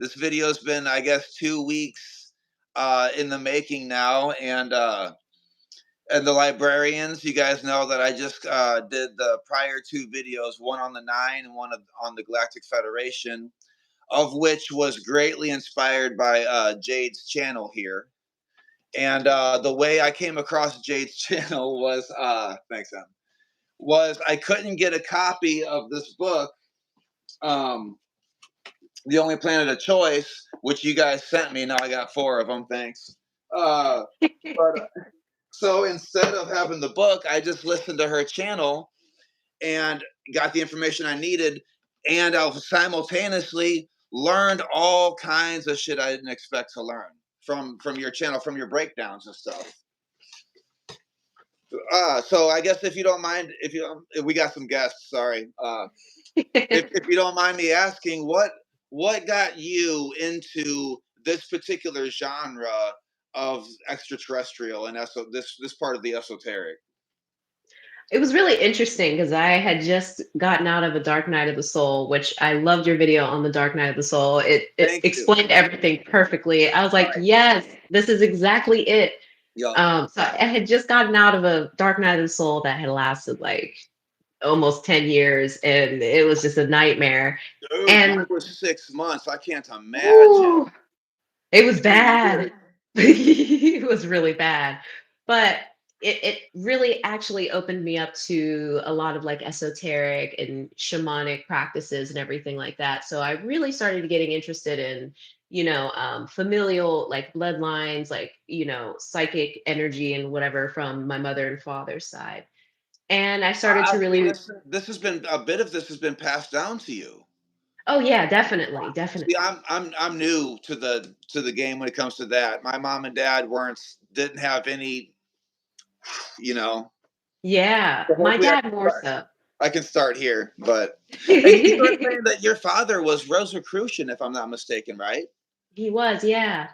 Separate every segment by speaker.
Speaker 1: This video's been, I guess, 2 weeks in the making now, and the librarians, you guys know that I just did the prior 2 videos, one on the Nine and one on the Galactic Federation, of which was greatly inspired by Jade's channel here. And the way I came across Jade's channel was, thanks, Em, was I couldn't get a copy of this book, The Only Planet of Choice, which you guys sent me. Now I got 4 of them, thanks. But so instead of having the book, I just listened to her channel and got the information I needed, and I simultaneously learned all kinds of shit I didn't expect to learn from your channel, from your breakdowns and stuff. So I guess if you don't mind, if we got some guests, sorry. If you don't mind me asking, what got you into this particular genre of extraterrestrial and this part of the esoteric?
Speaker 2: It was really interesting because I had just gotten out of A Dark Night of the Soul, which I loved your video on The Dark Night of the Soul. It
Speaker 1: Thank you.
Speaker 2: explained everything perfectly. I was like,
Speaker 1: Right.
Speaker 2: yes, this is exactly it.
Speaker 1: Yup.
Speaker 2: So I had just gotten out of A Dark Night of the Soul that had lasted like almost 10 years, and it was just a nightmare.
Speaker 1: Dude, mine
Speaker 2: And
Speaker 1: was 6 months. I can't imagine.
Speaker 2: ooh, it was bad. It was really bad. But it really actually opened me up to a lot of like esoteric and shamanic practices and everything like that. So I really started getting interested in, familial like bloodlines, like, psychic energy and whatever from my mother and father's side. And I started to really,
Speaker 1: This has been a bit of this has been passed down to you.
Speaker 2: oh yeah, definitely,
Speaker 1: See,
Speaker 2: definitely.
Speaker 1: I'm new to the game when it comes to that. My mom and dad didn't have any, you know.
Speaker 2: Yeah,
Speaker 1: So
Speaker 2: my
Speaker 1: hopefully
Speaker 2: dad more so.
Speaker 1: I can start here. But and you were saying that your father was Rosicrucian, if I'm not mistaken, right?
Speaker 2: He was, yeah.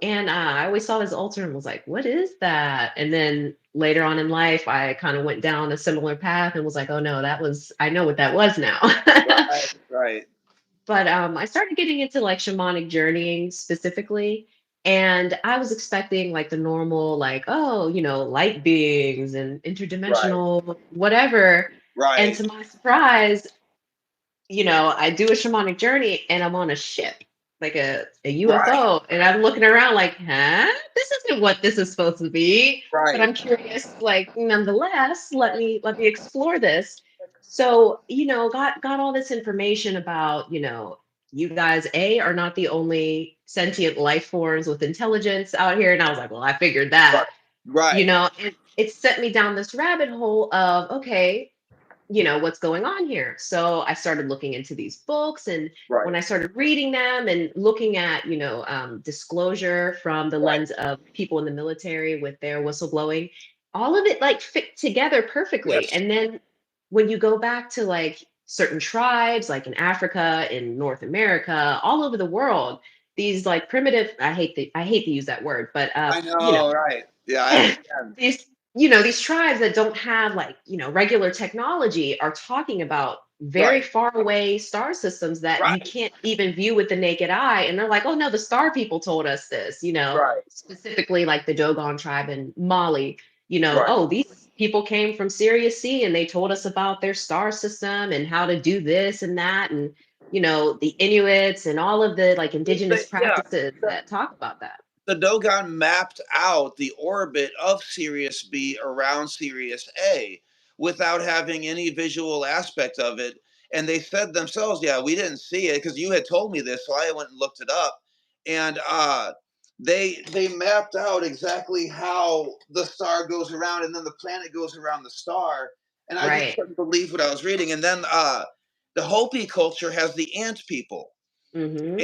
Speaker 2: And I always saw his altar and was like, what is that? And then later on in life, I kind of went down a similar path and was like, oh no, I know what that was now.
Speaker 1: Right, right,
Speaker 2: But I started getting into like shamanic journeying specifically. And I was expecting like the normal, like, oh, light beings and
Speaker 1: right,
Speaker 2: interdimensional, whatever. And
Speaker 1: right.
Speaker 2: to my surprise, I do a shamanic journey and I'm on a ship, like a
Speaker 1: Right,
Speaker 2: UFO, and I'm looking around like, huh? This isn't what this is supposed to be. But
Speaker 1: right.
Speaker 2: I'm curious, like, nonetheless, let me explore this. So, got all this information about, you guys, are not the only sentient life forms with intelligence out here. And I was like, well, I figured
Speaker 1: Right,
Speaker 2: that,
Speaker 1: right,
Speaker 2: it sent me down this rabbit hole of, okay, what's going on here. So I started looking into these books, and when
Speaker 1: right,
Speaker 2: I started reading them and looking at disclosure from the
Speaker 1: right.
Speaker 2: lens of people in the military with their whistleblowing, all of it like fit together perfectly.
Speaker 1: Yes.
Speaker 2: And then when you go back to like certain tribes, like in Africa, in North America, all over the world, these like primitive, I hate to use that word, but
Speaker 1: I know, right. Yeah, I understand.
Speaker 2: these these tribes that don't have like regular technology are talking about very
Speaker 1: Right,
Speaker 2: far away star systems that you
Speaker 1: right,
Speaker 2: can't even view with the naked eye, and they're like, oh no, the star people told us this,
Speaker 1: right,
Speaker 2: specifically like the Dogon tribe in Mali.
Speaker 1: right.
Speaker 2: Oh, these people came from Sirius C and they told us about their star system and how to do this and that, and the Inuits and all of the like indigenous
Speaker 1: Yeah,
Speaker 2: practices that talk about that.
Speaker 1: the Dogon mapped out the orbit of Sirius B around Sirius A without having any visual aspect of it. And they said themselves, yeah, we didn't see it because you had told me this, so I went and looked it up. And they mapped out exactly how the star goes around and then the planet goes around the star. And I just
Speaker 2: Right.
Speaker 1: couldn't believe what I was reading. And then the Hopi culture has the ant people.
Speaker 2: Mm-hmm.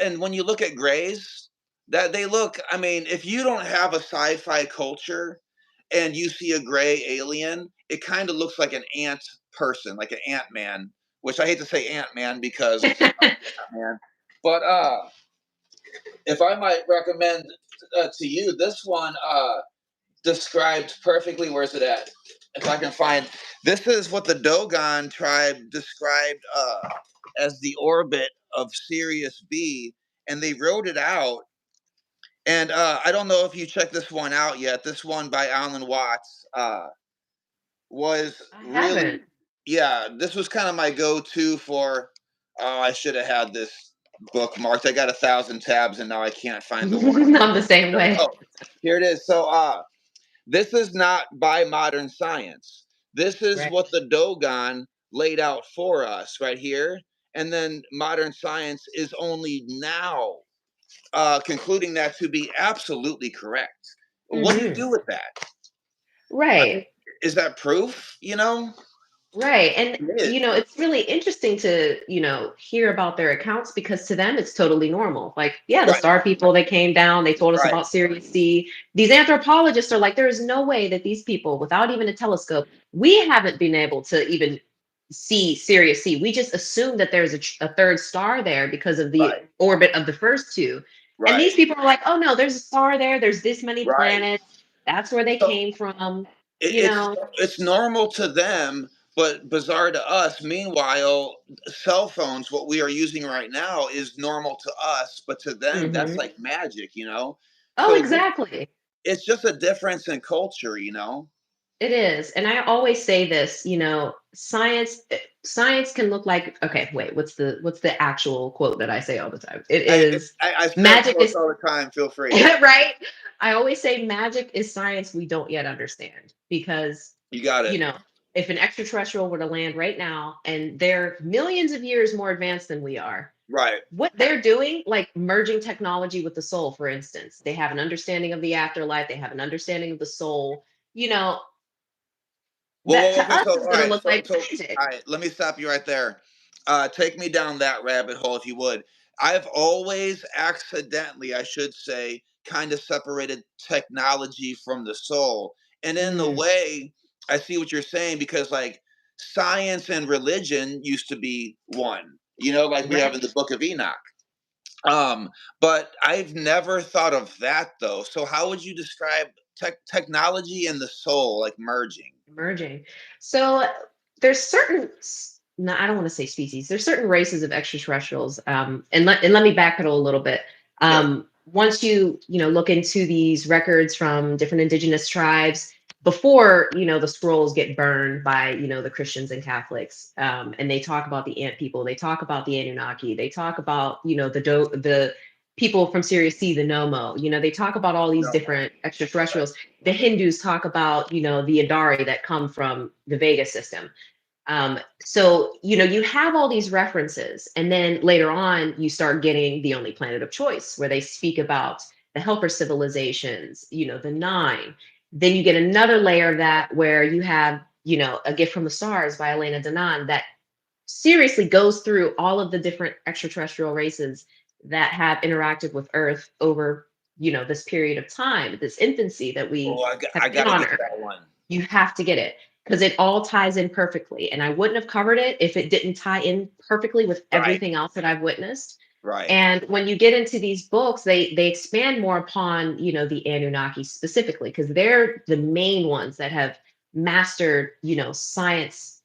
Speaker 1: And when you look at grays, that they look, I mean, if you don't have a sci-fi culture and you see a gray alien, it kind of looks like an ant person, like an ant man, which I hate to say ant man because man. But if I might recommend to you, this one described perfectly. Where's it at? If I can find, this is what the Dogon tribe described. as the orbit of Sirius B, and they wrote it out. And I don't know if you checked this one out yet. This one by Alan Watts was
Speaker 2: I haven't.
Speaker 1: really, yeah, this was kind of my go-to for. Oh, I should have had this bookmarked. I got 1,000 tabs, and now I can't find the one.
Speaker 2: I'm the same way.
Speaker 1: Oh, here it is. So, this is not by modern science. This is
Speaker 2: Right.
Speaker 1: what the Dogon laid out for us right here. And then modern science is only now concluding that to be absolutely correct. What do you
Speaker 2: Hmm.
Speaker 1: do with that? I mean,
Speaker 2: Right.
Speaker 1: is that proof? You know,
Speaker 2: Right. And,
Speaker 1: it is.
Speaker 2: it's really interesting to, hear about their accounts because to them it's totally normal. Like, yeah, the
Speaker 1: Right,
Speaker 2: star people, they came down, they told us
Speaker 1: right,
Speaker 2: about Sirius C. These anthropologists are like, there is no way that these people, without even a telescope, we haven't been able to even see Sirius C. We just assume that there's a third star there because of the
Speaker 1: right,
Speaker 2: orbit of the first two. And
Speaker 1: right,
Speaker 2: these people are like, oh no, there's a star there, there's this many
Speaker 1: right.
Speaker 2: planets. That's where they
Speaker 1: So
Speaker 2: came from,
Speaker 1: it,
Speaker 2: you
Speaker 1: it's
Speaker 2: know.
Speaker 1: it's normal to them, but bizarre to us. Meanwhile, cell phones, what we are using right now, is normal to us, but to them, that's
Speaker 2: Mhm.
Speaker 1: like magic, you know.
Speaker 2: Oh,
Speaker 1: So
Speaker 2: exactly.
Speaker 1: it's just a difference in culture, you know.
Speaker 2: It is. And I always say this, science can look like, okay, wait, what's the actual quote that I say all the time? It
Speaker 1: I
Speaker 2: is
Speaker 1: I spread
Speaker 2: magic
Speaker 1: quotes
Speaker 2: is
Speaker 1: all the time. Feel free.
Speaker 2: right? I always say magic is science we don't yet understand because,
Speaker 1: You got it.
Speaker 2: you know, if an extraterrestrial were to land right now and they're millions of years more advanced than we are,
Speaker 1: Right.
Speaker 2: what they're doing, like merging technology with the soul, for instance, they have an understanding of the afterlife, they have an understanding of the soul, you know,
Speaker 1: Well,
Speaker 2: that
Speaker 1: well,
Speaker 2: to
Speaker 1: okay.
Speaker 2: us
Speaker 1: So,
Speaker 2: is
Speaker 1: all
Speaker 2: going to
Speaker 1: right.
Speaker 2: look like
Speaker 1: All
Speaker 2: magic.
Speaker 1: right. Let me stop you right there. Take me down that rabbit hole, if you would. I've always accidentally, I should say, kind of separated technology from the soul. And in the
Speaker 2: Mm,
Speaker 1: way, I see what you're saying because, like, science and religion used to be one. You know, like we have in the
Speaker 2: right.
Speaker 1: Book of Enoch. Um, but I've never thought of that though. So, how would you describe technology and the soul, like merging?
Speaker 2: Emerging. So there's certain, no, I don't want to say species. There's certain races of extraterrestrials. And let me backpedal a little bit.
Speaker 1: Sure.
Speaker 2: Once look into these records from different indigenous tribes before the scrolls get burned by the Christians and Catholics, and they talk about the ant people, they talk about the Anunnaki, they talk about the people from Sirius C, the Nomo. They talk about all these
Speaker 1: No.
Speaker 2: different extraterrestrials. The Hindus talk about, the Adari that come from the Vega system. So, you have all these references. And then later on, you start getting the only planet of choice, where they speak about the helper civilizations, the nine. Then you get another layer of that where you have, A Gift from the Stars by Elena Danaan that seriously goes through all of the different extraterrestrial races that have interacted with Earth over, this period of time, this infancy that
Speaker 1: Oh,
Speaker 2: we
Speaker 1: I
Speaker 2: have been
Speaker 1: gotta
Speaker 2: on
Speaker 1: get
Speaker 2: Earth.
Speaker 1: that one.
Speaker 2: You have to get it because it all ties in perfectly. And I wouldn't have covered it if it didn't tie in perfectly with
Speaker 1: Right.
Speaker 2: everything else that I've witnessed.
Speaker 1: Right.
Speaker 2: And when you get into these books, they expand more upon, the Anunnaki specifically, because they're the main ones that have mastered, science,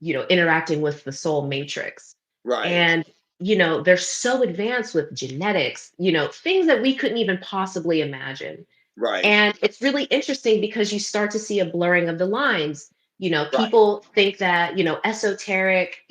Speaker 2: interacting with the soul matrix.
Speaker 1: Right.
Speaker 2: And, they're so advanced with genetics, things that we couldn't even possibly imagine.
Speaker 1: Right.
Speaker 2: And it's really interesting because you start to see a blurring of the lines.
Speaker 1: Right.
Speaker 2: People think that, esoteric,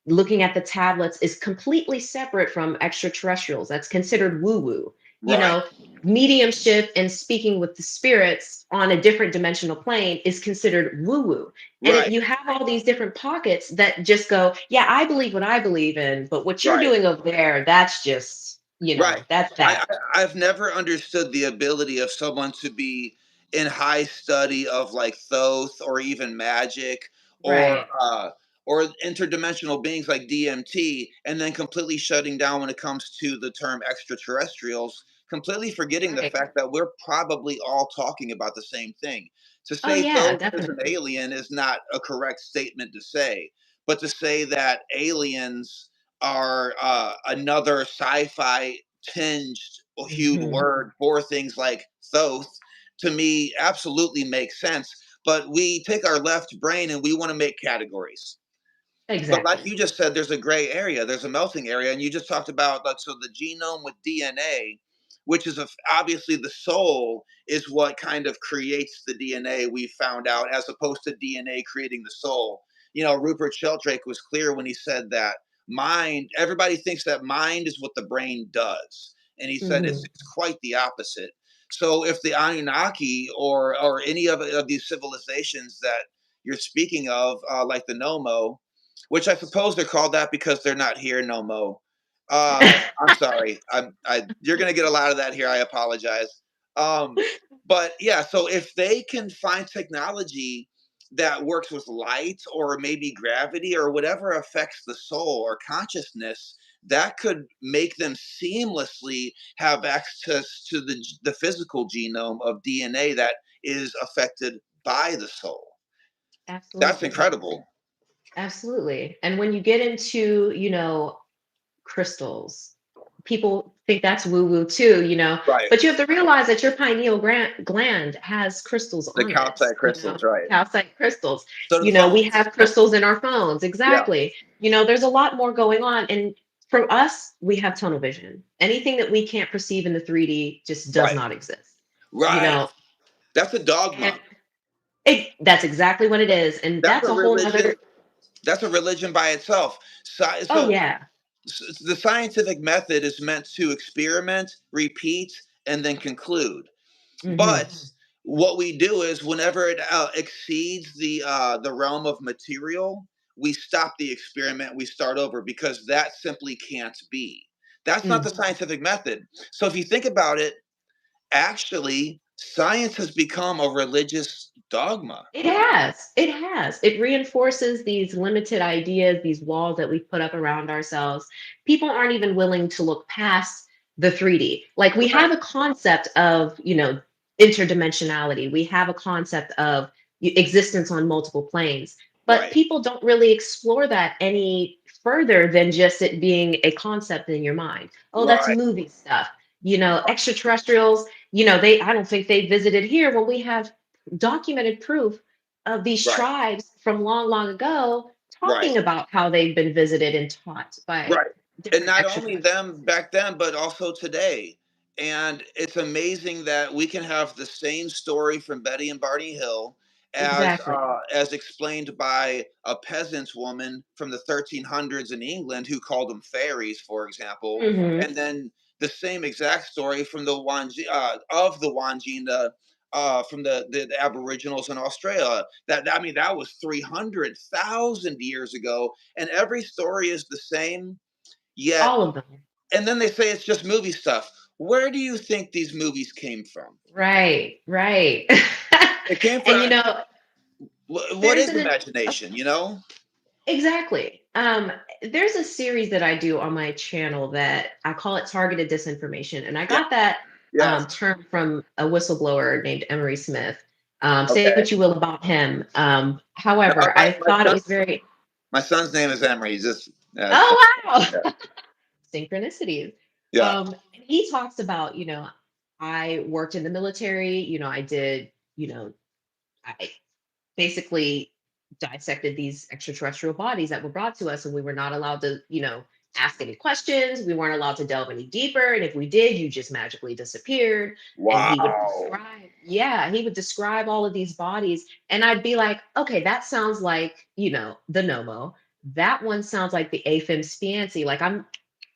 Speaker 2: looking at the tablets is completely separate from extraterrestrials. That's considered woo woo. You
Speaker 1: Right.
Speaker 2: know, Mediumship and speaking with the spirits on a different dimensional plane is considered woo woo. And
Speaker 1: Right.
Speaker 2: you have all these different pockets that just go, yeah, I believe what I believe in, but what you're
Speaker 1: Right.
Speaker 2: doing over there, that's just,
Speaker 1: Right.
Speaker 2: that's
Speaker 1: I,
Speaker 2: that.
Speaker 1: I've never understood the ability of someone to be in high study of like Thoth or even magic
Speaker 2: Right.
Speaker 1: or interdimensional beings like DMT and then completely shutting down when it comes to the term extraterrestrials, completely forgetting the
Speaker 2: Right.
Speaker 1: fact that we're probably all talking about the same thing. To
Speaker 2: Oh
Speaker 1: say
Speaker 2: yeah,
Speaker 1: Thoth is an
Speaker 2: definitely.
Speaker 1: alien is not a correct statement to say, but to say that aliens are another sci-fi tinged hued
Speaker 2: Mhm.
Speaker 1: word for things like Thoth, to me absolutely makes sense. But we take our left brain and we want to make categories. But like
Speaker 2: Exactly.
Speaker 1: you just said, there's a gray area, there's a melting area, and you just talked about like so the genome with DNA, which is obviously the soul is what kind of creates the DNA. We found out as opposed to DNA creating the soul. You know, Rupert Sheldrake was clear when he said that mind. Everybody thinks that mind is what the brain does, and he said
Speaker 2: Hmm.
Speaker 1: it's quite the opposite. So if the Anunnaki or any of these civilizations that you're speaking of, like the Nomo, which I suppose they're called that because they're not here no mo. I'm sorry. You're gonna get a lot of that here. I apologize. Um, but yeah, so if they can find technology that works with light or maybe gravity or whatever affects the soul or consciousness, that could make them seamlessly have access to the physical genome of DNA that is affected by the soul. That's
Speaker 2: Absolutely.
Speaker 1: incredible.
Speaker 2: Absolutely. And when you get into, crystals, people think that's woo woo too,
Speaker 1: Right.
Speaker 2: but you have to realize that your pineal gland has crystals
Speaker 1: The
Speaker 2: on it,
Speaker 1: calcite crystals, right.
Speaker 2: calcite crystals.
Speaker 1: So do the
Speaker 2: We
Speaker 1: phones.
Speaker 2: have crystals in our phones.
Speaker 1: Yeah.
Speaker 2: Exactly. There's a lot more going on. And for us, we have tunnel vision. Anything that we can't perceive in the 3D just does
Speaker 1: Right.
Speaker 2: not exist, you
Speaker 1: Right.
Speaker 2: know,
Speaker 1: That's a
Speaker 2: and
Speaker 1: dogma.
Speaker 2: that's exactly what it is. And
Speaker 1: That's
Speaker 2: that's
Speaker 1: a
Speaker 2: a whole
Speaker 1: religion.
Speaker 2: nother,
Speaker 1: That's a religion by itself.
Speaker 2: oh,
Speaker 1: So
Speaker 2: yeah.
Speaker 1: the scientific method is meant to experiment, repeat, and then conclude.
Speaker 2: Hmm.
Speaker 1: But what we do is whenever it exceeds the realm of material, we stop the experiment. We start over because that simply can't be. That's not the scientific method. So if you think about it, actually, science has become a religious dogma.
Speaker 2: It has. It has. It reinforces these limited ideas, these walls that we put up around ourselves. People aren't even willing to look past the 3D. Like we
Speaker 1: Right,
Speaker 2: have a concept of, interdimensionality. We have a concept of existence on multiple planes, but
Speaker 1: right,
Speaker 2: people don't really explore that any further than just it being a concept in your mind. Oh, that's
Speaker 1: right,
Speaker 2: movie stuff. Extraterrestrials, they I don't think they visited here when we have documented proof of these
Speaker 1: right,
Speaker 2: tribes from long, long ago
Speaker 1: right.
Speaker 2: talking about how they've been visited and taught by
Speaker 1: Right. And
Speaker 2: different
Speaker 1: not only
Speaker 2: extraterrestrials.
Speaker 1: them back then, but also today. And it's amazing that we can have the same story from Betty and Barney Hill
Speaker 2: Exactly.
Speaker 1: as explained by a peasant woman from the 1300s in England who called them fairies, for example,
Speaker 2: Hmm.
Speaker 1: and then the same exact story from the of the Wangina from the Aboriginals in Australia. I mean that was 300,000 years ago, and every story is the same. Yet,
Speaker 2: All of them.
Speaker 1: and then they say it's just movie stuff. Where do you think these movies came from?
Speaker 2: Right, right.
Speaker 1: It came
Speaker 2: And
Speaker 1: from what
Speaker 2: there's
Speaker 1: is
Speaker 2: an
Speaker 1: imagination? You know?
Speaker 2: exactly. There's a series that I do on my channel that I call it targeted disinformation. And I
Speaker 1: Yeah.
Speaker 2: got that
Speaker 1: Yes.
Speaker 2: term from a whistleblower named Emery Smith. Say
Speaker 1: Okay.
Speaker 2: what you will about him.
Speaker 1: Uh,
Speaker 2: However,
Speaker 1: My
Speaker 2: I
Speaker 1: my
Speaker 2: thought it
Speaker 1: son
Speaker 2: was very,
Speaker 1: my son's name is Emery. He's just it's fun.
Speaker 2: oh,
Speaker 1: Yeah.
Speaker 2: wow. Synchronicities.
Speaker 1: Yeah.
Speaker 2: And he talks about, I worked in the military, I did, I basically dissected these extraterrestrial bodies that were brought to us, and we were not allowed to, ask any questions. We weren't allowed to delve any deeper. And if we did, you just magically disappeared. And he would
Speaker 1: Wow.
Speaker 2: describe, yeah, he would describe all of these bodies. And I'd be like, okay, that sounds like, the Nomo. That one sounds like the AFib Spiancy. Like I'm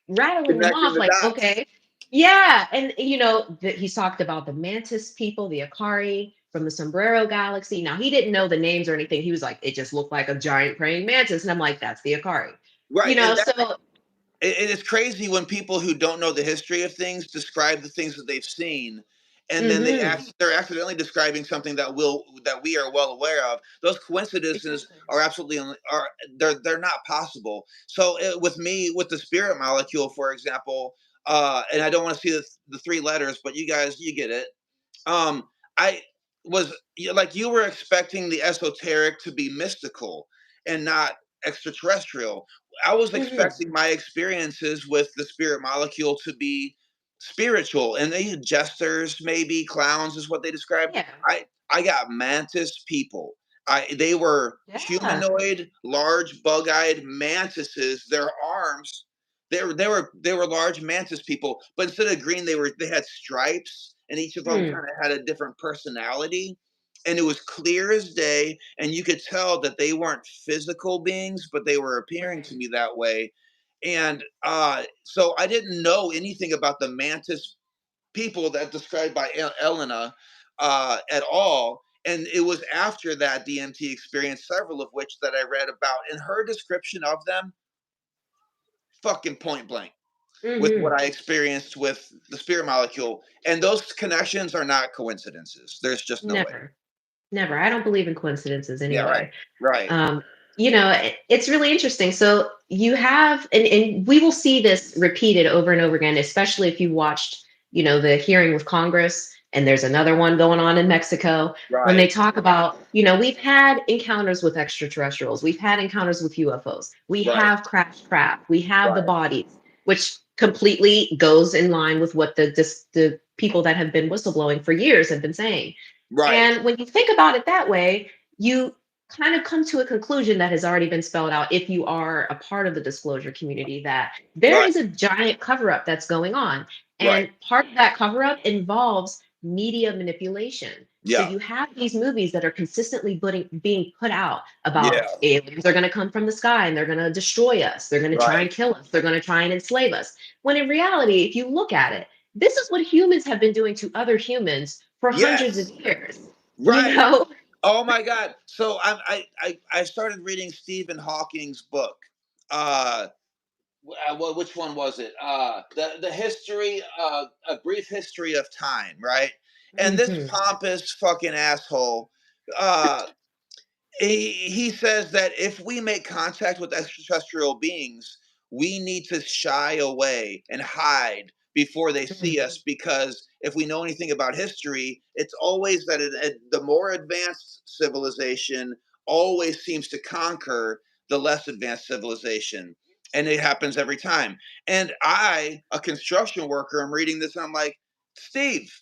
Speaker 2: rattling them
Speaker 1: Connecting
Speaker 2: off
Speaker 1: the
Speaker 2: like,
Speaker 1: dots.
Speaker 2: okay, yeah. And he's talked about the mantis people, the Akari from the Sombrero Galaxy. Now he didn't know the names or anything. He was like, it just looked like a giant praying mantis. And I'm like, that's the Akari.
Speaker 1: Right. And
Speaker 2: So
Speaker 1: it is crazy when people who don't know the history of things describe the things that they've seen, and then
Speaker 2: mhm,
Speaker 1: they're accidentally describing something that we are well aware of. Those coincidences
Speaker 2: exactly.
Speaker 1: are absolutely are they're not possible. So with me with the spirit molecule, for example, and I don't want to see the three letters, but you guys you get it. I was like you were expecting the esoteric to be mystical and not extraterrestrial. I was
Speaker 2: Mhm,
Speaker 1: expecting my experiences with the spirit molecule to be spiritual, and they jesters, maybe clowns, is what they described.
Speaker 2: yeah.
Speaker 1: I got mantis people. They were
Speaker 2: Yeah.
Speaker 1: humanoid, large, bug-eyed mantises. Their arms, they were large mantis people, but instead of green, they had stripes, and each of them
Speaker 2: Hmm.
Speaker 1: kind of had a different personality. And it was clear as day, and you could tell that they weren't physical beings, but they were appearing to
Speaker 2: Right.
Speaker 1: me that way. And so I didn't know anything about the mantis people that described by Elena at all. And it was after that DMT experience, several of which that I read about, and her description of them, fucking point blank, with what
Speaker 2: Hmm.
Speaker 1: I experienced with the spirit molecule. And those connections are not coincidences. There's just no way.
Speaker 2: Never. Never. I don't believe in coincidences
Speaker 1: Yeah, right.
Speaker 2: anyway.
Speaker 1: Right.
Speaker 2: Um, it's really interesting. So you have, and we will see this repeated over and over again, especially if you watched, the hearing with Congress, and there's another one going on in Mexico, when they
Speaker 1: Right.
Speaker 2: talk about, we've had encounters with extraterrestrials, we've had encounters with UFOs, we
Speaker 1: Right.
Speaker 2: have crashed craft, we have the
Speaker 1: Right.
Speaker 2: bodies, which completely goes in line with what the people that have been whistleblowing for years have been saying.
Speaker 1: Right.
Speaker 2: And when you think about it that way, you kind of come to a conclusion that has already been spelled out if you are a part of the disclosure community, that there
Speaker 1: Right.
Speaker 2: is a giant cover up that's going on.
Speaker 1: Right.
Speaker 2: And part of that cover up involves media manipulation. So
Speaker 1: Yeah.
Speaker 2: you have these movies that are consistently being put out about
Speaker 1: Yeah.
Speaker 2: aliens are going to come from the sky and they're going to destroy us. They're going to try
Speaker 1: Right.
Speaker 2: and kill us. They're going to try and enslave us. When in reality, if you look at it, this is what humans have been doing to other humans for hundreds of
Speaker 1: Yes.
Speaker 2: years. You
Speaker 1: Right.
Speaker 2: know,
Speaker 1: Oh my God. So I started reading Stephen Hawking's book. Uh, which one was it? The history, a brief history of time, right? And this
Speaker 2: hmm
Speaker 1: pompous fucking asshole, uh, he says that if we make contact with extraterrestrial beings, we need to shy away and hide before they see us, because if we know anything about history, it's always that the more advanced civilization always seems to conquer the less advanced civilization. And it happens every time. And I, a construction worker, I'm reading this and I'm like, Steve,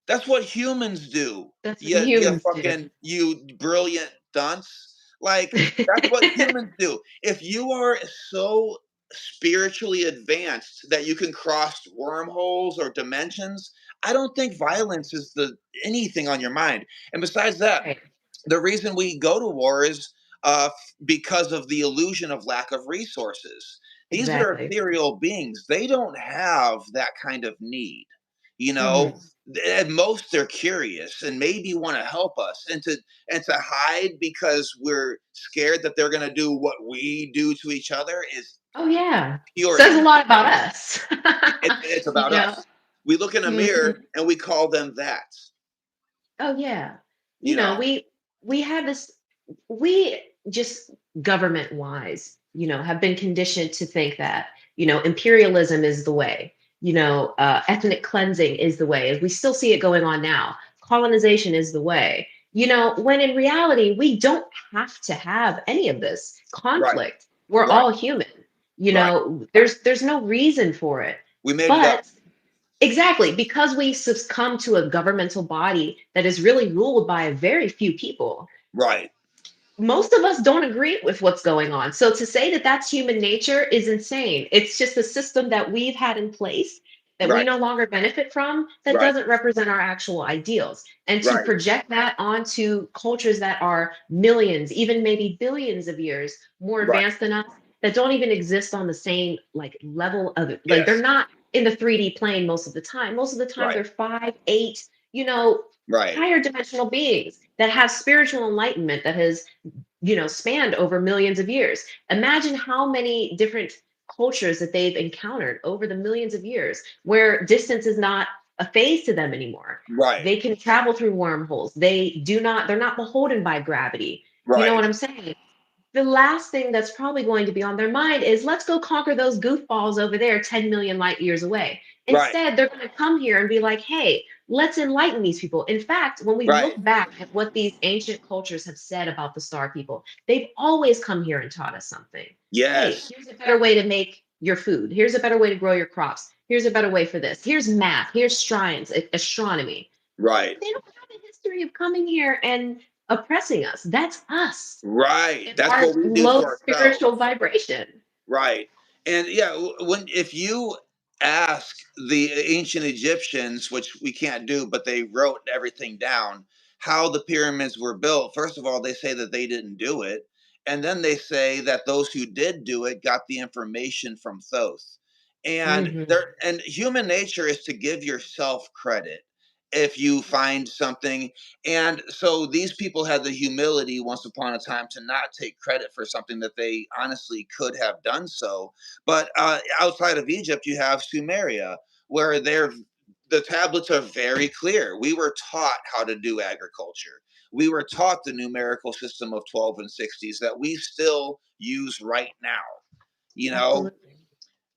Speaker 1: that's what humans do.
Speaker 2: that's what
Speaker 1: You
Speaker 2: humans do.
Speaker 1: fucking, you brilliant dunce. Like, that's what humans do. If you are so spiritually advanced that you can cross wormholes or dimensions, I don't think violence is the anything on your mind. And besides that,
Speaker 2: Right.
Speaker 1: the reason we go to war is because of the illusion of lack of resources. These are
Speaker 2: Exactly.
Speaker 1: ethereal beings. They don't have that kind of need. You know,
Speaker 2: hmm
Speaker 1: at most they're curious and maybe want to help us, and to hide because we're scared that they're going to do what we do to each other is
Speaker 2: Oh yeah.
Speaker 1: pure
Speaker 2: Says a
Speaker 1: ignorance.
Speaker 2: lot about us.
Speaker 1: It's
Speaker 2: you
Speaker 1: about
Speaker 2: know?
Speaker 1: us. We look in a
Speaker 2: Mhm.
Speaker 1: mirror and we call them that.
Speaker 2: Oh yeah.
Speaker 1: You know,
Speaker 2: We have this, we just government wise, have been conditioned to think that, imperialism is the way, ethnic cleansing is the way, as we still see it going on now. Colonization is the way, when in reality, we don't have to have any of this
Speaker 1: right,
Speaker 2: conflict. We're
Speaker 1: right,
Speaker 2: all human.
Speaker 1: right.
Speaker 2: There's no reason for it.
Speaker 1: We made it up.
Speaker 2: But exactly, because we succumb to a governmental body that is really ruled by very few people,
Speaker 1: Right,
Speaker 2: most of us don't agree with what's going on. So to say that that's human nature is insane. It's just a system that we've had in place that we
Speaker 1: right,
Speaker 2: no longer benefit from, that
Speaker 1: right,
Speaker 2: doesn't represent our actual ideals. And to
Speaker 1: right,
Speaker 2: project that onto cultures that are millions, even maybe billions of years more
Speaker 1: right.
Speaker 2: advanced than us, that don't even exist on the same like level of it. Like they're
Speaker 1: Yes,
Speaker 2: not in the 3D plane most of the time. Most of the time
Speaker 1: right,
Speaker 2: they're 5, 8,
Speaker 1: right,
Speaker 2: higher dimensional beings that have spiritual enlightenment that has spanned over millions of years. Imagine how many different cultures that they've encountered over the millions of years where distance is not a phase to them anymore.
Speaker 1: right,
Speaker 2: They can travel through wormholes. They're not beholden by gravity. You know
Speaker 1: right.
Speaker 2: what I'm saying? The last thing that's probably going to be on their mind is let's go conquer those goofballs over there 10 million light years away.
Speaker 1: Right,
Speaker 2: Instead, they're going to come here and be like, hey, let's enlighten these people. In fact, when we
Speaker 1: right.
Speaker 2: look back at what these ancient cultures have said about the star people, they've always come here and taught us something. Hey,
Speaker 1: Yes,
Speaker 2: here's a better way to make your food. Here's a better way to grow your crops. Here's a better way for this. Here's math. Here's science, astronomy.
Speaker 1: right.
Speaker 2: They don't have a history of coming here and oppressing us. That's us
Speaker 1: Right.
Speaker 2: in
Speaker 1: That's
Speaker 2: our
Speaker 1: what we do to
Speaker 2: low spiritual
Speaker 1: ourselves.
Speaker 2: vibration.
Speaker 1: Right. And yeah, when if you ask the ancient Egyptians, which we can't do, but they wrote everything down, how the pyramids were built, first of all, they say that they didn't do it. And then they say that those who did do it got the information from Thoth. And
Speaker 2: Hmm.
Speaker 1: there and human nature is to give yourself credit if you find something. And so these people had the humility once upon a time to not take credit for something that they honestly could have done so. But outside of Egypt, you have Sumeria, where the tablets are very clear. We were taught how to do agriculture. We were taught the numerical system of 12 and 60s that we still use right now, you know?
Speaker 2: Absolutely.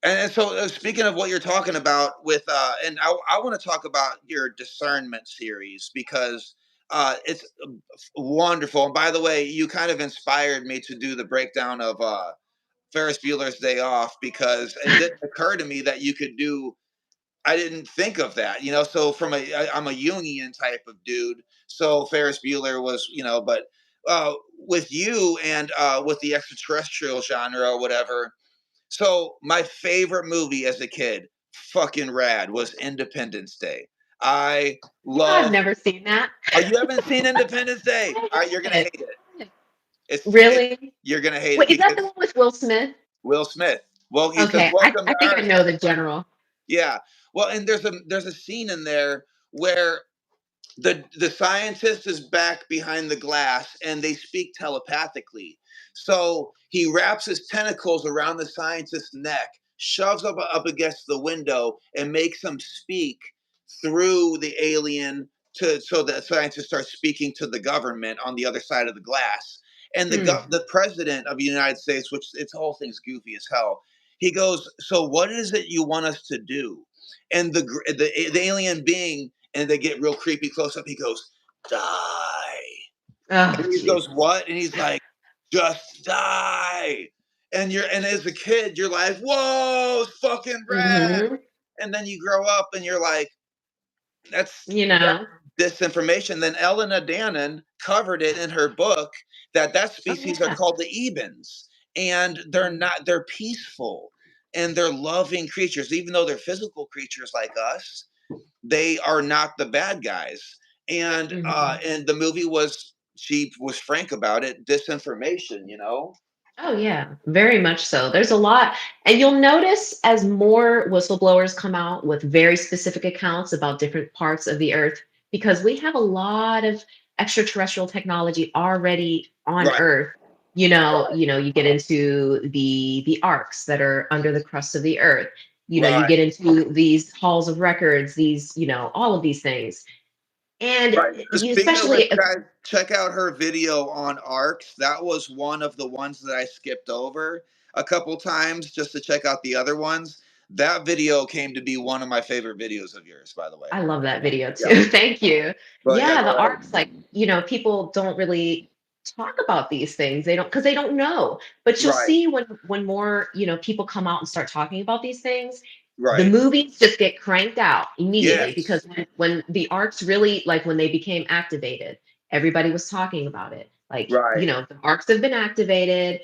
Speaker 1: And so, speaking of what you're talking about with, and I want to talk about your discernment series because it's wonderful. And by the way, you kind of inspired me to do the breakdown of Ferris Bueller's Day Off because it didn't occur to me that you could do. I didn't think of that, you know. So I'm a Jungian type of dude. So Ferris Bueller was, but with you and with the extraterrestrial genre or whatever, so my favorite movie as a kid, fucking rad, was Independence Day. I
Speaker 2: You know, I've
Speaker 1: love.
Speaker 2: never seen that.
Speaker 1: Oh, you haven't seen Independence Day?
Speaker 2: I
Speaker 1: All right, you're gonna hate
Speaker 2: haven't.
Speaker 1: it. It's
Speaker 2: Really?
Speaker 1: you're gonna hate it
Speaker 2: Wait, is that the
Speaker 1: because
Speaker 2: one with Will Smith?
Speaker 1: Will Smith. Well, he says,
Speaker 2: Okay,
Speaker 1: "Welcome
Speaker 2: I
Speaker 1: to
Speaker 2: think I
Speaker 1: Earth."
Speaker 2: know the general.
Speaker 1: Yeah. Well, and there's a scene in there where the scientist is back behind the glass and they speak telepathically. So he wraps his tentacles around the scientist's neck, shoves up against the window, and makes him speak through the alien to so that scientist starts speaking to the government on the other side of the glass. And
Speaker 2: Hmm.
Speaker 1: the president of the United States, which its whole thing's goofy as hell, he goes, "So what is it you want us to do?" And the alien being, and they get real creepy close up. He goes, "Die,"
Speaker 2: Oh,
Speaker 1: and he goes,
Speaker 2: Jesus.
Speaker 1: "What?" And he's like, "Just die." And as a kid, you're like, "Whoa, it's fucking rad!"
Speaker 2: Hmm.
Speaker 1: And then you grow up, and you're like,
Speaker 2: You
Speaker 1: that's
Speaker 2: know.
Speaker 1: disinformation." Then Elena Dannon covered it in her book that
Speaker 2: Oh
Speaker 1: species are
Speaker 2: yeah.
Speaker 1: called the Ebens, and they're peaceful and they're loving creatures, even though they're physical creatures like us. They are not the bad guys.
Speaker 2: Hmm.
Speaker 1: And the movie was she was frank about it, disinformation, you know?
Speaker 2: Oh, yeah, very much so. There's a lot. And you'll notice as more whistleblowers come out with very specific accounts about different parts of the earth, because we have a lot of extraterrestrial technology already on
Speaker 1: Right,
Speaker 2: Earth. You get into the arcs that are under the crust of the earth. You
Speaker 1: right,
Speaker 2: get into these halls of records, all of these things. And
Speaker 1: right.
Speaker 2: you
Speaker 1: Speaking of which,
Speaker 2: especially
Speaker 1: guys, check out her video on arcs. That was one of the ones that I skipped over a couple times just to check out the other ones. That video came to be one of my favorite videos of yours, by the way.
Speaker 2: I love that video
Speaker 1: Yeah.
Speaker 2: too. Thank you.
Speaker 1: But yeah,
Speaker 2: Yeah,
Speaker 1: go
Speaker 2: the
Speaker 1: ahead.
Speaker 2: arcs, like, people don't really talk about these things. They don't, because they don't know. But you'll
Speaker 1: Right,
Speaker 2: see when more, people come out and start talking about these things, the
Speaker 1: right.
Speaker 2: movies just get cranked out immediately because
Speaker 1: Yes.
Speaker 2: when the arcs really, like when they became activated, everybody was talking about it. Like,
Speaker 1: Right,
Speaker 2: the arcs have been activated,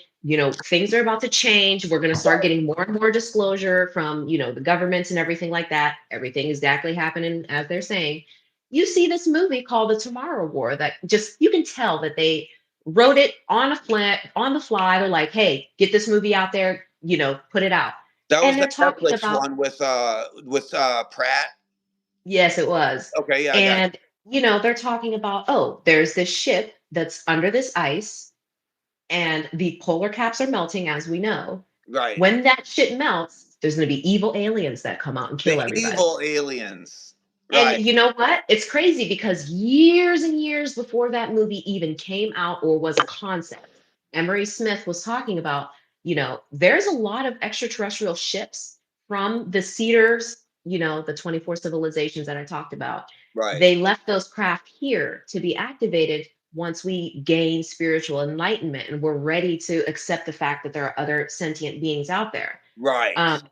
Speaker 2: things are about to change. We're going to start
Speaker 1: right,
Speaker 2: getting more and more disclosure from, the governments and everything like that. Everything exactly happening as they're saying. You see this movie called The Tomorrow War that just, you can tell that they wrote it on the fly. They're like, hey, get this movie out there, put it out.
Speaker 1: that was
Speaker 2: And
Speaker 1: the
Speaker 2: they're talking
Speaker 1: Netflix
Speaker 2: about,
Speaker 1: one with Pratt.
Speaker 2: yes, it was.
Speaker 1: Okay, yeah, I got
Speaker 2: And, they're talking about, oh, there's this ship that's under this ice and the polar caps are melting, as we know.
Speaker 1: you. Right.
Speaker 2: When that shit melts, there's going to be evil aliens that come out and
Speaker 1: The
Speaker 2: kill everybody.
Speaker 1: evil aliens.
Speaker 2: And
Speaker 1: Right,
Speaker 2: you know what? It's crazy because years and years before that movie even came out or was a concept, Emery Smith was talking about, there's a lot of extraterrestrial ships from the Cedars, the 24 civilizations that I talked about.
Speaker 1: right,
Speaker 2: They left those craft here to be activated once we gain spiritual enlightenment and we're ready to accept the fact that there are other sentient beings out there.
Speaker 1: right,
Speaker 2: And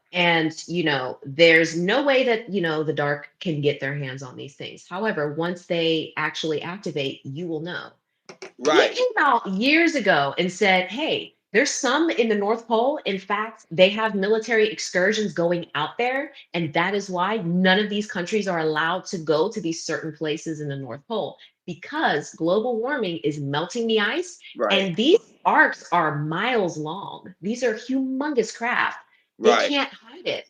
Speaker 2: there's no way that the dark can get their hands on these things. However, once they actually activate, you will know. He
Speaker 1: Right.
Speaker 2: came out years ago and said, hey, there's some in the North Pole. In fact, they have military excursions going out there. And that is why none of these countries are allowed to go to these certain places in the North Pole because global warming is melting the ice.
Speaker 1: Right.
Speaker 2: And these arcs are miles long. These are humongous craft. They
Speaker 1: Right.
Speaker 2: can't hide it.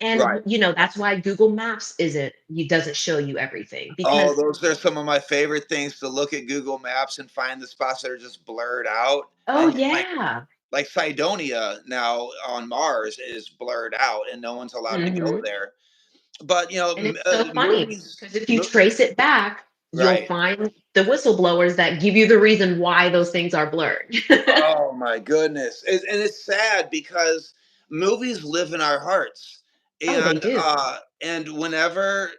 Speaker 2: And
Speaker 1: Right.
Speaker 2: that's why Google Maps doesn't show you everything
Speaker 1: Oh,
Speaker 2: because
Speaker 1: those are some of my favorite things to look at Google Maps and find the spots that are just blurred out.
Speaker 2: oh
Speaker 1: And
Speaker 2: yeah.
Speaker 1: like Cydonia now on Mars is blurred out and no one's allowed to go
Speaker 2: Mhm.
Speaker 1: there. But
Speaker 2: And it's so funny
Speaker 1: movies,
Speaker 2: because if you trace it back, you'll
Speaker 1: right?
Speaker 2: find the whistleblowers that give you the reason why those things are blurred.
Speaker 1: Oh my goodness. And it's sad because movies live in our hearts.
Speaker 2: Oh, they
Speaker 1: And
Speaker 2: do.
Speaker 1: whenever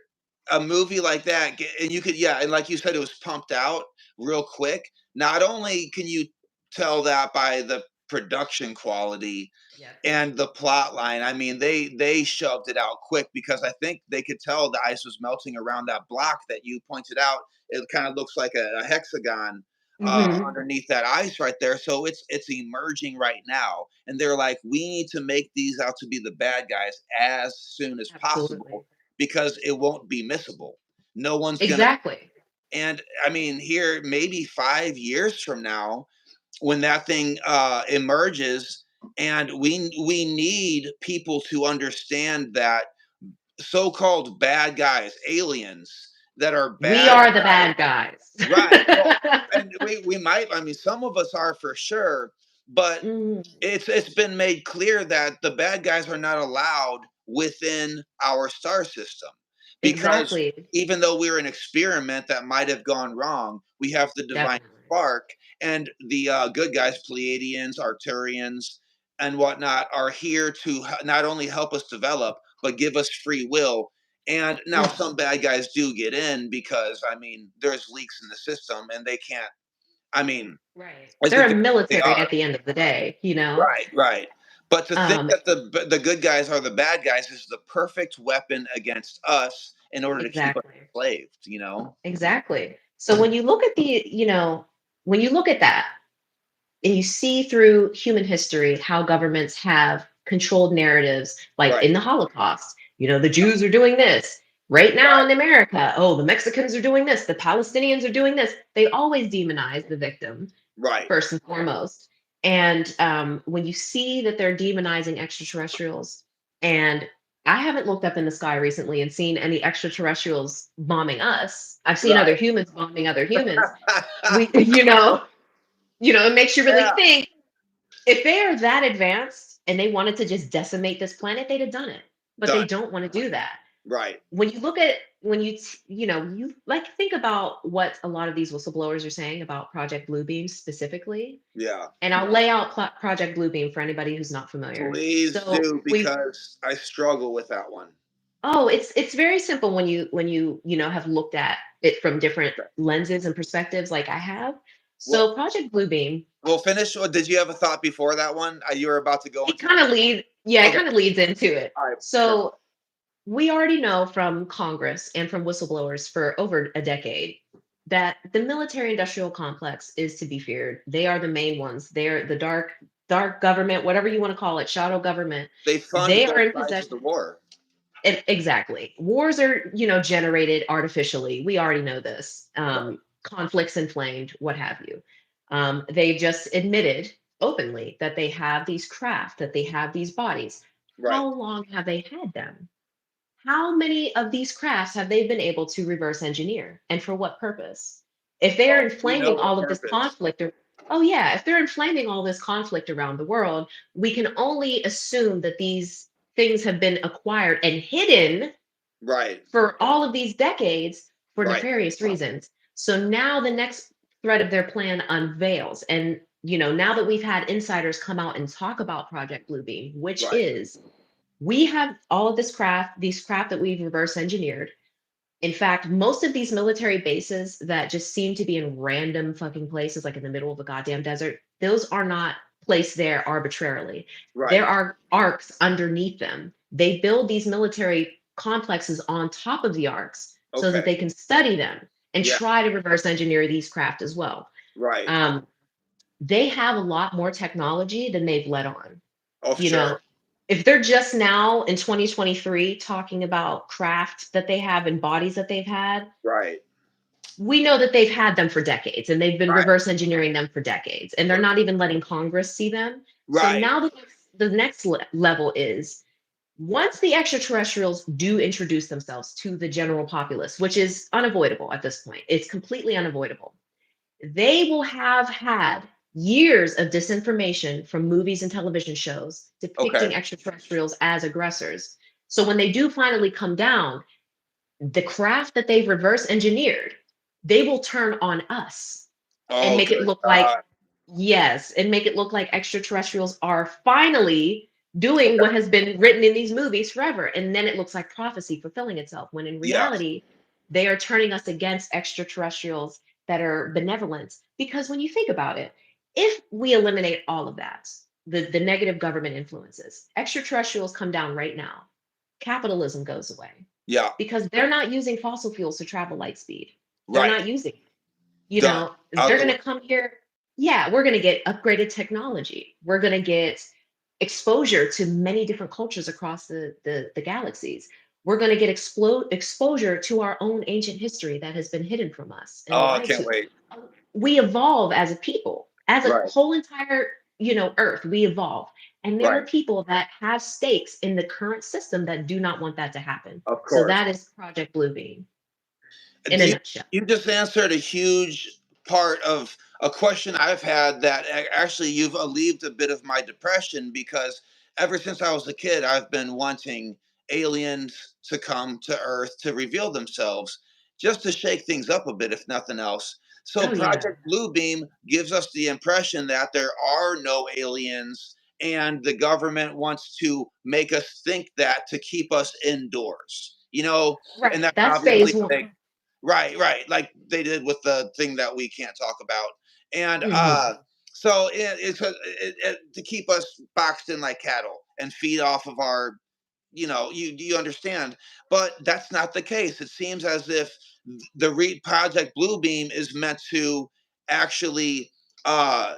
Speaker 1: a movie like that and you could, yeah, and like you said, it was pumped out real quick. Not only can you tell that by the production quality
Speaker 2: Yep.
Speaker 1: and the plot line, I mean, they shoved it out quick because I think they could tell the ice was melting around that block that you pointed out. It kind of looks like a hexagon
Speaker 2: Hmm.
Speaker 1: underneath that ice right there. So it's emerging right now, and they're like, we need to make these out to be the bad guys as soon as
Speaker 2: Absolutely.
Speaker 1: possible because it won't be missable. No one's gonna.
Speaker 2: Exactly.
Speaker 1: And I mean, here maybe 5 years from now, when that thing emerges, and we need people to understand that so-called bad guys, aliens that are
Speaker 2: We
Speaker 1: bad
Speaker 2: are the
Speaker 1: guys,
Speaker 2: bad guys.
Speaker 1: right? Well, and we might. I mean, some of us are for sure, but
Speaker 2: Mhm.
Speaker 1: it's been made clear that the bad guys are not allowed within our star system because
Speaker 2: Exactly.
Speaker 1: even though we're an experiment that might have gone wrong, we have the divine
Speaker 2: Definitely.
Speaker 1: spark, and the good guys, Pleiadians, Arcturians, and whatnot, are here to not only help us develop but give us free will. And now
Speaker 2: Mhm.
Speaker 1: some bad guys do get in because I mean there's leaks in the system and they can't. I mean,
Speaker 2: Right.
Speaker 1: as
Speaker 2: They're a
Speaker 1: advanced as they
Speaker 2: military
Speaker 1: are.
Speaker 2: at the end of the day.
Speaker 1: Right, right. But to think
Speaker 2: Um,
Speaker 1: that the good guys are the bad guys is the perfect weapon against us in order to keep us
Speaker 2: exactly.
Speaker 1: enslaved, you know?
Speaker 2: Exactly. So when you look at when you look at that, and you see through human history how governments have controlled narratives, like
Speaker 1: Right,
Speaker 2: in the Holocaust, the Jews are doing this. Right now
Speaker 1: right,
Speaker 2: in America, oh, the Mexicans are doing this, the Palestinians are doing this. They always demonize the victim
Speaker 1: right,
Speaker 2: first and foremost. And when you see that they're demonizing extraterrestrials, and I haven't looked up in the sky recently and seen any extraterrestrials bombing us. I've seen other
Speaker 1: right.
Speaker 2: humans bombing other humans. We, it makes you really
Speaker 1: Yeah,
Speaker 2: think if they are that advanced and they wanted to just decimate this planet, they'd have done it. But they
Speaker 1: done.
Speaker 2: don't want to do that.
Speaker 1: Right.
Speaker 2: When you look at when you like think about what a lot of these whistleblowers are saying about Project Bluebeam specifically,
Speaker 1: Yeah.
Speaker 2: and I'll lay out Project Bluebeam for anybody who's not familiar.
Speaker 1: Please
Speaker 2: So
Speaker 1: do
Speaker 2: we
Speaker 1: because I struggle with that one.
Speaker 2: oh, it's very simple when you have looked at it from different
Speaker 1: Okay.
Speaker 2: lenses and perspectives like I have.
Speaker 1: Well,
Speaker 2: So Project Bluebeam,
Speaker 1: we'll finish. Or did you have a thought before that one? You were about to go
Speaker 2: it
Speaker 1: into
Speaker 2: kind of lead yeah, it
Speaker 1: okay.
Speaker 2: kind of leads into it.
Speaker 1: All right. Perfect.
Speaker 2: So we already know from Congress and from whistleblowers for over a decade that the military industrial complex is to be feared. They are the main ones. They're the dark government, whatever you want to call it, shadow government.
Speaker 1: They fund
Speaker 2: They are
Speaker 1: both
Speaker 2: in
Speaker 1: sides of the
Speaker 2: possession.
Speaker 1: war.
Speaker 2: Exactly. Wars are, generated artificially. We already know this.
Speaker 1: Right.
Speaker 2: Conflicts inflamed, what have you. They just admitted openly that they have these craft, that they have these bodies.
Speaker 1: Right.
Speaker 2: How long have they had them? How many of these crafts have they been able to reverse engineer and for what purpose? If they're
Speaker 1: Well, we know
Speaker 2: inflaming
Speaker 1: what
Speaker 2: all of this
Speaker 1: purpose.
Speaker 2: conflict, oh, yeah, if they're inflaming all this conflict around the world, we can only assume that these things have been acquired and hidden
Speaker 1: Right.
Speaker 2: for all of these decades for
Speaker 1: Right.
Speaker 2: nefarious reasons. So now the next thread of their plan unveils. And, now that we've had insiders come out and talk about Project Bluebeam, which
Speaker 1: Right.
Speaker 2: is we have all of these craft that we've reverse engineered. In fact, most of these military bases that just seem to be in random fucking places, like in the middle of a goddamn desert, those are not placed there arbitrarily. There
Speaker 1: Right.
Speaker 2: are arcs underneath them. They build these military complexes on top of the arcs so that
Speaker 1: Okay.
Speaker 2: they can study them and
Speaker 1: Yeah.
Speaker 2: try to reverse engineer these craft as well.
Speaker 1: Right.
Speaker 2: Um, they have a lot more technology than they've let on.
Speaker 1: Oh,
Speaker 2: You
Speaker 1: sure.
Speaker 2: know, if they're just now in 2023 talking about craft that they have and bodies that they've had,
Speaker 1: Right.
Speaker 2: we know that they've had them for decades and they've been
Speaker 1: Right.
Speaker 2: reverse engineering them for decades and they're not even letting Congress see them. So
Speaker 1: Right.
Speaker 2: now the next level is once the extraterrestrials do introduce themselves to the general populace, which is unavoidable at this point, it's completely unavoidable. They will have had years of disinformation from movies and television shows
Speaker 1: Okay.
Speaker 2: depicting extraterrestrials as aggressors. So when they do finally come down, the craft that they've reverse engineered, they will turn on us and
Speaker 1: Oh,
Speaker 2: make it
Speaker 1: good
Speaker 2: look like,
Speaker 1: God.
Speaker 2: yes, and make it look like extraterrestrials are finally doing what
Speaker 1: Okay.
Speaker 2: has been written in these movies forever. And then it looks like prophecy fulfilling itself, when in
Speaker 1: Yes.
Speaker 2: reality, they are turning us against extraterrestrials that are benevolent. Because when you think about it, if we eliminate all of that, the negative government influences, extraterrestrials come down right now, capitalism goes away
Speaker 1: Yeah.
Speaker 2: because they're not using fossil fuels to travel light speed. They're
Speaker 1: Right.
Speaker 2: not using it. You
Speaker 1: Done.
Speaker 2: know,
Speaker 1: Out
Speaker 2: they're
Speaker 1: the
Speaker 2: going
Speaker 1: way.
Speaker 2: to come here. Yeah, we're going to get upgraded technology. We're going to get exposure to many different cultures across the galaxies. We're going to get exposure to our own ancient history that has been hidden from us and
Speaker 1: Oh, I
Speaker 2: lied
Speaker 1: can't
Speaker 2: to.
Speaker 1: wait.
Speaker 2: We evolve as a people, as a
Speaker 1: Right.
Speaker 2: whole entire, Earth. We evolve, and there are
Speaker 1: Right.
Speaker 2: people that have stakes in the current system that do not want that to happen.
Speaker 1: Of
Speaker 2: So
Speaker 1: course.
Speaker 2: that is Project Bluebeam in
Speaker 1: Do
Speaker 2: a
Speaker 1: you,
Speaker 2: nutshell.
Speaker 1: you just answered a huge part of a question I've had that actually you've alleviated a bit of my depression because ever since I was a kid, I've been wanting aliens to come to Earth to reveal themselves just to shake things up a bit, if nothing else. So
Speaker 2: Oh yeah,
Speaker 1: Project Bluebeam gives us the impression that there are no aliens and the government wants to make us think that to keep us indoors. And
Speaker 2: right.
Speaker 1: that's
Speaker 2: That's
Speaker 1: obviously
Speaker 2: phase one.
Speaker 1: like right, right, like they did with the thing that we can't talk about, and
Speaker 2: Hmm.
Speaker 1: so to keep us boxed in like cattle and feed off of our, you understand, but that's not the case. It seems as if the Project Bluebeam is meant to actually uh,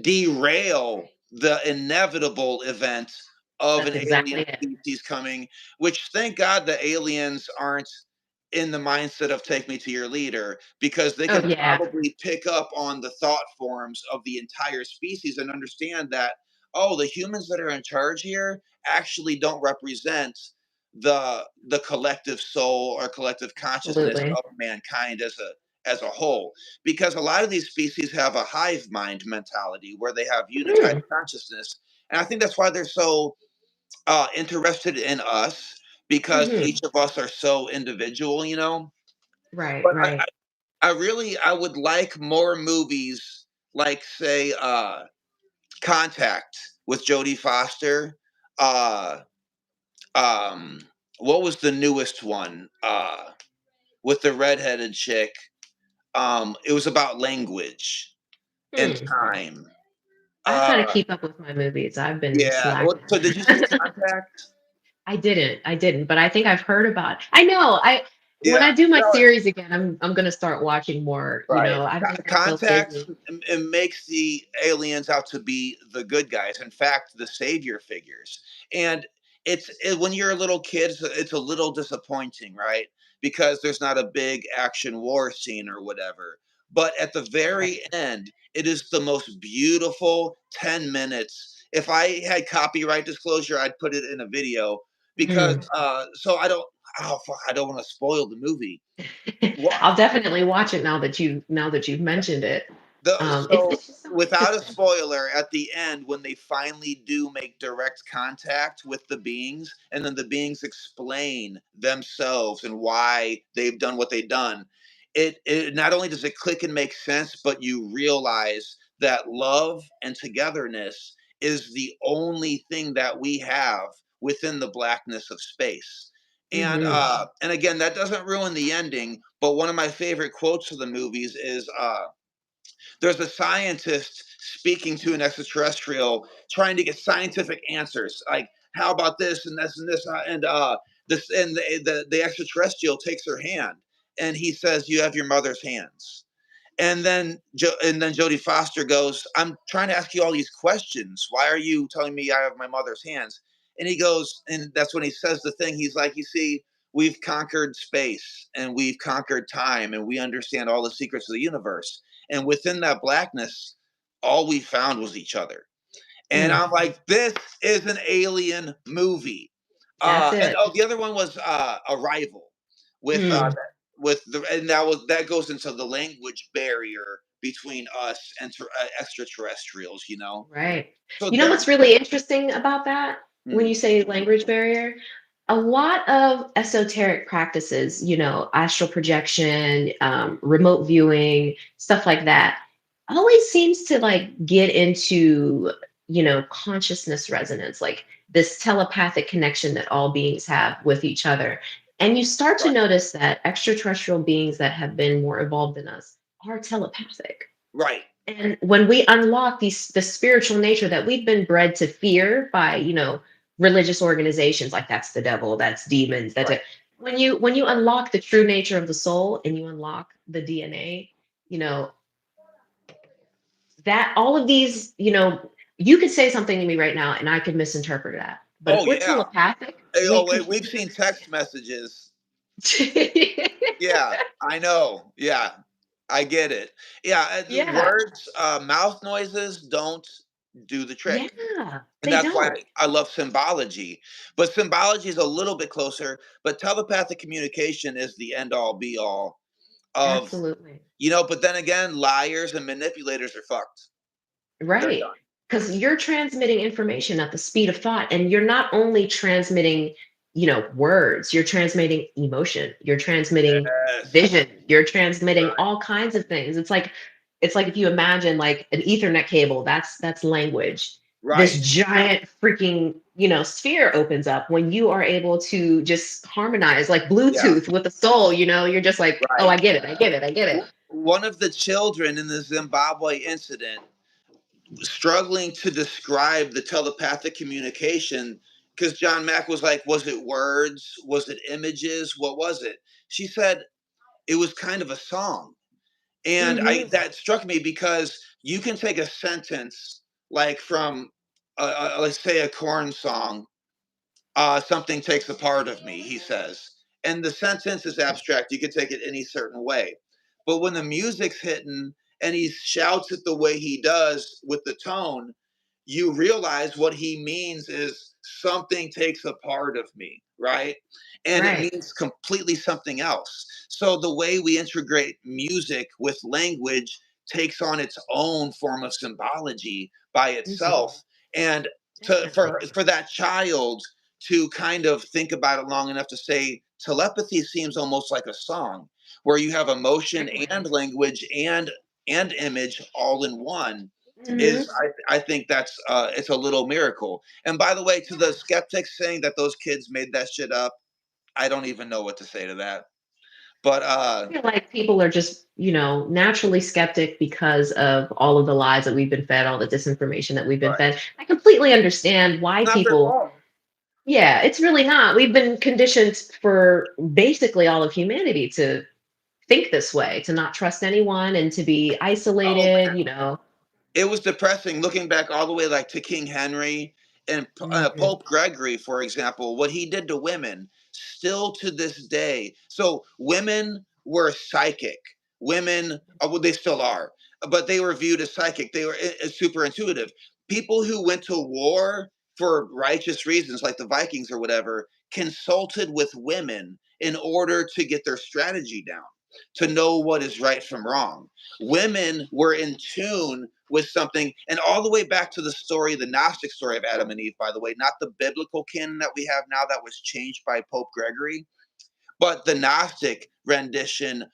Speaker 1: derail the inevitable event of
Speaker 2: That's
Speaker 1: an alien
Speaker 2: exactly it.
Speaker 1: species coming, which thank God the aliens aren't in the mindset of take me to your leader because they
Speaker 2: Oh
Speaker 1: can
Speaker 2: yeah,
Speaker 1: probably pick up on the thought forms of the entire species and understand that, oh, the humans that are in charge here actually don't represent the collective soul or collective consciousness
Speaker 2: absolutely.
Speaker 1: of mankind as a whole, because a lot of these species have a hive mind mentality where they have unified
Speaker 2: Mm,
Speaker 1: consciousness. And I think that's why they're so interested in us, because
Speaker 2: hmm.
Speaker 1: each of us are so individual.
Speaker 2: Right,
Speaker 1: But
Speaker 2: right.
Speaker 1: I would like more movies like, say, Contact with Jodie Foster. Uh, um, what was the newest one with the redheaded chick? It was about language and
Speaker 2: Hmm.
Speaker 1: time.
Speaker 2: I kind of
Speaker 1: Uh,
Speaker 2: keep up with my movies. I've been
Speaker 1: yeah.
Speaker 2: slacking.
Speaker 1: So did you see Contact?
Speaker 2: I didn't, but I think I've heard about it. I know. When
Speaker 1: Yeah.
Speaker 2: I do my
Speaker 1: No.
Speaker 2: series again, I'm gonna start watching more.
Speaker 1: Right.
Speaker 2: I've been getting so
Speaker 1: Contact
Speaker 2: busy.
Speaker 1: it makes the aliens out to be the good guys. In fact, the savior figures. And when you're a little kid, it's a little disappointing, right? Because there's not a big action war scene or whatever. But at the very
Speaker 2: Right.
Speaker 1: end, it is the most beautiful 10 minutes. If I had copyright disclosure, I'd put it in a video because
Speaker 2: Mm.
Speaker 1: so I don't, oh fuck, I don't want to spoil the movie. What
Speaker 2: I'll definitely watch it now that you've mentioned it.
Speaker 1: so
Speaker 2: It's just so
Speaker 1: without a
Speaker 2: interesting.
Speaker 1: spoiler, at the end when they finally do make direct contact with the beings and then the beings explain themselves and why they've done what they've done, it not only does it click and make sense, but you realize that love and togetherness is the only thing that we have within the blackness of space. And
Speaker 2: Hmm.
Speaker 1: and again, that doesn't ruin the ending, but one of my favorite quotes of the movies is there's a scientist speaking to an extraterrestrial trying to get scientific answers like how about this and this and this and the extraterrestrial takes her hand and he says you have your mother's hands, And then Jodie Foster goes, "I'm trying to ask you all these questions. Why are you telling me I have my mother's hands?" And he goes, and that's when he says the thing. He's like, "You see, we've conquered space and we've conquered time and we understand all the secrets of the universe. And within that blackness, all we found was each other." And
Speaker 2: Mm,
Speaker 1: I'm like, this is an alien movie.
Speaker 2: that's
Speaker 1: And
Speaker 2: it.
Speaker 1: oh, the other one was Arrival, with
Speaker 2: Mm,
Speaker 1: and that goes into the language barrier between us and extraterrestrials.
Speaker 2: right.
Speaker 1: So
Speaker 2: You know
Speaker 1: that.
Speaker 2: what's really interesting about that when
Speaker 1: Hmm,
Speaker 2: you say language barrier? A lot of esoteric practices, astral projection, remote viewing, stuff like that, always seems to like get into, consciousness resonance, like this telepathic connection that all beings have with each other. And you start to
Speaker 1: right,
Speaker 2: notice that extraterrestrial beings that have been more evolved than us are telepathic.
Speaker 1: right,
Speaker 2: And when we unlock the spiritual nature that we've been bred to fear by, religious organizations, like that's the devil, that's demons, that's
Speaker 1: right.
Speaker 2: it. When you unlock the true nature of the soul and you unlock the DNA, you know, that all of these, you could say something to me right now and I could misinterpret that. But
Speaker 1: Oh
Speaker 2: if we're
Speaker 1: yeah.
Speaker 2: telepathic, we
Speaker 1: Oh, wait, we've
Speaker 2: completely
Speaker 1: seen
Speaker 2: understand.
Speaker 1: text messages. Yeah, I know. Yeah, I get it. Yeah, the
Speaker 2: Yeah.
Speaker 1: words, mouth noises don't do the trick.
Speaker 2: Yeah.
Speaker 1: And
Speaker 2: They
Speaker 1: that's why
Speaker 2: don't.
Speaker 1: I love symbology. But symbology is a little bit closer, but telepathic communication is the end all be all of,
Speaker 2: Absolutely.
Speaker 1: but then again, liars and manipulators are fucked. They're
Speaker 2: Right.
Speaker 1: done.
Speaker 2: Because you're transmitting information at the speed of thought, and you're not only transmitting, words, you're transmitting emotion, you're transmitting
Speaker 1: Yes.
Speaker 2: vision, you're transmitting
Speaker 1: Right.
Speaker 2: all kinds of things. It's like if you imagine like an Ethernet cable, that's language. This
Speaker 1: Right.
Speaker 2: giant freaking, sphere opens up when you are able to just harmonize like
Speaker 1: Yeah.
Speaker 2: Bluetooth with the soul, you're just like, oh, I
Speaker 1: Right.
Speaker 2: get it, I get it, I get it.
Speaker 1: One of the children in the Zimbabwe incident struggling to describe the telepathic communication, because John Mack was like, was it words? Was it images? What was it? She said it was kind of a song. And
Speaker 2: Hmm.
Speaker 1: that struck me because you can take a sentence like from, let's say, a corn song, something takes a part of me, he says. And the sentence is abstract. You can take it any certain way. But when the music's hitting and he shouts it the way he does with the tone, you realize what he means is something takes a part of me, right? And it
Speaker 2: Right.
Speaker 1: means completely something else. So the way we integrate music with language takes on its own form of symbology by
Speaker 2: Hmm.
Speaker 1: itself. And
Speaker 2: Definitely.
Speaker 1: for that child to kind of think about it long enough to say telepathy seems almost like a song where you have emotion and
Speaker 2: Right.
Speaker 1: language and image all in one is,
Speaker 2: Hmm.
Speaker 1: I think that's it's a little miracle. And by the way, to the
Speaker 2: Yeah.
Speaker 1: skeptics saying that those kids made that shit up, I don't even know what to say to that. But
Speaker 2: I feel like people are just, naturally skeptic because of all of the lies that we've been fed, all the disinformation that we've been
Speaker 1: right.
Speaker 2: fed. I completely understand why
Speaker 1: It's not their
Speaker 2: people,
Speaker 1: fault.
Speaker 2: yeah, it's really not. We've been conditioned for basically all of humanity to think this way, to not trust anyone and to be
Speaker 1: Oh
Speaker 2: isolated,
Speaker 1: man. It was depressing looking back all the way like to King Henry and
Speaker 2: Mhm.
Speaker 1: Pope Gregory, for example, what he did to women still to this day. So women were psychic. Women, well, they still are, but they were viewed as psychic. They were super intuitive. People who went to war for righteous reasons, like the Vikings or whatever, consulted with women in order to get their strategy down, to know what is right from wrong. Women were in tune with something, and all the way back to the story, the Gnostic story of Adam and Eve, by the way, not the biblical canon that we have now that was changed by Pope Gregory, but the Gnostic rendition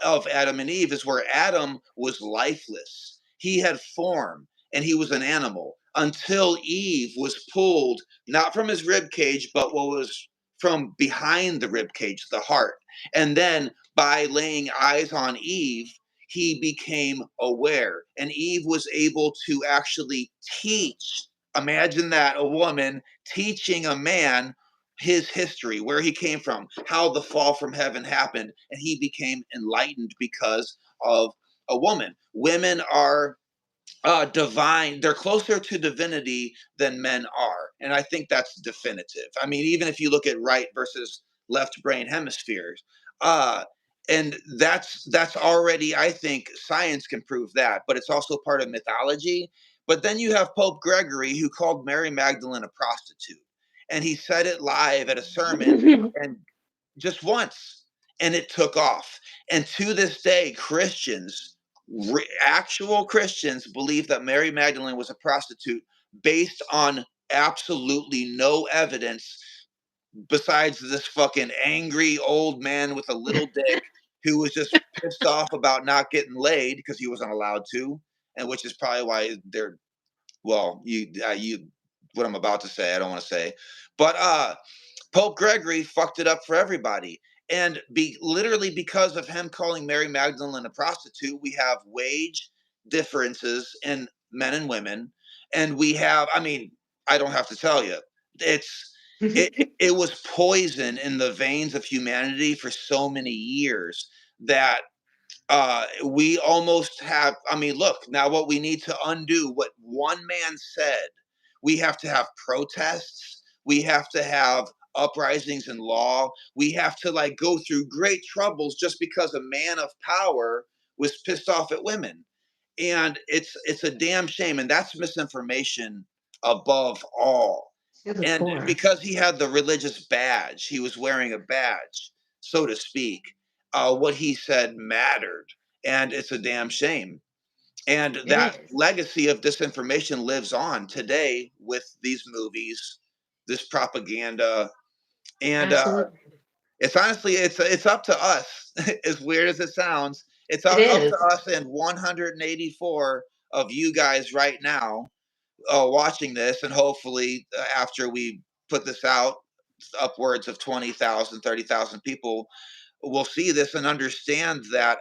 Speaker 1: of Adam and Eve is where Adam was lifeless. He had form and he was an animal until Eve was pulled not from his rib cage, but what was from behind the rib cage, the heart. And then by laying eyes on Eve, he became aware. And Eve was able to actually teach. Imagine that, a woman teaching a man his history, where he came from, how the fall from heaven happened, and he became enlightened because of a woman. Women are divine. They're closer to divinity than men are, and I think that's definitive. I mean, even if you look at right versus left brain hemispheres, uh and that's already, I think science can prove that, but it's also part of mythology. But then you have Pope Gregory, who called Mary Magdalene a prostitute, and he said it live at a sermon, and just once, and it took off. And to this day, Christians, actual Christians, believe that Mary Magdalene was a prostitute based on absolutely no evidence besides this fucking angry old man with a little dick who was just pissed off about not getting laid because he wasn't allowed to, and which is probably why they're, well, you what I'm about to say, I don't want to say, but Pope Gregory fucked it up for everybody. And literally because of him calling Mary Magdalene a prostitute, we have wage differences in men and women. And we have, I mean, I don't have to tell you, it's it was poison in the veins of humanity for so many years that we almost have, I mean, look, now what we need to undo what one man said, we have to have protests, we have to have uprisings in law, we have to like go through great troubles just because a man of power was pissed off at women. And it's a damn shame, and that's misinformation above all.
Speaker 2: To the
Speaker 1: And
Speaker 2: core.
Speaker 1: because he had the religious badge, he was wearing a badge, so to speak, what he said mattered, and it's a damn shame. And
Speaker 2: It
Speaker 1: that
Speaker 2: is.
Speaker 1: legacy of disinformation lives on today with these movies, this propaganda, and
Speaker 2: Absolutely.
Speaker 1: it's honestly, it's up to us. As weird as it sounds, it's
Speaker 2: It
Speaker 1: up to
Speaker 2: is.
Speaker 1: us and 184 of you guys right now watching this, and hopefully after we put this out, upwards of 20,000, 30,000 people will see this and understand that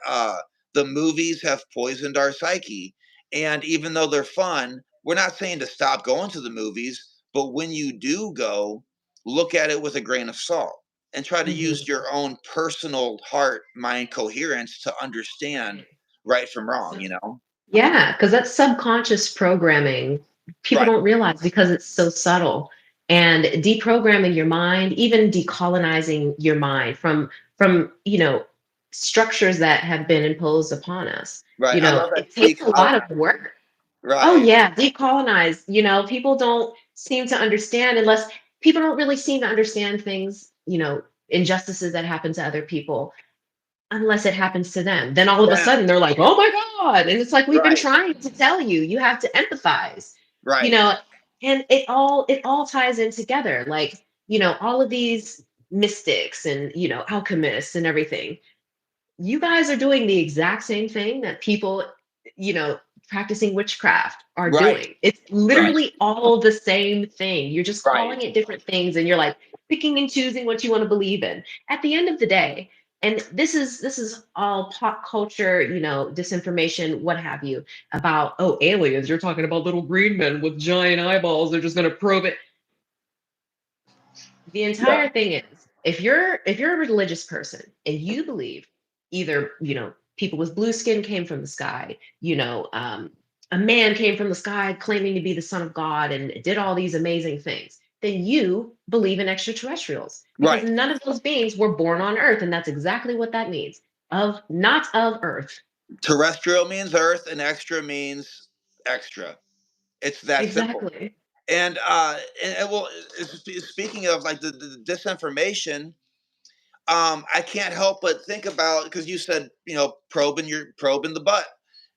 Speaker 1: the movies have poisoned our psyche. And even though they're fun, we're not saying to stop going to the movies, but when you do go, look at it with a grain of salt and try to use
Speaker 2: Mhm.
Speaker 1: your own personal heart mind coherence to understand right from wrong, you know?
Speaker 2: Yeah, because that's subconscious programming. People
Speaker 1: Right,
Speaker 2: don't realize because it's so subtle. And deprogramming your mind, even decolonizing your mind from structures that have been imposed upon us.
Speaker 1: right. I love that,
Speaker 2: It takes a lot of
Speaker 1: decolonize.
Speaker 2: work. Oh
Speaker 1: Right,
Speaker 2: yeah, decolonize. People don't seem to understand unless people don't really seem to understand things, injustices that happen to other people unless it happens to them. Then all of a
Speaker 1: yeah,
Speaker 2: sudden they're like, "Oh my God." And it's like we've been
Speaker 1: right,
Speaker 2: trying to tell you, you have to empathize. You
Speaker 1: right,
Speaker 2: know, and it all ties in together. Like, all of these mystics and, alchemists and everything, you guys are doing the exact same thing that people, you know, practicing witchcraft are
Speaker 1: right,
Speaker 2: doing. It's
Speaker 1: right,
Speaker 2: literally all the same thing. You're just
Speaker 1: right,
Speaker 2: calling it different things and you're like picking and choosing what you want to believe in. At the end of the day, and this is all pop culture, disinformation, what have you, about aliens. You're talking about little green men with giant eyeballs. They're just gonna probe it. The
Speaker 1: yeah,
Speaker 2: entire thing is, if you're a religious person and you believe either, people with blue skin came from the sky, a man came from the sky claiming to be the son of God and did all these amazing things, then you believe in extraterrestrials because
Speaker 1: right.
Speaker 2: none of those beings were born on earth, and that's exactly what that means. Of not of earth.
Speaker 1: Terrestrial means Earth, and extra means extra. It's that simple.
Speaker 2: Exactly.
Speaker 1: And well, speaking of like the disinformation, I can't help but think about, because you said, probing the butt,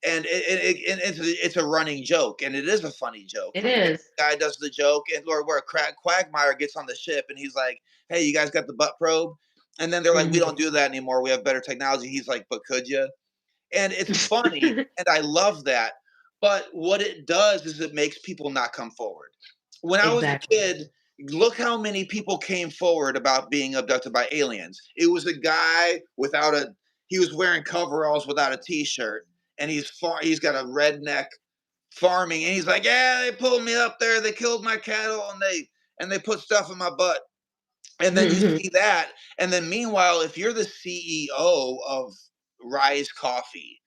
Speaker 1: and it's a running joke, and it is a funny joke.
Speaker 2: It
Speaker 1: And
Speaker 2: is.
Speaker 1: the guy does the joke, and or where Quagmire gets on the ship, and he's like, "Hey, you guys got the butt probe?" And then they're like, "We don't
Speaker 2: Mhm.
Speaker 1: do that anymore. We have better technology." He's like, "But could you?" And it's funny, and I love that. But what it does is it makes people not come forward. When I was a
Speaker 2: Exactly.
Speaker 1: kid, look how many people came forward about being abducted by aliens. It was a guy without a he was wearing coveralls without a t-shirt, and he's got a redneck farming, and he's like, "Yeah, they pulled me up there, they killed my cattle, and they put stuff in my butt." And then you
Speaker 2: Mhm.
Speaker 1: see that, and then meanwhile, if you're the CEO of Rise Coffee,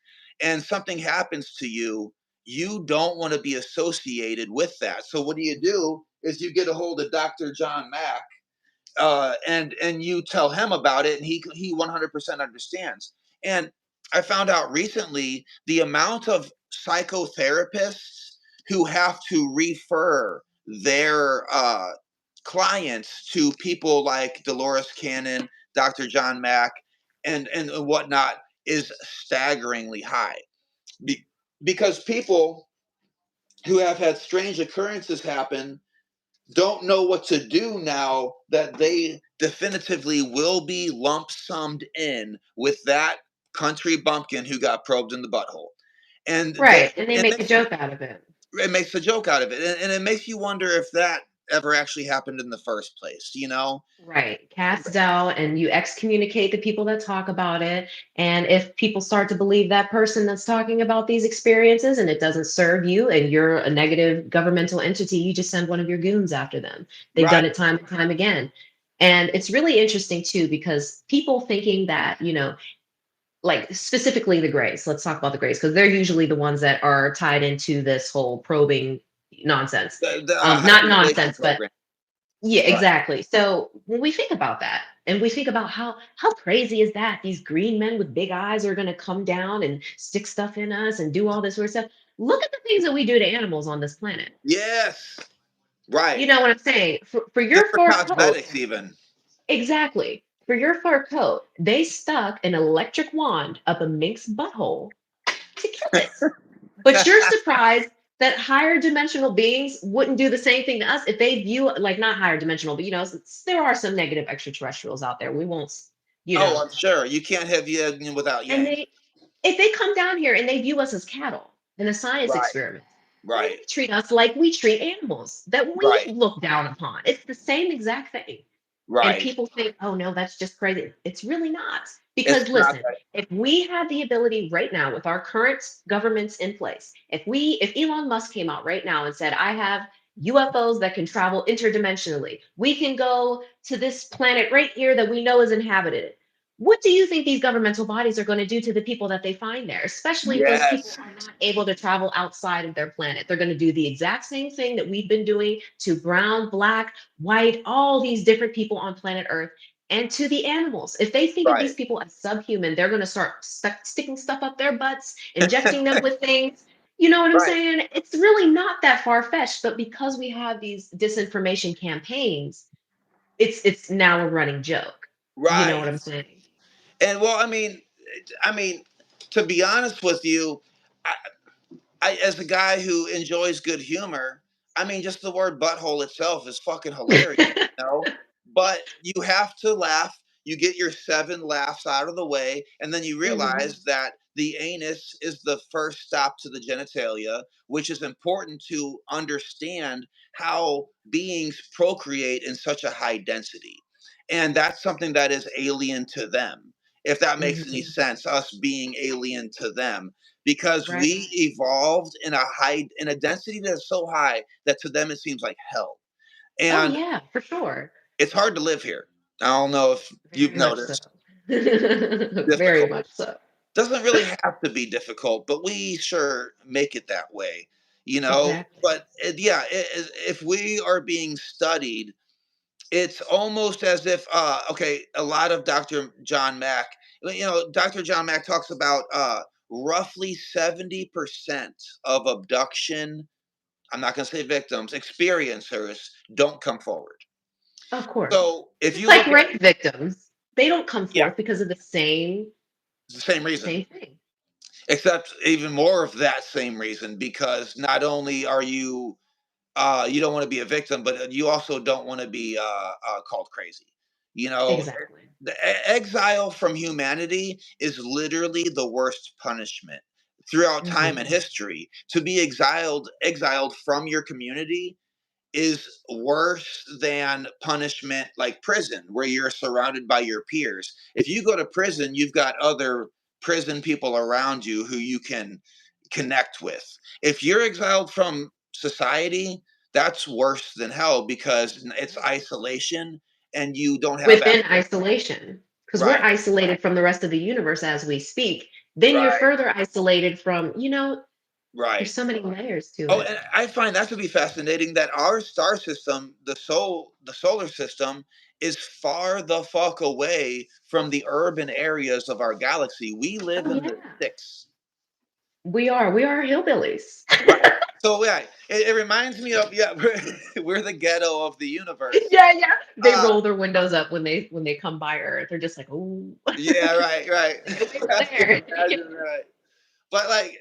Speaker 1: and something happens to you, you don't want to be associated with that. So what do? Is you get a hold of Dr. John Mack, and you tell him about it, and he 100% understands. And I found out recently the amount of psychotherapists who have to refer their clients to people like Dolores Cannon, Dr. John Mack, and whatnot is staggeringly high. Be- because people who have had strange occurrences happen don't know what to do now that they definitively will be lump summed in with that country bumpkin who got probed in the butthole. And they
Speaker 2: Right. And they
Speaker 1: it
Speaker 2: make a
Speaker 1: makes
Speaker 2: joke out of it.
Speaker 1: it makes a joke out of it. And it makes you wonder if that ever actually happened in the first place, you know?
Speaker 2: Right. Cast doubt and you excommunicate the people that talk about it. And if people start to believe that person that's talking about these experiences and it doesn't serve you and you're a negative governmental entity, you just send one of your goons after them. They've
Speaker 1: Right.
Speaker 2: done it time and time again. And it's really interesting too, because people thinking that, like specifically the Greys, let's talk about the Greys, because they're usually the ones that are tied into this whole probing nonsense.
Speaker 1: The
Speaker 2: Not
Speaker 1: hybridization
Speaker 2: nonsense, but
Speaker 1: program.
Speaker 2: yeah,
Speaker 1: Right.
Speaker 2: exactly. So when we think about that, and we think about how crazy is that these green men with big eyes are going to come down and stick stuff in us and do all this sort of stuff. Look at the things that we do to animals on this planet.
Speaker 1: Yes.
Speaker 2: You
Speaker 1: Right.
Speaker 2: know what I'm saying? For
Speaker 1: Just
Speaker 2: your
Speaker 1: for
Speaker 2: fur coat,
Speaker 1: cosmetics even.
Speaker 2: exactly. For your fur coat, they stuck an electric wand up a mink's butthole to kill it. But you're surprised that higher dimensional beings wouldn't do the same thing to us if they view, like, not higher dimensional, but there are some negative extraterrestrials out there. We won't, you
Speaker 1: Oh,
Speaker 2: know,
Speaker 1: I'm sure. You can't have yin without
Speaker 2: and
Speaker 1: yang.
Speaker 2: they if they come down here and they view us as cattle in a science
Speaker 1: Right.
Speaker 2: experiment, they're
Speaker 1: Right.
Speaker 2: going to treat us like we treat animals that we
Speaker 1: Right.
Speaker 2: look down upon. It's the same exact thing. And
Speaker 1: Right.
Speaker 2: people think, oh no, that's just crazy. It's really not. Because
Speaker 1: It's not
Speaker 2: listen,
Speaker 1: that.
Speaker 2: if we had the ability right now with our current governments in place, if Elon Musk came out right now and said, I have UFOs that can travel interdimensionally, we can go to this planet right here that we know is inhabited. What do you think these governmental bodies are going to do to the people that they find there, especially if those people
Speaker 1: Yes.
Speaker 2: are not able to travel outside of their planet? They're going to do the exact same thing that we've been doing to brown, black, white, all these different people on planet Earth, and to the animals. If they think of
Speaker 1: Right.
Speaker 2: these people as subhuman, they're going to start sticking stuff up their butts, injecting them with things. You know what I'm
Speaker 1: Right.
Speaker 2: saying? It's really not that far fetched, but because we have these disinformation campaigns, it's now a running joke. You know what
Speaker 1: Right.
Speaker 2: I'm saying?
Speaker 1: And well, I mean, to be honest with you, I, as a guy who enjoys good humor, I mean, just the word butthole itself is fucking hilarious, you know? But you have to laugh. You get your 7 laughs out of the way, and then you
Speaker 2: Mhm.
Speaker 1: realize that the anus is the first stop to the genitalia, which is important to understand how beings procreate in such a high density. And that's something that is alien to them. If that makes any
Speaker 2: Mhm.
Speaker 1: sense, us being alien to them, because
Speaker 2: Right.
Speaker 1: we evolved in a density that's so high that to them it seems like hell.
Speaker 2: Oh
Speaker 1: And
Speaker 2: yeah, for sure.
Speaker 1: it's hard to live here. I don't know if you've
Speaker 2: Very much so.
Speaker 1: noticed.
Speaker 2: Very
Speaker 1: Difficult.
Speaker 2: much so.
Speaker 1: Doesn't really have to be difficult, but we sure make it that way, you know.
Speaker 2: Exactly.
Speaker 1: But yeah, if we are being studied, it's almost as if okay, a lot of Dr. John Mack, Dr. John Mack talks about roughly 70% of abduction, I'm not going to say victims, experiencers don't come forward.
Speaker 2: Of course.
Speaker 1: So if
Speaker 2: Just
Speaker 1: you
Speaker 2: like
Speaker 1: look at,
Speaker 2: rape victims, they don't come
Speaker 1: yeah,
Speaker 2: forth because of the
Speaker 1: it's the same reason,
Speaker 2: same thing.
Speaker 1: except even more of that same reason, because not only are you don't want to be a victim, but you also don't want to be called crazy. You know,
Speaker 2: Exactly.
Speaker 1: the exile from humanity is literally the worst punishment throughout time and
Speaker 2: Mhm.
Speaker 1: history. To be exiled from your community is worse than punishment like prison, where you're surrounded by your peers. If you go to prison, you've got other prison people around you who you can connect with. If you're exiled from society, that's worse than hell because it's isolation and you don't have
Speaker 2: Within
Speaker 1: access.
Speaker 2: isolation, because we're
Speaker 1: Right.
Speaker 2: isolated from the rest of the universe as we speak. then you're
Speaker 1: Right.
Speaker 2: further isolated from, there's
Speaker 1: Right.
Speaker 2: so many layers to
Speaker 1: Oh,
Speaker 2: it.
Speaker 1: and I find that to be fascinating that our star system, the solar system, is far the fuck away from the urban areas of our galaxy. We live
Speaker 2: Oh
Speaker 1: in the
Speaker 2: yeah.
Speaker 1: sticks.
Speaker 2: We are hillbillies.
Speaker 1: Right. So yeah, it reminds me of, yeah, we're the ghetto of the universe.
Speaker 2: Yeah, yeah. They
Speaker 1: Uh
Speaker 2: roll their windows up when they come by Earth. They're just like, oh,
Speaker 1: yeah, right, right.
Speaker 2: like go over
Speaker 1: I can
Speaker 2: there.
Speaker 1: imagine, right. But like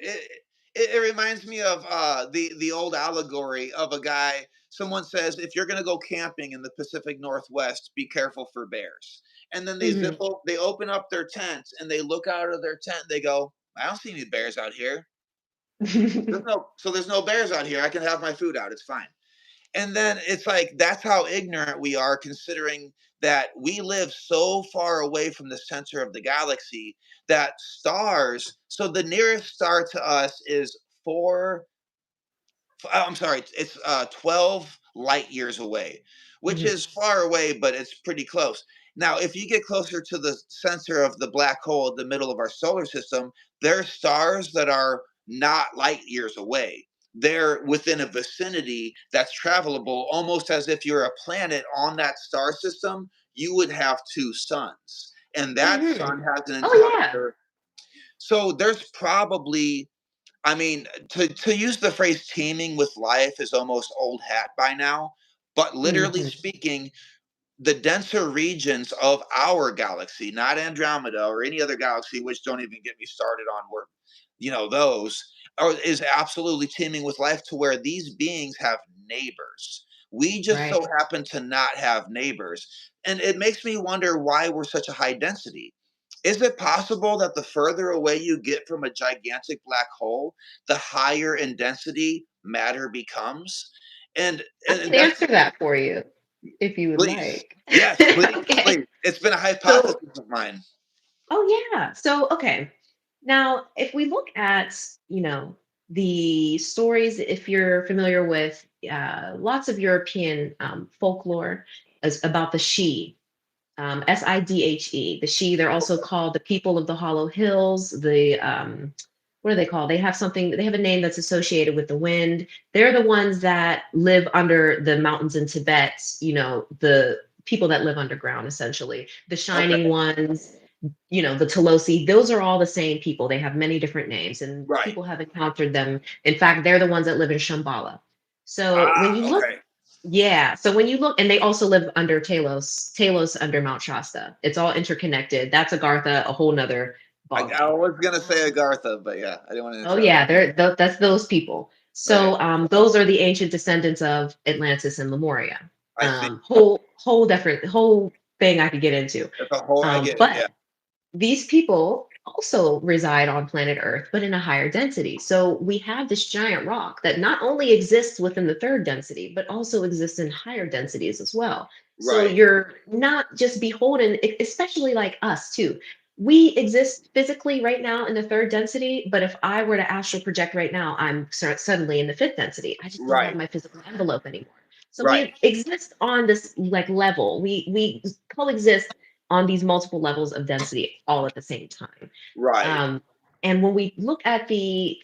Speaker 1: it reminds me of the old allegory of a guy. Someone says, if you're gonna go camping in the Pacific Northwest, be careful for bears. And then
Speaker 2: Mhm.
Speaker 1: they open up their tent and they look out of their tent. They go, I don't see any bears out here. There's no bears out here. I can have my food out. It's fine. And then it's like that's how ignorant we are, considering that we live so far away from the center of the galaxy that stars, so the nearest star to us is I'm sorry, it's 12 light years away, which
Speaker 2: Mhm.
Speaker 1: is far away, but it's pretty close. Now, if you get closer to the center of the black hole at the middle of our solar system, there are stars that are not light years away. They're within a vicinity that's travelable, almost as if you're a planet on that star system. You would have two suns, and that
Speaker 2: Mhm.
Speaker 1: sun has an
Speaker 2: Oh yeah.
Speaker 1: entire. So there's probably, I mean, to use the phrase teeming with life is almost old hat by now, but literally
Speaker 2: Mhm.
Speaker 1: speaking, the denser regions of our galaxy, not Andromeda or any other galaxy, which don't even get me started on where, those is absolutely teeming with life to where these beings have neighbors. We just so
Speaker 2: Right.
Speaker 1: happen to not have neighbors. And it makes me wonder why we're such a high density. Is it possible that the further away you get from a gigantic black hole, the higher in density matter becomes? And
Speaker 2: I
Speaker 1: and
Speaker 2: can
Speaker 1: that's
Speaker 2: answer that for you if you would
Speaker 1: please.
Speaker 2: like.
Speaker 1: Yes, please,
Speaker 2: Okay.
Speaker 1: please. It's been a
Speaker 2: So,
Speaker 1: hypothesis of mine.
Speaker 2: oh yeah. So, okay. Now, if we look at, the stories, if you're familiar with lots of European folklore as about the Shei, Sidhe, the Shei, they're also called the people of the Hollow Hills. What are they called? They have a name that's associated with the wind. They're the ones that live under the mountains in Tibet, the people that live underground, essentially. The Shining
Speaker 1: Okay.
Speaker 2: Ones, the Tolosi, those are all the same people. They have many different names, and
Speaker 1: Right.
Speaker 2: people have encountered them. In fact, they're the ones that live in Shambhala. So when you
Speaker 1: Ah,
Speaker 2: look,
Speaker 1: okay.
Speaker 2: yeah, so when you look, and they also live under Talos under Mount Shasta. It's all interconnected. That's Agartha, a whole nother
Speaker 1: I
Speaker 2: ballgame.
Speaker 1: was gonna say
Speaker 2: Um,
Speaker 1: Agartha, but yeah, I didn't want to
Speaker 2: oh
Speaker 1: interrupt.
Speaker 2: yeah, that's those people.
Speaker 1: Right.
Speaker 2: So those are the ancient descendants of Atlantis and Lemuria.
Speaker 1: I see.
Speaker 2: Whole thing I could get into.
Speaker 1: That's a whole. I get it.
Speaker 2: But
Speaker 1: Yeah.
Speaker 2: these people also reside on planet Earth, but in a higher density. So we have this giant rock that not only exists within the third density, but also exists in higher densities as well. So
Speaker 1: Right.
Speaker 2: you're not just beholden, especially like us too. We exist physically right now in the third density, but if I were to astral project right now, I'm suddenly in the fifth density. I just don't have
Speaker 1: Right.
Speaker 2: my physical envelope anymore. So
Speaker 1: Right.
Speaker 2: we exist on this like level. We coexist on these multiple levels of density all at the same time.
Speaker 1: Right.
Speaker 2: Um, and when we look at the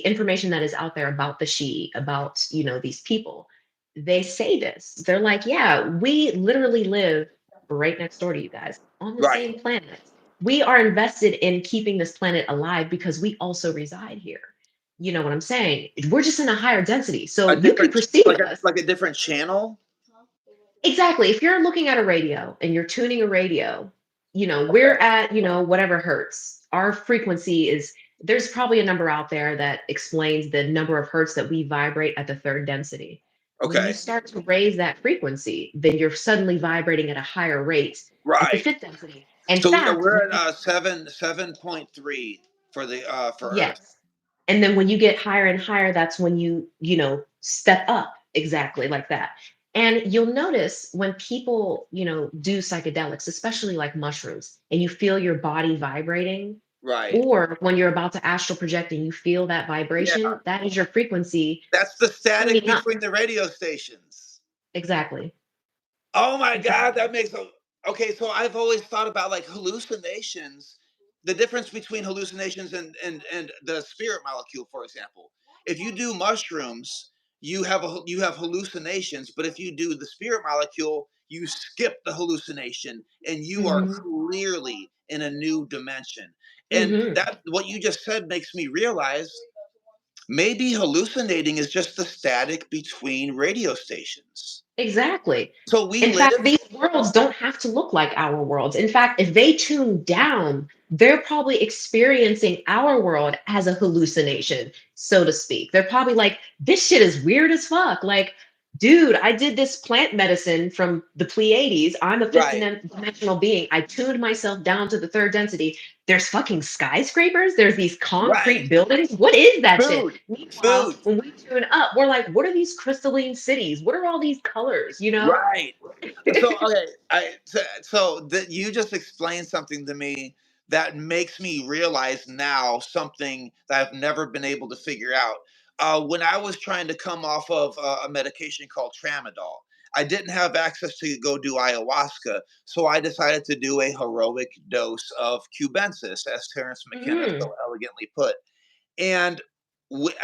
Speaker 2: information that is out there about the She, about these people, they say this. They're like, yeah, we literally live right next door to you guys on the
Speaker 1: Right.
Speaker 2: same planet. We are invested in keeping this planet alive because we also reside here. You know what I'm saying? We're just in a higher density.
Speaker 1: A
Speaker 2: So you could
Speaker 1: different,
Speaker 2: perceive us.
Speaker 1: like a different channel.
Speaker 2: Exactly. If you're looking at a radio and you're tuning a radio, we're
Speaker 1: Okay.
Speaker 2: at, whatever hertz. Our frequency is, there's probably a number out there that explains the number of hertz that we vibrate at the third density. When you
Speaker 1: Okay.
Speaker 2: start to raise that frequency, then you're suddenly vibrating at a higher rate at the
Speaker 1: Right.
Speaker 2: fifth density. In
Speaker 1: So
Speaker 2: fact,
Speaker 1: we're
Speaker 2: when
Speaker 1: at
Speaker 2: you
Speaker 1: 7.3 for the for Earth.
Speaker 2: yes. And then when you get higher and higher, that's when you step up exactly like that. And you'll notice when people, do psychedelics, especially like mushrooms, and you feel your body vibrating,
Speaker 1: Right.
Speaker 2: or when you're about to astral project and you feel that
Speaker 1: Yeah.
Speaker 2: vibration, that is your frequency
Speaker 1: That's the static
Speaker 2: tuning up.
Speaker 1: between the radio stations.
Speaker 2: Exactly.
Speaker 1: Oh my God,
Speaker 2: Exactly.
Speaker 1: that makes a. Okay, so I've always thought about like hallucinations. the difference between hallucinations and the spirit molecule, for example. If you do mushrooms, you have hallucinations, but if you do the spirit molecule, you skip the hallucination and you are
Speaker 2: Hmm.
Speaker 1: clearly in a new dimension. And
Speaker 2: Hmm.
Speaker 1: that what you just said makes me realize maybe hallucinating is just the static between radio stations.
Speaker 2: Exactly.
Speaker 1: So we
Speaker 2: In fact,
Speaker 1: live
Speaker 2: these worlds don't have to look like our worlds. In fact, if they tune down, they're probably experiencing our world as a hallucination, so to speak. They're probably like, this shit is weird as fuck. Like, dude, I did this plant medicine from the Pleiades. I'm a fifth
Speaker 1: right,
Speaker 2: dimensional being. I tuned myself down to the third density. There's fucking skyscrapers. There's these concrete
Speaker 1: right.
Speaker 2: buildings. What is that shit?
Speaker 1: Food,
Speaker 2: Meanwhile,
Speaker 1: food.
Speaker 2: when we tune up, we're like, what are these crystalline cities? What are all these colors? You know?
Speaker 1: Right. So okay, you just explained something to me that makes me realize now something that I've never been able to figure out. When I was trying to come off of a medication called tramadol, I didn't have access to go do ayahuasca, so I decided to do a heroic dose of cubensis, as Terence McKenna
Speaker 2: Mm,
Speaker 1: so elegantly put. And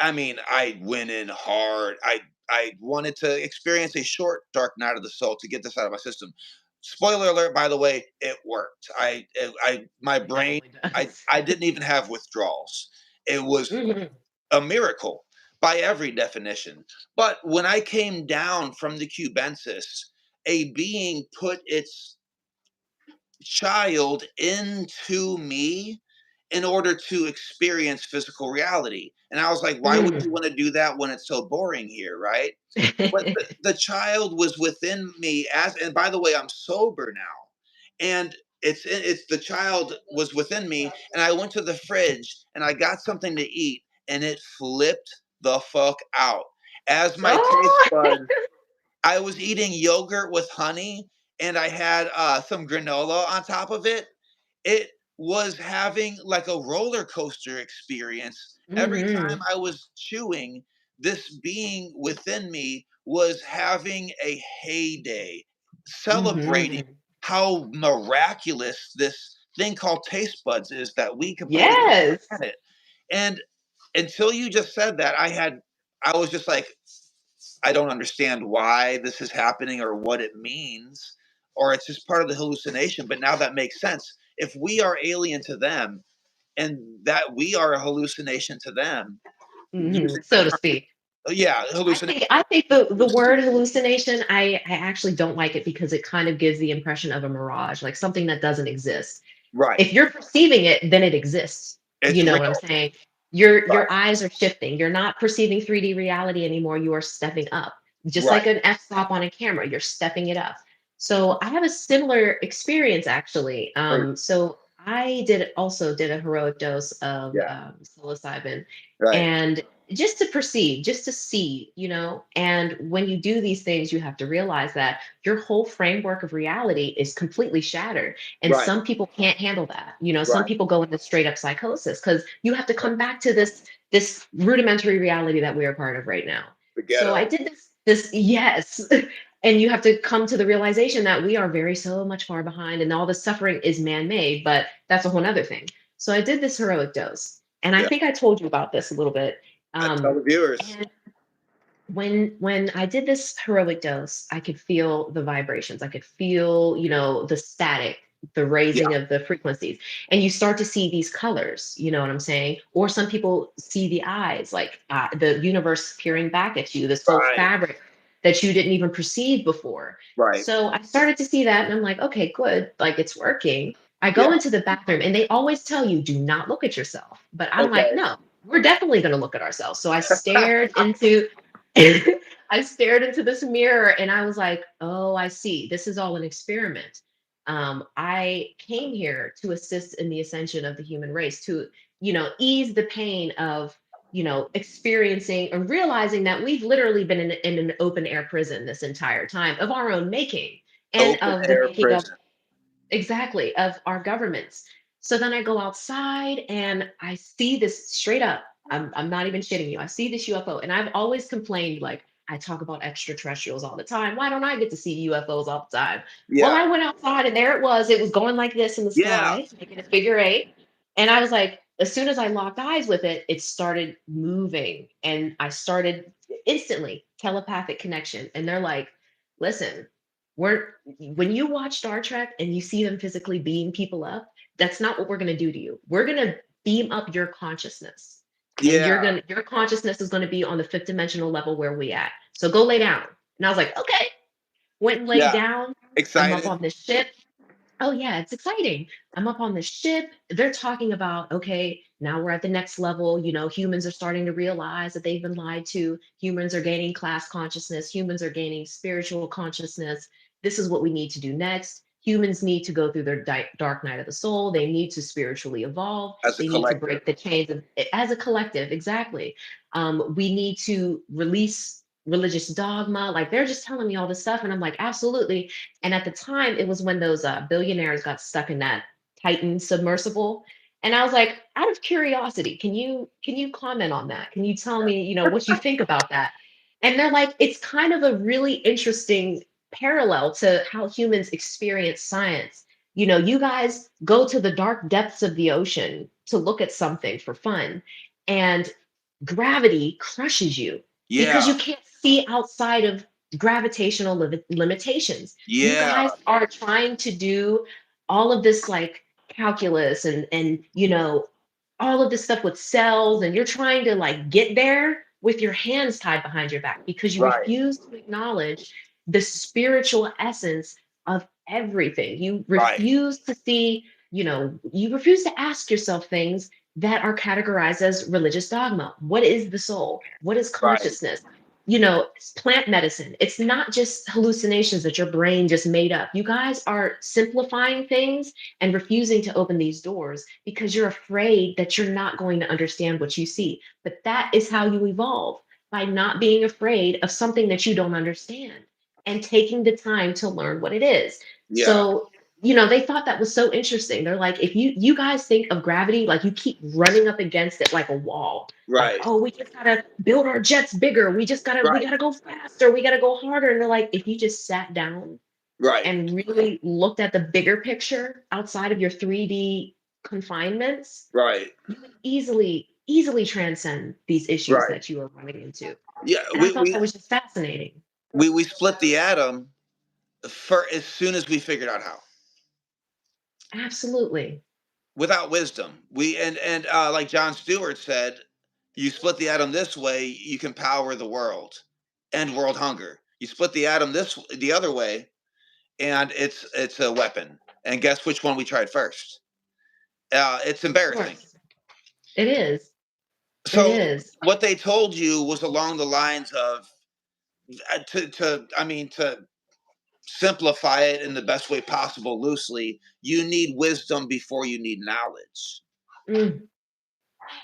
Speaker 1: I mean, I went in hard. I wanted to experience a short dark night of the soul to get this out of my system. Spoiler alert, by the way, it worked. My
Speaker 2: it
Speaker 1: brain,
Speaker 2: definitely does.
Speaker 1: I didn't even have withdrawals. It was
Speaker 2: Hmm.
Speaker 1: a miracle by every definition. But when I came down from the cubensis, a being put its child into me in order to experience physical reality. And I was like, why would you
Speaker 2: Mm.
Speaker 1: want to do that when it's so boring here, right? But the child was within me as, and by the way, I'm sober now. And it's the child was within me, and I went to the fridge and I got something to eat, and it flipped the fuck out. As my taste
Speaker 2: Oh.
Speaker 1: buds, I was eating yogurt with honey, and I had some granola on top of it. It was having like a roller coaster experience. Every time
Speaker 2: Hmm.
Speaker 1: I was chewing, this being within me was having a heyday, celebrating
Speaker 2: Hmm.
Speaker 1: how miraculous this thing called taste buds is that we completely took for
Speaker 2: Yes.
Speaker 1: granted. And until you just said that, I was just like, I don't understand why this is happening or what it means, or it's just part of the hallucination. But now that makes sense. If we are alien to them and that we are a hallucination to them,
Speaker 2: Hmm.
Speaker 1: using the
Speaker 2: So to
Speaker 1: term,
Speaker 2: speak.
Speaker 1: yeah,
Speaker 2: I
Speaker 1: hallucination.
Speaker 2: think I think the word hallucination, I actually don't like it because it kind of gives the impression of a mirage, like something that doesn't exist.
Speaker 1: Right.
Speaker 2: If you're perceiving it, then it exists.
Speaker 1: It's
Speaker 2: You know what I'm
Speaker 1: real.
Speaker 2: saying? Your
Speaker 1: Right.
Speaker 2: eyes are shifting. You're not perceiving 3D reality anymore. You are stepping up. Just like
Speaker 1: Right.
Speaker 2: an f-stop on a camera, you're stepping it up. So I have a similar experience actually.
Speaker 1: Right.
Speaker 2: So I did a heroic dose of
Speaker 1: Yeah.
Speaker 2: psilocybin,
Speaker 1: Right.
Speaker 2: and just to perceive, just to see, you know. And when you do these things, you have to realize that your whole framework of reality is completely shattered, and
Speaker 1: Right.
Speaker 2: some people can't handle that. You know, some
Speaker 1: Right.
Speaker 2: people go into straight up psychosis because you have to
Speaker 1: Right.
Speaker 2: come back to this rudimentary reality that we are part of right now.
Speaker 1: The
Speaker 2: So I
Speaker 1: ghetto.
Speaker 2: did this yes. And you have to come to the realization that we are very so much far behind and all the suffering is man-made, but that's a whole nother thing. So I did this heroic dose. And I
Speaker 1: Yeah.
Speaker 2: think I told you about this a little bit.
Speaker 1: I tell
Speaker 2: Um,
Speaker 1: the viewers.
Speaker 2: and when I did this heroic dose, I could feel the vibrations. I could feel, you know, the static, the
Speaker 1: Yeah.
Speaker 2: raising of the frequencies. And you start to see these colors, you know what I'm saying? Or some people see the eyes, like the universe peering back at you, this whole
Speaker 1: Right.
Speaker 2: fabric that you didn't even perceive before.
Speaker 1: Right.
Speaker 2: So I started to see that and I'm like, okay, good. Like it's working. I go
Speaker 1: Yeah.
Speaker 2: into the bathroom and they always tell you, do not look at yourself. But I'm like,
Speaker 1: Okay.
Speaker 2: no, we're definitely going to look at ourselves. So I stared into I stared into this mirror and I was like, oh, I see. This is all an experiment. I came here to assist in the ascension of the human race, to, you know, ease the pain of, you know, experiencing and realizing that we've literally been in an open air prison this entire time of our own making and
Speaker 1: Open
Speaker 2: of the
Speaker 1: air
Speaker 2: making of
Speaker 1: prison.
Speaker 2: exactly of our governments. So then I go outside and I see this straight up. I'm not even shitting you. I see this UFO and I've always complained like I talk about extraterrestrials all the time. Why don't I get to see UFOs all the time? Well,
Speaker 1: Yeah.
Speaker 2: I went outside and there it was. It was going like this in the
Speaker 1: Yeah.
Speaker 2: sky, making a figure eight. And I was like, as soon as I locked eyes with it, it started moving. And I started instantly telepathic connection. And they're like, listen, when you watch Star Trek and you see them physically beam people up, that's not what we're gonna do to you. We're gonna beam up your consciousness. And
Speaker 1: Yeah,
Speaker 2: your consciousness is gonna be on the fifth dimensional level where we at. So go lay down. And I was like, okay. Went and laid
Speaker 1: yeah.
Speaker 2: down. I'm up
Speaker 1: Excited.
Speaker 2: on the ship. Oh yeah, it's exciting. I'm up on the ship. They're talking about, okay, now we're at the next level. You know, humans are starting to realize that they've been lied to. Humans are gaining class consciousness. Humans are gaining spiritual consciousness. This is what we need to do next. Humans need to go through their dark night of the soul. They need to spiritually evolve.
Speaker 1: As a
Speaker 2: They need to
Speaker 1: collective.
Speaker 2: break the chains of, as a collective. Exactly. We need to release religious dogma. Like they're just telling me all this stuff, and I'm like, absolutely. And at the time, it was when those billionaires got stuck in that Titan submersible. And I was like, out of curiosity, can you comment on that? Can you tell me, what you think about that? And they're like, it's kind of a really interesting parallel to how humans experience science. You guys go to the dark depths of the ocean to look at something for fun, and gravity crushes you
Speaker 1: Yeah,
Speaker 2: because you can't see outside of gravitational limitations. You
Speaker 1: yeah.
Speaker 2: guys are trying to do all of this like calculus and all of this stuff with cells, and you're trying to like get there with your hands tied behind your back because you
Speaker 1: Right,
Speaker 2: refuse to acknowledge the spiritual essence of everything. You
Speaker 1: right,
Speaker 2: refuse to see, you refuse to ask yourself things that are categorized as religious dogma. What is the soul? What is
Speaker 1: right.
Speaker 2: consciousness? It's plant medicine. It's not just hallucinations that your brain just made up. You guys are simplifying things and refusing to open these doors because you're afraid that you're not going to understand what you see. But that is how you evolve, by not being afraid of something that you don't understand and taking the time to learn what it is.
Speaker 1: Yeah,
Speaker 2: So, they thought that was so interesting. They're like, if you guys think of gravity, like you keep running up against it like a wall, like,
Speaker 1: right,
Speaker 2: oh, we just gotta build our jets bigger. We
Speaker 1: right,
Speaker 2: gotta go faster. We gotta go harder. And they're like, if you just sat down
Speaker 1: right,
Speaker 2: and really looked at the bigger picture outside of your 3D confinements,
Speaker 1: right,
Speaker 2: you would easily transcend these issues
Speaker 1: right.
Speaker 2: that you are running into.
Speaker 1: Yeah,
Speaker 2: And I thought that was just fascinating.
Speaker 1: we split the atom for as soon as we figured out how.
Speaker 2: Absolutely.
Speaker 1: Without wisdom, we and like John Stewart said, you split the atom this way, you can power the world, end world hunger. You split the atom the other way, and it's a weapon. And guess which one we tried first? It's
Speaker 2: Of
Speaker 1: embarrassing.
Speaker 2: course. It is. It
Speaker 1: So
Speaker 2: is.
Speaker 1: what they told you was along the lines of to simplify it in the best way possible loosely, you need wisdom before you need knowledge.
Speaker 2: Mm,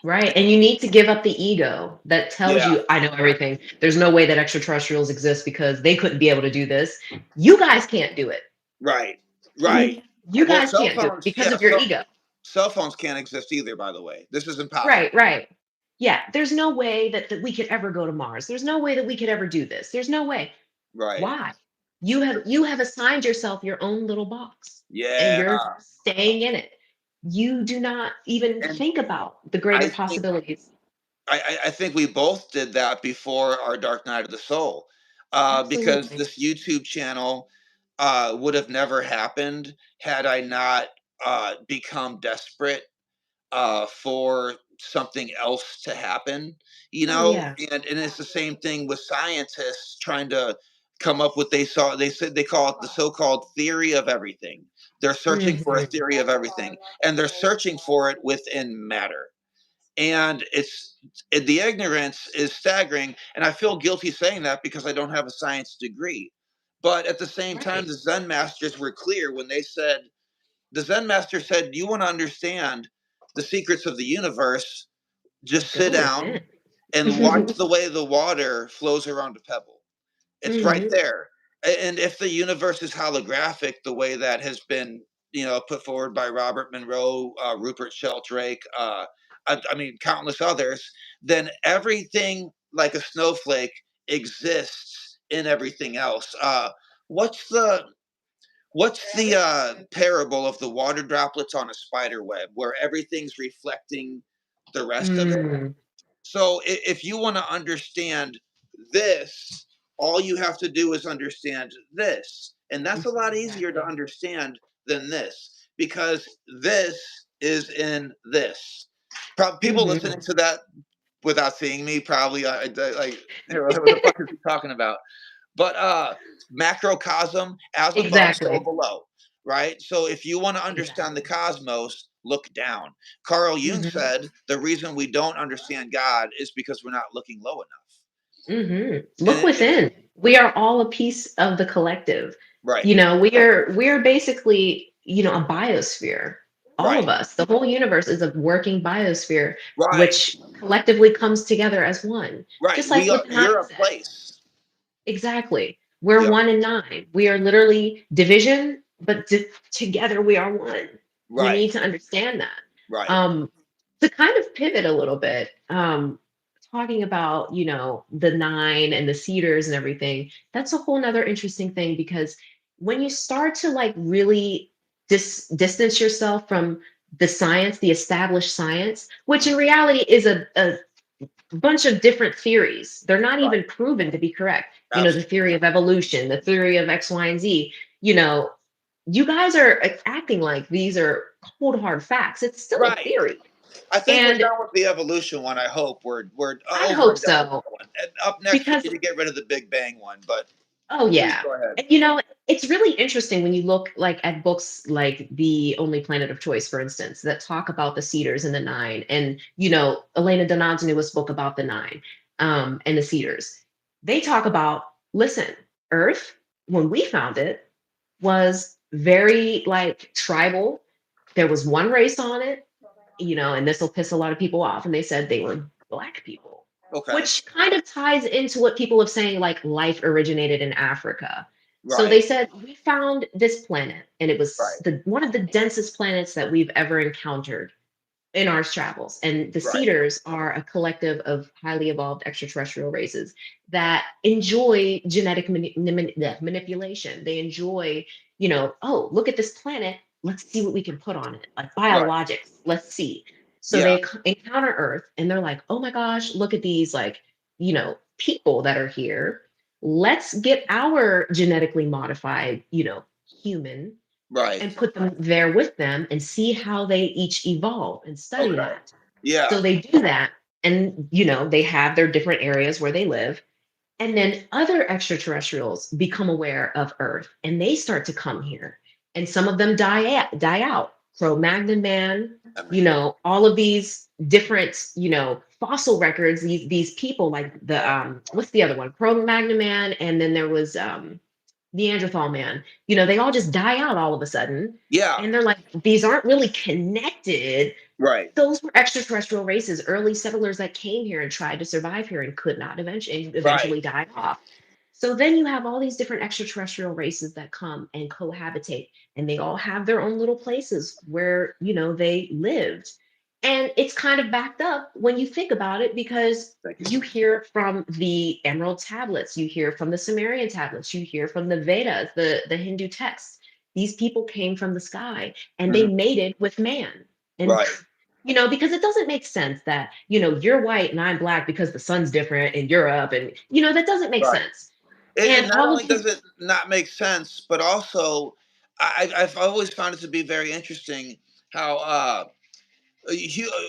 Speaker 2: right. And you need to give up the ego that tells
Speaker 1: Yeah,
Speaker 2: you, I know everything. There's no way that extraterrestrials exist because they couldn't be able to do this. You guys can't do it.
Speaker 1: right, right.
Speaker 2: You
Speaker 1: Well,
Speaker 2: guys
Speaker 1: cell
Speaker 2: can't do it
Speaker 1: phones,
Speaker 2: because
Speaker 1: yeah,
Speaker 2: of your ego.
Speaker 1: cell phones can't exist either, by the way. This is impossible.
Speaker 2: Right, right. Yeah, there's no way that we could ever go to Mars. There's no way that we could ever do this. There's no way.
Speaker 1: Right.
Speaker 2: Why? You have assigned yourself your own little box and
Speaker 1: Yeah.
Speaker 2: you're staying in it. You do not even
Speaker 1: And
Speaker 2: think about the greater
Speaker 1: I think
Speaker 2: possibilities.
Speaker 1: I think we both did that before our Dark Night of the Soul. Because
Speaker 2: Absolutely.
Speaker 1: this YouTube channel would have never happened had I not become desperate for something else to happen,
Speaker 2: Oh yeah.
Speaker 1: and it's the same thing with scientists trying to come up with they said they call it the so-called theory of everything. They're searching for a
Speaker 2: Mhm.
Speaker 1: theory of everything, and they're searching for it within matter. And the ignorance is staggering, and I feel guilty saying that because I don't have a science degree. But at the same time,
Speaker 2: Right.
Speaker 1: the Zen masters were clear when they said, the Zen master said, you want to understand the secrets of the universe, just sit
Speaker 2: Go
Speaker 1: down
Speaker 2: within.
Speaker 1: and watch the way the water flows around a pebble. It's right
Speaker 2: Mhm.
Speaker 1: there. And if the universe is holographic, the way that has been, put forward by Robert Monroe, Rupert Sheldrake, I mean, countless others, then everything like a snowflake exists in everything else. What's the What's the parable of the water droplets on a spider web where everything's reflecting the rest of it?
Speaker 2: Mm,
Speaker 1: So if you want to understand this, all you have to do is understand this. And that's a lot easier to
Speaker 2: exactly.
Speaker 1: understand than this because this is in this. People
Speaker 2: Hmm.
Speaker 1: listening to that without seeing me probably like, what the fuck is he talking about? But macrocosm, as above, so
Speaker 2: Exactly.
Speaker 1: below, right? So if you want to understand the
Speaker 2: Exactly.
Speaker 1: cosmos, look down. Carl Jung
Speaker 2: Hmm.
Speaker 1: said the reason we don't understand God is because we're not looking low enough.
Speaker 2: Hmm.
Speaker 1: And
Speaker 2: Look within. We are all a piece of the collective.
Speaker 1: right,
Speaker 2: We are basically, a biosphere. All
Speaker 1: right,
Speaker 2: of us. The whole universe is a working biosphere,
Speaker 1: right,
Speaker 2: which collectively comes together as one.
Speaker 1: right.
Speaker 2: Just like what the nine
Speaker 1: You're a
Speaker 2: said.
Speaker 1: place.
Speaker 2: Exactly. We're
Speaker 1: Yep.
Speaker 2: one and nine. We are literally division, but together we are one. We
Speaker 1: Right,
Speaker 2: need to understand that.
Speaker 1: right,
Speaker 2: Um, to kind of pivot a little bit, talking about, the nine and the cedars and everything, that's a whole nother interesting thing because when you start to like really distance yourself from the science, the established science, which in reality is a bunch of different theories. They're not
Speaker 1: right.
Speaker 2: even proven to be correct. The
Speaker 1: Absolutely.
Speaker 2: theory of evolution, the theory of X, Y, and Z. You know, you guys are acting like these are cold hard facts. It's still a
Speaker 1: Right.
Speaker 2: theory.
Speaker 1: I think we're
Speaker 2: And
Speaker 1: done with the evolution one. I hope we're
Speaker 2: I
Speaker 1: over
Speaker 2: hope
Speaker 1: and done with
Speaker 2: so
Speaker 1: that one. And up next, we
Speaker 2: because
Speaker 1: need to get rid of the Big Bang one. But
Speaker 2: oh
Speaker 1: please
Speaker 2: yeah.
Speaker 1: go ahead.
Speaker 2: And it's really interesting when you look like at books like The Only Planet of Choice, for instance, that talk about the cedars and the nine. And Elena Donald's newest book about the nine, and the cedars. They talk about, listen, Earth, when we found it, was very like tribal. There was one race on it, and this will piss a lot of people off. And they said they were Black people,
Speaker 1: Okay.
Speaker 2: which kind of ties into what people are saying, like life originated in Africa. So they
Speaker 1: Right.
Speaker 2: said, we found this planet, and it was
Speaker 1: Right.
Speaker 2: one of the densest planets that we've ever encountered in our travels. And the
Speaker 1: Right.
Speaker 2: Cedars are a collective of highly evolved extraterrestrial races that enjoy genetic manipulation. They enjoy, oh, look at this planet. Let's see what we can put on it. Like
Speaker 1: Right.
Speaker 2: biologics, let's see. So
Speaker 1: Yeah.
Speaker 2: they encounter Earth and they're like, oh my gosh, look at these, like, people that are here. Let's get our genetically modified, human
Speaker 1: Right.
Speaker 2: and put them there with them and see how they each evolve and study
Speaker 1: Okay.
Speaker 2: that.
Speaker 1: Yeah.
Speaker 2: So they do that. And, they have their different areas where they live. And then other extraterrestrials become aware of Earth and they start to come here. And some of them die out. Cro-Magnon man,
Speaker 1: I mean,
Speaker 2: all of these different, fossil records, these people like the what's the other one? Cro-Magnon man, and then there was Neanderthal man. They all just die out all of a sudden.
Speaker 1: yeah.
Speaker 2: And they're like, these aren't really connected.
Speaker 1: Right.
Speaker 2: Those were extraterrestrial races, early settlers that came here and tried to survive here and could not
Speaker 1: Right.
Speaker 2: eventually died off. So then you have all these different extraterrestrial races that come and cohabitate, and they all have their own little places where, they lived. And it's kind of backed up when you think about it because
Speaker 1: Thank you.
Speaker 2: you hear from the Emerald tablets, you hear from the Sumerian tablets, you hear from the Vedas, the Hindu texts. These people came from the sky and they
Speaker 1: Mhm.
Speaker 2: mated with man. And
Speaker 1: Right.
Speaker 2: because it doesn't make sense that, you're white and I'm black because the sun's different in Europe. And, that doesn't make
Speaker 1: Right.
Speaker 2: sense.
Speaker 1: It
Speaker 2: And
Speaker 1: not
Speaker 2: all of
Speaker 1: only
Speaker 2: these,
Speaker 1: does it not make sense, but also I've always found it to be very interesting how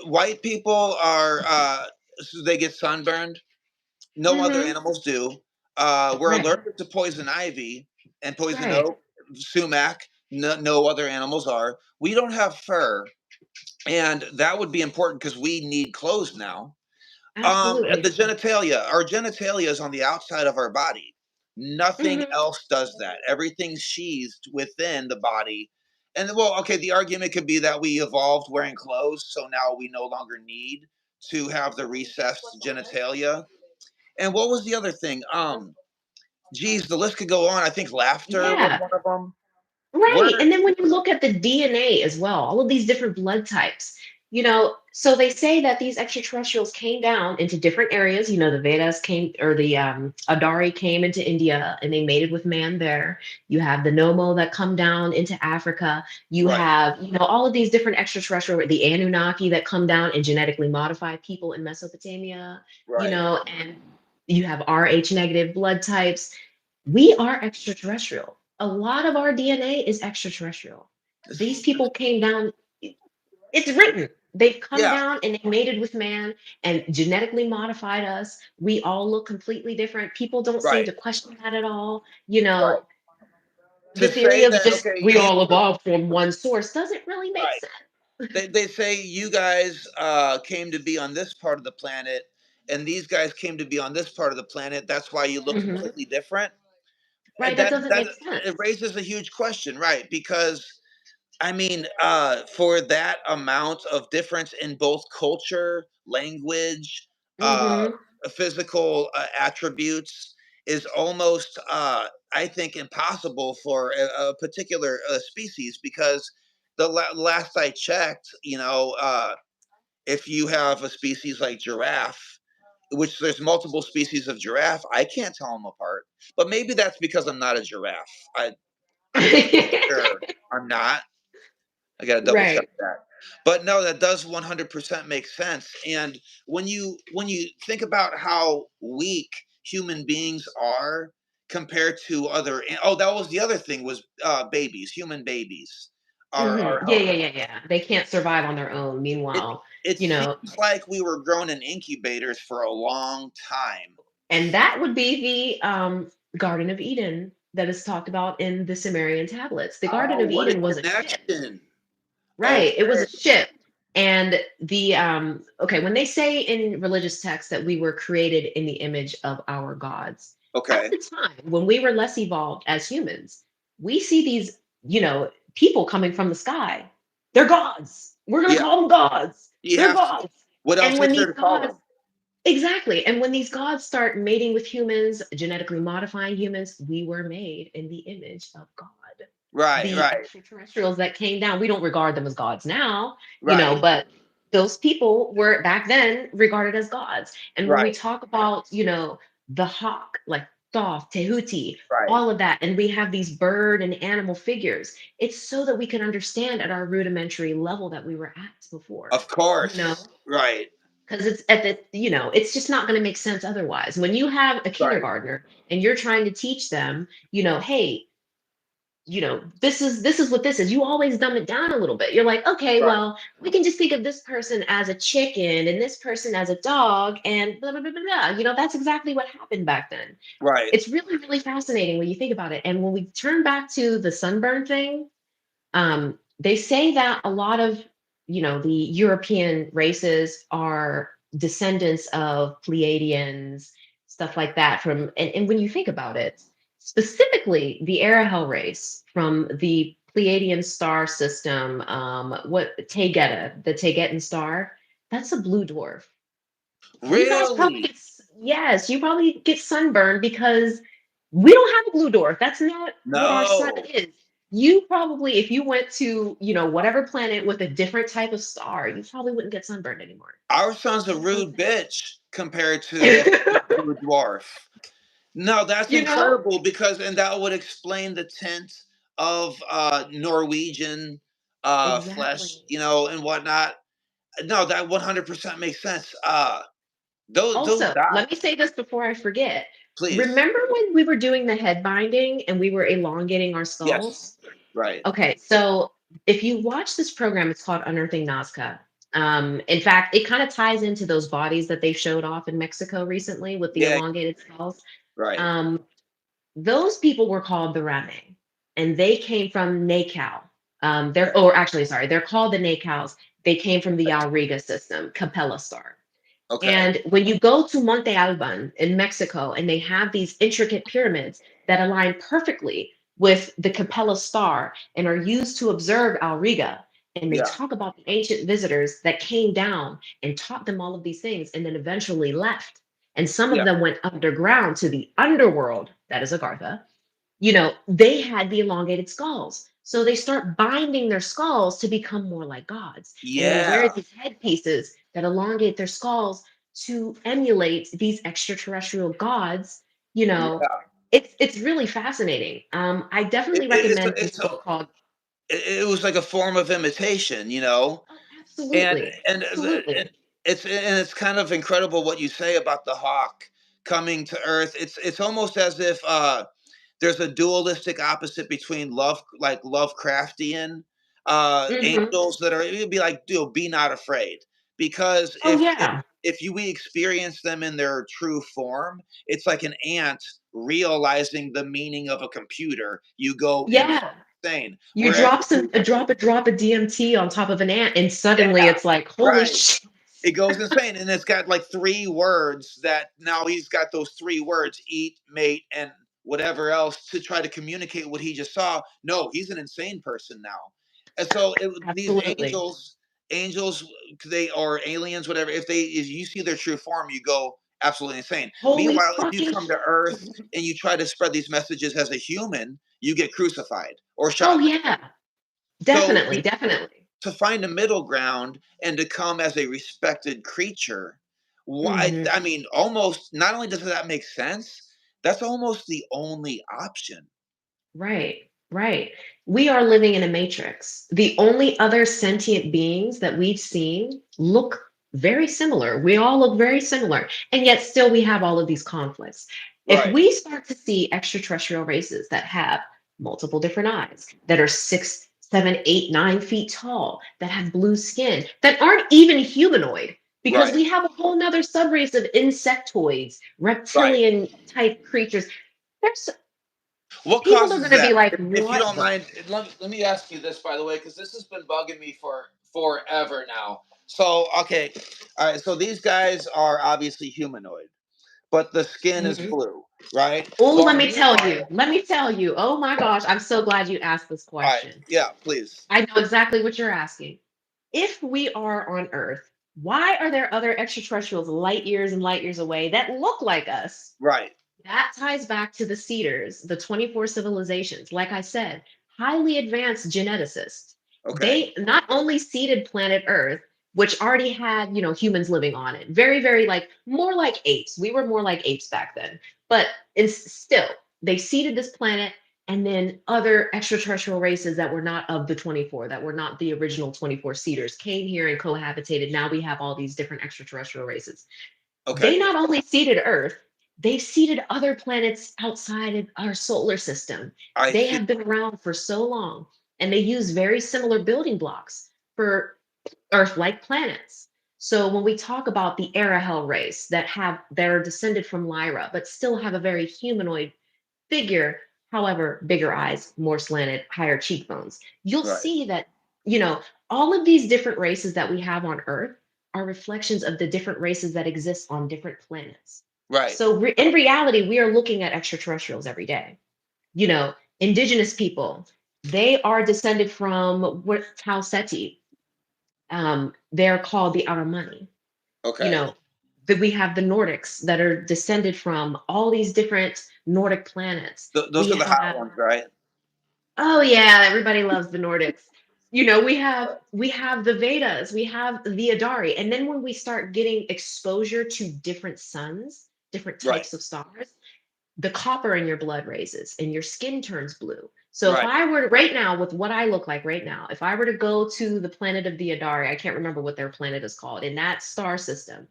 Speaker 1: white people are so they get sunburned. No other
Speaker 2: Mhm,
Speaker 1: animals do. We're
Speaker 2: right,
Speaker 1: allergic to poison ivy and poison
Speaker 2: right,
Speaker 1: oak, sumac. No other animals are. We don't have fur, and that would be important because we need clothes now. The
Speaker 2: absolutely.
Speaker 1: genitalia, our genitalia is on the outside of our body. Nothing
Speaker 2: Mhm.
Speaker 1: else does that. Everything's sheathed within the body. And well, okay, the argument could be that we evolved wearing clothes, so now we no longer need to have the recessed genitalia. And what was the other thing? Geez, the list could go on. I think laughter was
Speaker 2: Yeah.
Speaker 1: one of them.
Speaker 2: Right.
Speaker 1: Where?
Speaker 2: And then when you look at the DNA as well, all of these different blood types, So they say that these extraterrestrials came down into different areas. You know, the Vedas came, or the Adari came into India and they mated with man there. You have the Nomo that come down into Africa. You
Speaker 1: Right,
Speaker 2: have, you know, all of these different extraterrestrial, the Anunnaki that come down and genetically modify people in Mesopotamia, you
Speaker 1: right.
Speaker 2: know, and you have Rh negative blood types. We are extraterrestrial. A lot of our DNA is extraterrestrial. These people came down, it's written. They've come
Speaker 1: Yeah,
Speaker 2: down and they mated with man and genetically modified us. We all look completely different. People don't seem
Speaker 1: right,
Speaker 2: to question that at all. You
Speaker 1: right.
Speaker 2: know, the
Speaker 1: To
Speaker 2: theory
Speaker 1: say
Speaker 2: of
Speaker 1: that,
Speaker 2: just
Speaker 1: okay,
Speaker 2: we all evolved from one source doesn't really make
Speaker 1: right.
Speaker 2: sense.
Speaker 1: They say you guys came to be on this part of the planet, and these guys came to be on this part of the planet. That's why you look
Speaker 2: Mhm.
Speaker 1: completely different.
Speaker 2: Right?
Speaker 1: And
Speaker 2: That
Speaker 1: that
Speaker 2: doesn't
Speaker 1: that
Speaker 2: make
Speaker 1: it
Speaker 2: sense.
Speaker 1: raises a huge question, right? Because I mean, for that amount of difference in both culture, language, uh,
Speaker 2: Hmm.
Speaker 1: physical attributes is almost, I think, impossible for a particular species because last I checked, if you have a species like giraffe, which there's multiple species of giraffe, I can't tell them apart. But maybe that's because I'm not a giraffe. I'm pretty sure I'm not. I got to double check
Speaker 2: Right.
Speaker 1: that. But no, that does 100% make sense. And when you think about how weak human beings are compared to other, oh, that was the other thing was babies, human babies are
Speaker 2: Yeah, yeah, yeah, yeah. They can't survive on their own.
Speaker 1: it.
Speaker 2: Meanwhile,
Speaker 1: It
Speaker 2: you know,
Speaker 1: seems like we were grown in incubators for a long time.
Speaker 2: and that would be the Garden of Eden that is talked about in the Sumerian tablets. The Garden
Speaker 1: Oh,
Speaker 2: of
Speaker 1: what a
Speaker 2: Eden was a ship.
Speaker 1: connection!
Speaker 2: Right. It was
Speaker 1: Okay,
Speaker 2: a ship. And the okay, when they say in religious texts that we were created in the image of our gods, at
Speaker 1: okay,
Speaker 2: the time when we were less evolved as humans, we see these, you know, people coming from the sky. They're gods. We're gonna
Speaker 1: yeah.
Speaker 2: call them gods.
Speaker 1: You
Speaker 2: They're
Speaker 1: have to.
Speaker 2: gods.
Speaker 1: What
Speaker 2: And
Speaker 1: else
Speaker 2: when
Speaker 1: is there
Speaker 2: these
Speaker 1: to call
Speaker 2: gods,
Speaker 1: them?
Speaker 2: exactly, and when these gods start mating with humans, genetically modifying humans, we were made in the image of God.
Speaker 1: Right,
Speaker 2: The
Speaker 1: right,
Speaker 2: extraterrestrials that came down, we don't regard them as gods now, you know,
Speaker 1: right,
Speaker 2: but those people were back then regarded as gods. And when we
Speaker 1: right,
Speaker 2: talk about, you know, the hawk, like Thoth, Tehuti,
Speaker 1: right.
Speaker 2: all of that, and we have these bird and animal figures, it's so that we can understand at our rudimentary level that we were at before,
Speaker 1: Of
Speaker 2: you know,
Speaker 1: course. Right,
Speaker 2: because it's at the, you know, it's just not going to make sense otherwise. When you have a
Speaker 1: right,
Speaker 2: kindergartner and you're trying to teach them, you know, hey, you know, this is what this is. You always dumb it down a little bit. You're like, okay,
Speaker 1: right,
Speaker 2: well, we can just think of this person as a chicken and this person as a dog and blah blah blah blah blah. You know, that's exactly what happened back then.
Speaker 1: right.
Speaker 2: It's really, really fascinating when you think about it. And when we turn back to the sunburn thing, they say that a lot of, you know, the European races are descendants of Pleiadians, stuff like that. And when you think about it, specifically the Arahel race from the Pleiadian star system, what Taygeta, the Taygetan star, that's a blue dwarf. You guys probably
Speaker 1: Really?
Speaker 2: get yes, you probably get sunburned because we don't have a blue dwarf. That's not what our sun
Speaker 1: No.
Speaker 2: is. You probably, if you went to, you know, whatever planet with a different type of star, you probably wouldn't get sunburned anymore.
Speaker 1: Our son's a
Speaker 2: You know what
Speaker 1: rude bitch compared to
Speaker 2: I'm
Speaker 1: to a dwarf. No, that's
Speaker 2: you know?
Speaker 1: incredible because, and that would explain the tint of Norwegian flesh,
Speaker 2: Exactly.
Speaker 1: and whatnot. No, that 100% makes sense. Those
Speaker 2: Also, let me
Speaker 1: dots,
Speaker 2: say this before I forget.
Speaker 1: please.
Speaker 2: Remember when we were doing the head binding and we were elongating our
Speaker 1: Yes.
Speaker 2: skulls?
Speaker 1: Right.
Speaker 2: Okay, so if you watch this program, it's called Unearthing Nazca. In fact, it kind of ties into those bodies that they showed off in Mexico recently with the
Speaker 1: Yeah.
Speaker 2: elongated skulls.
Speaker 1: Right.
Speaker 2: Um, those people were called the Rame, and they came from Nakal. They're, or actually, sorry, they're called the Nakals. They came from the Auriga system, Capella star.
Speaker 1: Okay.
Speaker 2: And when you go to Monte Alban in Mexico, and they have these intricate pyramids that align perfectly with the Capella star and are used to observe Auriga, and they
Speaker 1: Yeah.
Speaker 2: talk about the ancient visitors that came down and taught them all of these things and then eventually left. And some of
Speaker 1: Yeah.
Speaker 2: them went underground to the underworld, that is Agartha. You know, they had the elongated skulls. So they start binding their skulls to become more like gods. And they
Speaker 1: Yeah.
Speaker 2: wear these headpieces that elongate their skulls to emulate these extraterrestrial gods. You know,
Speaker 1: Yeah.
Speaker 2: it's really fascinating. I
Speaker 1: It,
Speaker 2: definitely
Speaker 1: it,
Speaker 2: recommend this
Speaker 1: it's
Speaker 2: book called.
Speaker 1: it was like a form of imitation, you know,
Speaker 2: Oh,
Speaker 1: and
Speaker 2: absolutely,
Speaker 1: and
Speaker 2: absolutely.
Speaker 1: it's kind of incredible what you say about the hawk coming to Earth. It's almost as if there's a dualistic opposite between love, like Lovecraftian
Speaker 2: Hmm.
Speaker 1: angels that are, it'd be like, dude, be not afraid, because
Speaker 2: Oh yeah.
Speaker 1: if you we experience them in their true form, it's like an ant realizing the meaning of a computer. You go
Speaker 2: Yeah.
Speaker 1: insane.
Speaker 2: You
Speaker 1: Whereas,
Speaker 2: drop some a drop of DMT on top of an ant, and suddenly
Speaker 1: yeah,
Speaker 2: it's like, holy
Speaker 1: right.
Speaker 2: shit.
Speaker 1: It goes insane, and it's got like three words that now he's got those three words: eat, mate, and whatever else, to try to communicate what he just saw. No, he's an insane person now. And so these
Speaker 2: Absolutely.
Speaker 1: angels, they, or aliens, whatever. If you see their true form, you go absolutely insane.
Speaker 2: Holy
Speaker 1: Meanwhile, if you
Speaker 2: fucking.
Speaker 1: come to Earth and you try to spread these messages as a human, you get crucified or
Speaker 2: Oh
Speaker 1: shot.
Speaker 2: yeah.
Speaker 1: So
Speaker 2: Definitely, definitely.
Speaker 1: to find a middle ground and to come as a respected creature. Why?
Speaker 2: Hmm.
Speaker 1: I mean, almost, not only does that make sense, that's almost the only option.
Speaker 2: Right, right. We are living in a matrix. The only other sentient beings that we've seen look very similar. We all look very similar. And yet still we have all of these conflicts. If
Speaker 1: Right,
Speaker 2: we start to see extraterrestrial races that have multiple different eyes, that are 6, 7, 8, 9 feet tall, that have blue skin, that aren't even humanoid, because
Speaker 1: right,
Speaker 2: we have a whole nother subrace of insectoids,
Speaker 1: right.
Speaker 2: reptilian type creatures. There's
Speaker 1: What
Speaker 2: people are
Speaker 1: causes
Speaker 2: going to be
Speaker 1: that?
Speaker 2: like,
Speaker 1: If you
Speaker 2: what
Speaker 1: don't
Speaker 2: the?
Speaker 1: mind, let me ask you this, by the way, because this has been bugging me for forever now. So, okay, all right. So these guys are obviously humanoid, but the skin is
Speaker 2: Mhm.
Speaker 1: blue, right?
Speaker 2: Oh,
Speaker 1: Well,
Speaker 2: let me tell
Speaker 1: meanwhile,
Speaker 2: you. Let me tell you. Oh my gosh, I'm so glad you asked this
Speaker 1: all right,
Speaker 2: question.
Speaker 1: yeah, please,
Speaker 2: I know exactly what you're asking. If we are on Earth, why are there other extraterrestrials light years and light years away that look like us?
Speaker 1: right,
Speaker 2: That ties back to the Cedars, the 24 civilizations. Like I said, highly advanced geneticists.
Speaker 1: okay,
Speaker 2: They not only seeded planet Earth, which already had, humans living on it. Very, very like more like apes. We were more like apes back then. But it's still, they seeded this planet, and then other extraterrestrial races that were not of the 24, that were not the original 24 seeders, came here and cohabitated. Now we have all these different extraterrestrial races.
Speaker 1: okay.
Speaker 2: They not only seeded Earth, they've seeded other planets outside of our solar system.
Speaker 1: I
Speaker 2: They
Speaker 1: see.
Speaker 2: have been around for so long, and they use very similar building blocks for Earth-like planets. So when we talk about the Arahel race that are descended from Lyra, but still have a very humanoid figure, however, bigger eyes, more slanted, higher cheekbones. You'll
Speaker 1: Right,
Speaker 2: see that, you know, all of these different races that we have on Earth are reflections of the different races that exist on different planets.
Speaker 1: right.
Speaker 2: So in reality, we are looking at extraterrestrials every day. You know, indigenous people, they are descended from what Tau Ceti. They're called the Aramani. You
Speaker 1: Okay.
Speaker 2: know, that we have the Nordics that are descended from all these different Nordic planets.
Speaker 1: Those
Speaker 2: We
Speaker 1: are the hot
Speaker 2: have,
Speaker 1: ones, right?
Speaker 2: oh yeah, everybody loves the Nordics. We have the Vedas, we have the Adari, and then when we start getting exposure to different suns, different
Speaker 1: Right,
Speaker 2: types of stars, the copper in your blood raises and your skin turns blue. So if
Speaker 1: right.
Speaker 2: I were right now, with what I look like right now, if I were to go to the planet of the Adari, I can't remember what their planet is called, in that star system,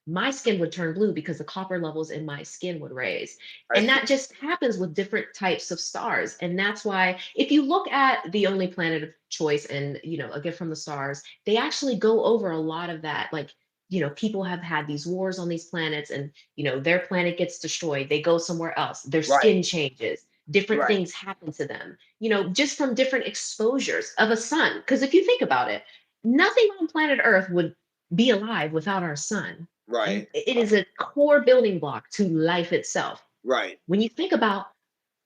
Speaker 2: my skin would turn blue because the copper levels in my skin would raise.
Speaker 1: I
Speaker 2: And
Speaker 1: see.
Speaker 2: that just happens with different types of stars. And that's why if you look at the only planet of choice and, a gift from the stars, they actually go over a lot of that. Like, people have had these wars on these planets, and their planet gets destroyed, they go somewhere else, their
Speaker 1: Right,
Speaker 2: skin changes, different
Speaker 1: right,
Speaker 2: things happen to them, just from different exposures of a sun. Because if you think about it, nothing on planet Earth would be alive without our sun. And
Speaker 1: right,
Speaker 2: it is a core building block to life itself.
Speaker 1: right,
Speaker 2: When you think about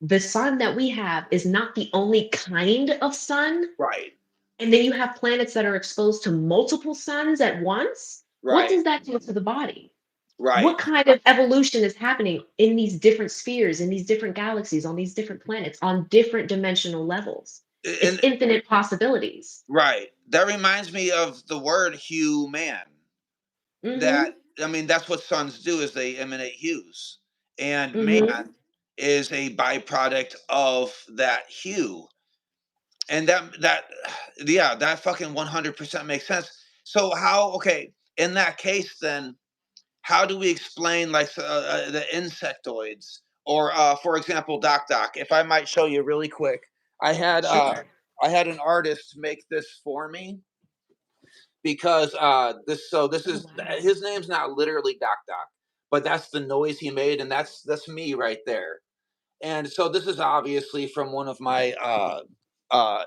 Speaker 2: the sun that we have is not the only kind of sun,
Speaker 1: right,
Speaker 2: and then you have planets that are exposed to multiple suns at once, what
Speaker 1: right,
Speaker 2: does that do to the body? What
Speaker 1: right,
Speaker 2: kind of evolution is happening in these different spheres, in these different galaxies, on these different planets, on different dimensional levels? It's
Speaker 1: And
Speaker 2: infinite possibilities.
Speaker 1: right, that reminds me of the word human. That,
Speaker 2: Mhm.
Speaker 1: I mean, that's what suns do, is they emanate hues, and
Speaker 2: Mhm.
Speaker 1: man is a byproduct of that hue. And that yeah, that fucking 100% makes sense. So how, okay, in that case then, how do we explain like the insectoids, or for example, Doc, if I might show you really quick. I had
Speaker 2: Sure.
Speaker 1: I had an artist make this for me, because this
Speaker 2: Oh
Speaker 1: is,
Speaker 2: wow.
Speaker 1: his name's not literally Doc, but that's the noise he made, and that's me right there. And so this is obviously from one of my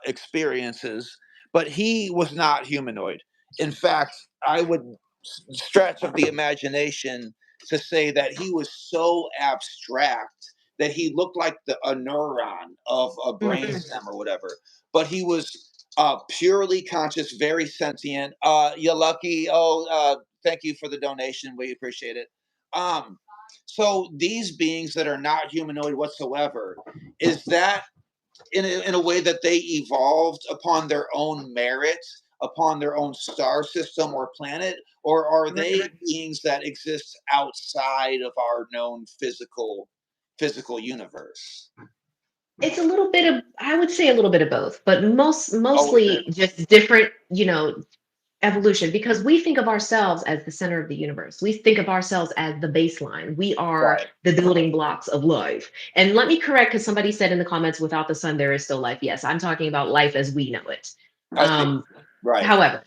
Speaker 1: experiences, but he was not humanoid. In fact, I would stretch of the imagination to say that he was so abstract that he looked like a neuron of a brain
Speaker 2: Mhm.
Speaker 1: stem or whatever. But he was purely conscious, very sentient. You lucky. Oh, thank you for the donation. We appreciate it. Um, so these beings that are not humanoid whatsoever, is that in a way that they evolved upon their own merit, upon their own star system or planet, or are
Speaker 2: Right.
Speaker 1: they beings that exist outside of our known physical universe?
Speaker 2: It's a little bit of, I would say a little bit of both, but
Speaker 1: Oh, is
Speaker 2: mostly
Speaker 1: it?
Speaker 2: just different, evolution, because we think of ourselves as the center of the universe. We think of ourselves as the baseline. We are
Speaker 1: Right.
Speaker 2: the building blocks of life. And let me correct, because somebody said in the comments, without the sun, there is still life. Yes, I'm talking about life as we know it.
Speaker 1: I see.
Speaker 2: Um,
Speaker 1: Right.
Speaker 2: However,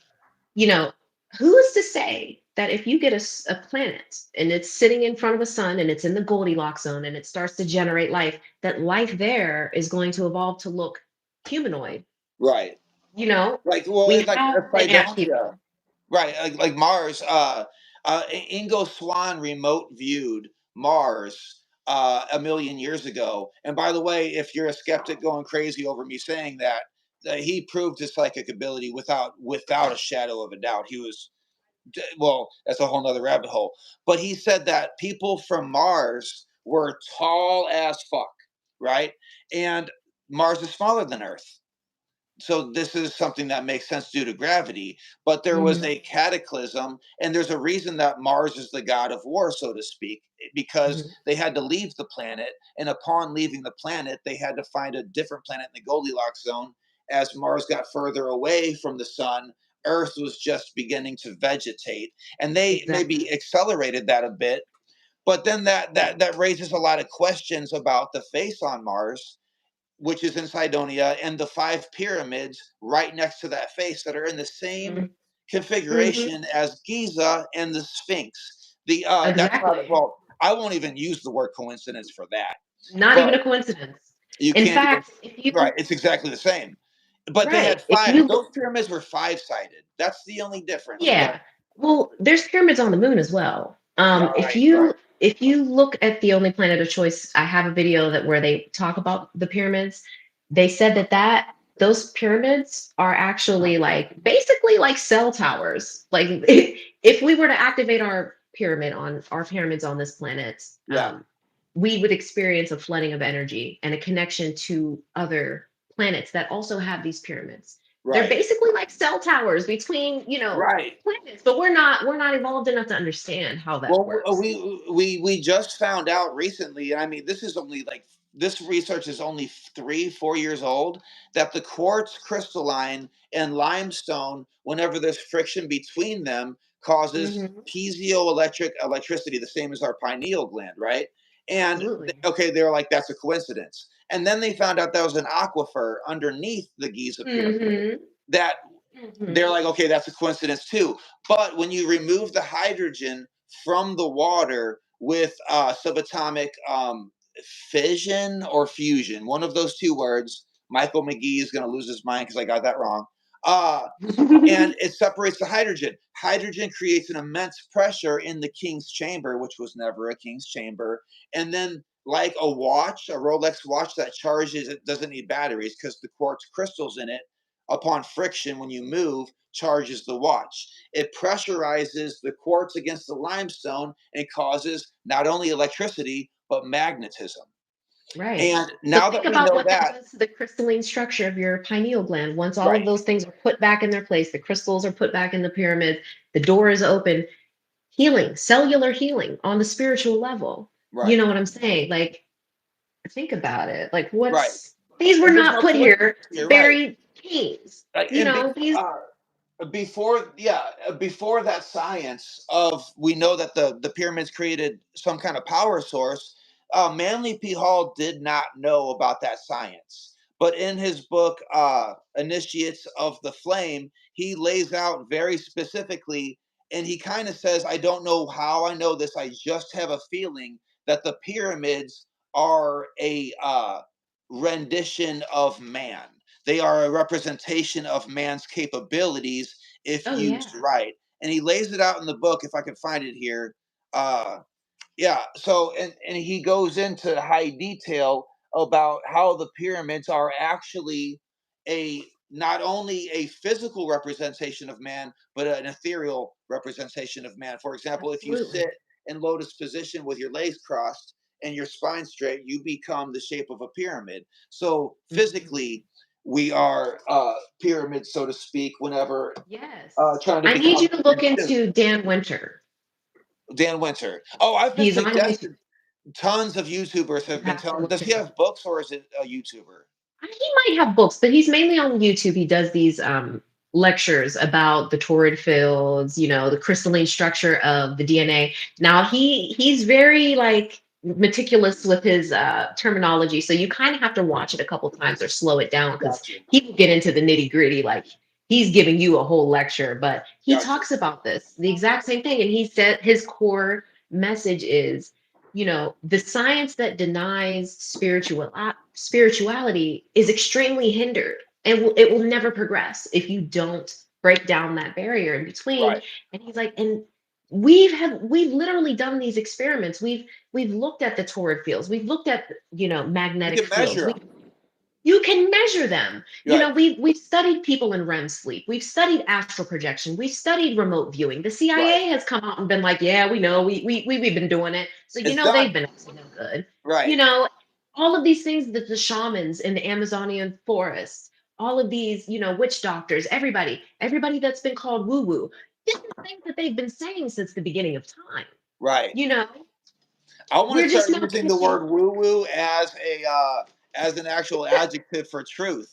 Speaker 2: you know, who is to say that if you get a planet and it's sitting in front of a sun and it's in the Goldilocks zone and it starts to generate life, that life there is going to evolve to look humanoid?
Speaker 1: Right.
Speaker 2: You know,
Speaker 1: Like, well,
Speaker 2: we
Speaker 1: it's like
Speaker 2: have the ant
Speaker 1: Cydonia.
Speaker 2: people.
Speaker 1: Right, like Mars. Ingo Swann remote viewed Mars a million years ago. And by the way, if you're a skeptic going crazy over me saying that, he proved his psychic ability without a shadow of a doubt. He was, well, that's a whole nother rabbit hole. But he said that people from Mars were tall as fuck, right? And Mars is smaller than Earth, so this is something that makes sense due to gravity. But there was
Speaker 2: Mhm,
Speaker 1: a cataclysm, and there's a reason that Mars is the god of war, so to speak, because
Speaker 2: mhm.
Speaker 1: they had to leave the planet, and upon leaving the planet they had to find a different planet in the Goldilocks zone. As Mars got further away from the sun, Earth was just beginning to vegetate, and they
Speaker 2: Exactly.
Speaker 1: maybe accelerated that a bit. But then that raises a lot of questions about the face on Mars, which is in Cydonia, and the five pyramids right next to that face that are in the same
Speaker 2: Mhm, mhm.
Speaker 1: configuration as Giza and the Sphinx. That's not,
Speaker 2: Exactly.
Speaker 1: well, I won't even use the word coincidence for that,
Speaker 2: Not even
Speaker 1: but
Speaker 2: a coincidence.
Speaker 1: you
Speaker 2: In
Speaker 1: can't even,
Speaker 2: fact, if
Speaker 1: right?
Speaker 2: you
Speaker 1: It's exactly the same, but they
Speaker 2: right,
Speaker 1: had
Speaker 2: if
Speaker 1: five.
Speaker 2: you
Speaker 1: Those pyramids were five sided. That's the only difference. But
Speaker 2: yeah. Well, there's pyramids on the moon as well. If
Speaker 1: right,
Speaker 2: you
Speaker 1: right,
Speaker 2: if you look at the only planet of choice, I have a video that where they talk about the pyramids. They said that those pyramids are actually like basically like cell towers. Like if we were to activate our pyramids on this planet,
Speaker 1: yeah,
Speaker 2: we would experience a flooding of energy and a connection to other planets that also have these pyramids. They're
Speaker 1: right,
Speaker 2: basically like cell towers between,
Speaker 1: right.
Speaker 2: planets, but we're not evolved enough to understand how that
Speaker 1: Well,
Speaker 2: works.
Speaker 1: we just found out recently, and I mean, this is only like, this research is only 3 4 years old, that the quartz crystalline and limestone, whenever there's friction between them, causes
Speaker 2: Hmm.
Speaker 1: piezoelectric electricity, the same as our pineal gland, right? And
Speaker 2: Absolutely.
Speaker 1: okay, they're like, that's a coincidence. And then they found out that was an aquifer underneath the Giza pyramid,
Speaker 2: Hmm.
Speaker 1: that they're
Speaker 2: Hmm.
Speaker 1: like, okay, that's a coincidence too. But when you remove the hydrogen from the water with subatomic fission or fusion, one of those two words, Michael McGee is going to lose his mind because I got that wrong. Uh, and it separates the hydrogen. Hydrogen creates an immense pressure in the king's chamber, which was never a king's chamber. And then, like a watch, a Rolex watch that charges, it doesn't need batteries because the quartz crystals in it, upon friction, when you move, charges the watch. It pressurizes the quartz against the limestone and causes not only electricity, but magnetism.
Speaker 2: Right.
Speaker 1: And
Speaker 2: So
Speaker 1: now
Speaker 2: think
Speaker 1: that we
Speaker 2: about
Speaker 1: know
Speaker 2: what that
Speaker 1: that,
Speaker 2: does to the crystalline structure of your pineal gland. Once all of
Speaker 1: right,
Speaker 2: those things are put back in their place, the crystals are put back in the pyramid, the door is open, healing, cellular healing on the spiritual level. You
Speaker 1: right,
Speaker 2: know what I'm saying? Like, think about it. Like,
Speaker 1: right.
Speaker 2: these were
Speaker 1: And there's
Speaker 2: not
Speaker 1: no
Speaker 2: put here
Speaker 1: coincidence
Speaker 2: to
Speaker 1: here, right?
Speaker 2: bury kings.
Speaker 1: Like,
Speaker 2: You know, these,
Speaker 1: before, yeah, before that science of, we know that the pyramids created some kind of power source. Manly P Hall did not know about that science, but in his book, Initiates of the Flame, he lays out very specifically, and he kind of says, I don't know how I know this, I just have a feeling that the pyramids are a rendition of man. They are a representation of man's capabilities if
Speaker 2: oh
Speaker 1: used
Speaker 2: yeah,
Speaker 1: right. And he lays it out in the book, if I can find it here. Uh, yeah. So, and he goes into high detail about how the pyramids are actually a, not only a physical representation of man, but an ethereal representation of man. For example, if you
Speaker 2: absolutely.
Speaker 1: sit in lotus position with your legs crossed and your spine straight, you become the shape of a pyramid. So
Speaker 2: Mhm.
Speaker 1: physically, we are pyramids, so to speak, whenever
Speaker 2: Yes.
Speaker 1: trying to
Speaker 2: I need you
Speaker 1: become
Speaker 2: to look
Speaker 1: physical.
Speaker 2: into Dan Winter.
Speaker 1: Dan Winter. Oh, I've been
Speaker 2: He's on YouTube.
Speaker 1: suggested, tons of YouTubers
Speaker 2: You
Speaker 1: have been
Speaker 2: have to
Speaker 1: telling.
Speaker 2: look
Speaker 1: Does
Speaker 2: him
Speaker 1: he
Speaker 2: up.
Speaker 1: have books or is it a YouTuber?
Speaker 2: He might have books, but he's mainly on YouTube. He does these lectures about the torrid fields, you know, the crystalline structure of the DNA. Now he's very like meticulous with his terminology, so you kind of have to watch it a couple times or slow it down because
Speaker 1: Gotcha.
Speaker 2: he will get into the nitty gritty. Like he's giving you a whole lecture, but he
Speaker 1: Gotcha.
Speaker 2: talks about this the exact same thing, and he said his core message is, you know, the science that denies spirituality is extremely hindered and it will never progress if you don't break down that barrier in between.
Speaker 1: Right.
Speaker 2: And he's like, and we've literally done these experiments. We've looked at the torrid fields, we've looked at, you know,
Speaker 1: You
Speaker 2: magnetic
Speaker 1: can
Speaker 2: fields,
Speaker 1: measure
Speaker 2: we
Speaker 1: them.
Speaker 2: you can measure them. You
Speaker 1: Right.
Speaker 2: know, we've studied people in REM sleep. We've studied astral projection. We've studied remote viewing. The
Speaker 1: Right.
Speaker 2: CIA has come out and been like, yeah, we know, we've been doing it. So you
Speaker 1: It's
Speaker 2: know
Speaker 1: done.
Speaker 2: they've been up to no good. You
Speaker 1: Right.
Speaker 2: know, all of these things that the shamans in the Amazonian forests, all of these, you know, witch doctors, everybody that's been called woo-woo, these are things that they've been saying since the beginning of time.
Speaker 1: Right.
Speaker 2: You know,
Speaker 1: I want to
Speaker 2: we're just
Speaker 1: start
Speaker 2: not
Speaker 1: using the
Speaker 2: getting
Speaker 1: word woo woo as an actual adjective for truth.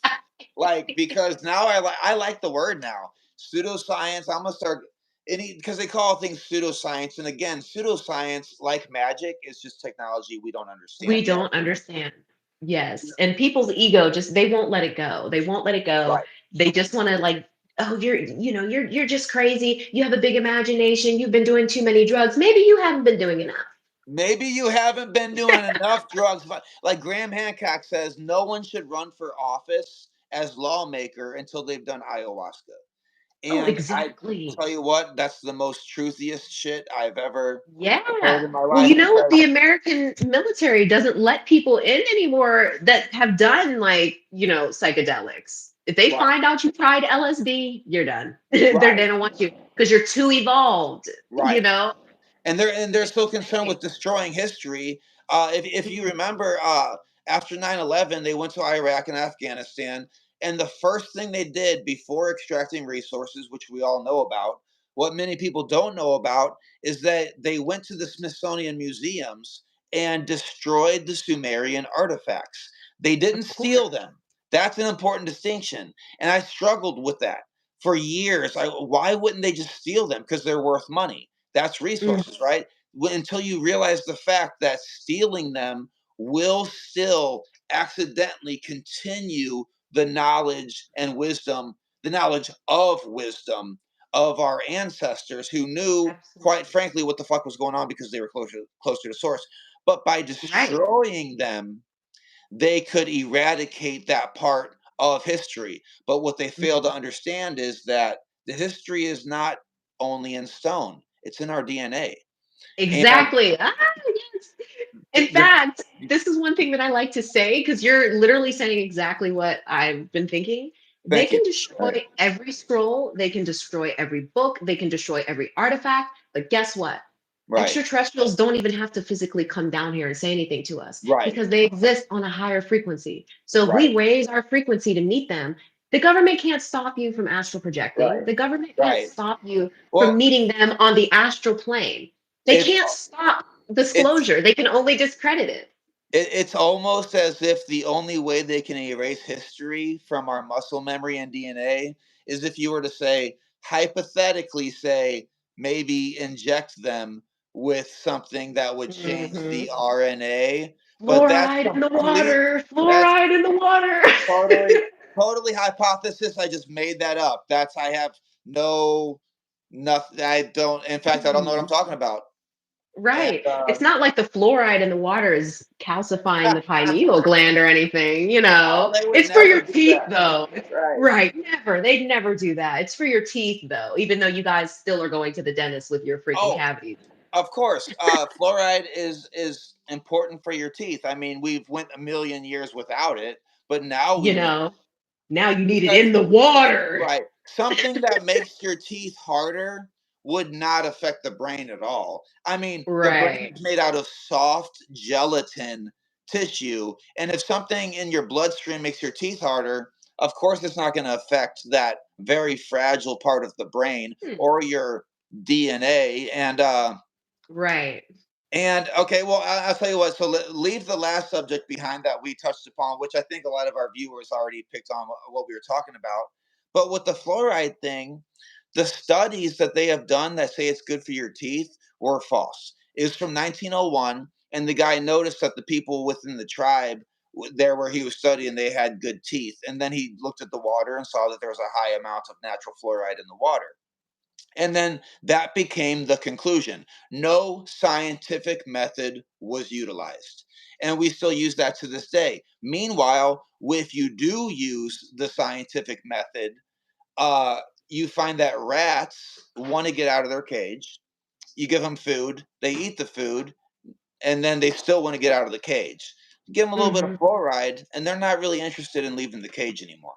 Speaker 1: Like, because now I like the word now. Pseudoscience. I'm gonna start any, because they call things pseudoscience, and again, pseudoscience, like magic, is just technology we don't
Speaker 2: we
Speaker 1: understand yet.
Speaker 2: don't understand. Yes. And people's ego just they won't let it go. They won't let it go.
Speaker 1: Right.
Speaker 2: They just want to like, oh, you're just crazy. You have a big imagination. You've been doing too many drugs. Maybe you haven't been doing enough.
Speaker 1: Maybe you haven't been doing enough drugs. Like Graham Hancock says, no one should run for office as lawmaker until they've done ayahuasca.
Speaker 2: Oh,
Speaker 1: And I
Speaker 2: exactly.
Speaker 1: tell you what, that's the most truthiest shit I've ever heard
Speaker 2: Yeah.
Speaker 1: in my
Speaker 2: Well,
Speaker 1: life,
Speaker 2: you know what?
Speaker 1: because
Speaker 2: The American military doesn't let people in anymore that have done like, you know, psychedelics. If they
Speaker 1: right,
Speaker 2: find out you tried LSD, you're done. They
Speaker 1: right,
Speaker 2: don't want you because you're too evolved, you
Speaker 1: right.
Speaker 2: know?
Speaker 1: And they're
Speaker 2: It's
Speaker 1: so concerned with
Speaker 2: insane.
Speaker 1: destroying history. If you
Speaker 2: Mhm.
Speaker 1: remember, after 9/11, they went to Iraq and Afghanistan, and the first thing they did before extracting resources, which we all know about, what many people don't know about, is that they went to the Smithsonian museums and destroyed the Sumerian artifacts. They didn't
Speaker 2: Of course.
Speaker 1: steal them. That's an important distinction, and I struggled with that for years. Why wouldn't they just steal them? Because they're worth money. That's
Speaker 2: Mhm.
Speaker 1: resources, right? Until you realize the fact that stealing them will still accidentally continue the knowledge and wisdom, the knowledge of wisdom of our ancestors who knew, quite
Speaker 2: Absolutely.
Speaker 1: frankly, what the fuck was going on because they were closer to source. But by
Speaker 2: Right.
Speaker 1: destroying them, they could eradicate that part of history. But what they fail to
Speaker 2: Mhm.
Speaker 1: understand is that the history is not only in stone, it's in our DNA. And
Speaker 2: Exactly. Ah, yes.
Speaker 1: the,
Speaker 2: In
Speaker 1: the
Speaker 2: fact, this is one thing that I like to say because you're literally saying exactly what I've been thinking. They
Speaker 1: thank you.
Speaker 2: can destroy every scroll, they can destroy every book, they can destroy every artifact, but guess what?
Speaker 1: Right.
Speaker 2: Extraterrestrials don't even have to physically come down here and say anything to us
Speaker 1: Right.
Speaker 2: because they exist on a higher frequency. So if
Speaker 1: Right.
Speaker 2: we raise our frequency to meet them, the government can't stop you from astral projecting.
Speaker 1: Right.
Speaker 2: The government can't
Speaker 1: Right.
Speaker 2: stop you from
Speaker 1: Well,
Speaker 2: meeting them on the astral plane. They
Speaker 1: it's
Speaker 2: can't stop
Speaker 1: it's
Speaker 2: disclosure. They can only discredit it.
Speaker 1: it's almost as if the only way they can erase history from our muscle memory and DNA is if you were to say, hypothetically, say, maybe inject them with something that would change
Speaker 2: Hmm.
Speaker 1: the RNA. But that's
Speaker 2: Fluoride in the
Speaker 1: complete.
Speaker 2: water.
Speaker 1: That's
Speaker 2: Fluoride in the water.
Speaker 1: totally totally hypothesis. I just made that up. That's I have no nothing. I don't. In fact, I don't know what I'm talking about. And
Speaker 2: Right. It's not like the fluoride in the water is calcifying the pineal gland or anything, you
Speaker 1: oh,
Speaker 2: know.
Speaker 1: they would
Speaker 2: It's for
Speaker 1: never
Speaker 2: your
Speaker 1: do
Speaker 2: teeth,
Speaker 1: that.
Speaker 2: though.
Speaker 1: Right.
Speaker 2: Right. Never. They'd never do that. It's for your teeth, though, even though you guys still are going to the dentist with your freaking
Speaker 1: Oh,
Speaker 2: cavities.
Speaker 1: of course. Fluoride is important for your teeth. I mean, we've went a million years without it, but now we
Speaker 2: You
Speaker 1: need
Speaker 2: know, now you need it
Speaker 1: because
Speaker 2: in the water.
Speaker 1: right. Something that makes your teeth harder would not affect the brain at all. I mean, the brain
Speaker 2: Right.
Speaker 1: is made out of soft gelatin tissue. And if something in your bloodstream makes your teeth harder, of course, it's not going to affect that very fragile part of the brain
Speaker 2: Hmm.
Speaker 1: or your DNA.
Speaker 2: Right.
Speaker 1: And okay, well, I'll tell you what. So leave the last subject behind that we touched upon, which I think a lot of our viewers already picked on what we were talking about. But with the fluoride thing, the studies that they have done that say it's good for your teeth were false. It was from 1901, and the guy noticed that the people within the tribe there where he was studying, they had good teeth. And then he looked at the water and saw that there was a high amount of natural fluoride in the water. And then that became the conclusion. No scientific method was utilized. And we still use that to this day. Meanwhile, if you do use the scientific method, uh, you find that rats want to get out of their cage. You give them food, they eat the food, and then they still want to get out of the cage. Give them a little bit of
Speaker 2: Hmm.
Speaker 1: fluoride, and they're not really interested in leaving the cage anymore.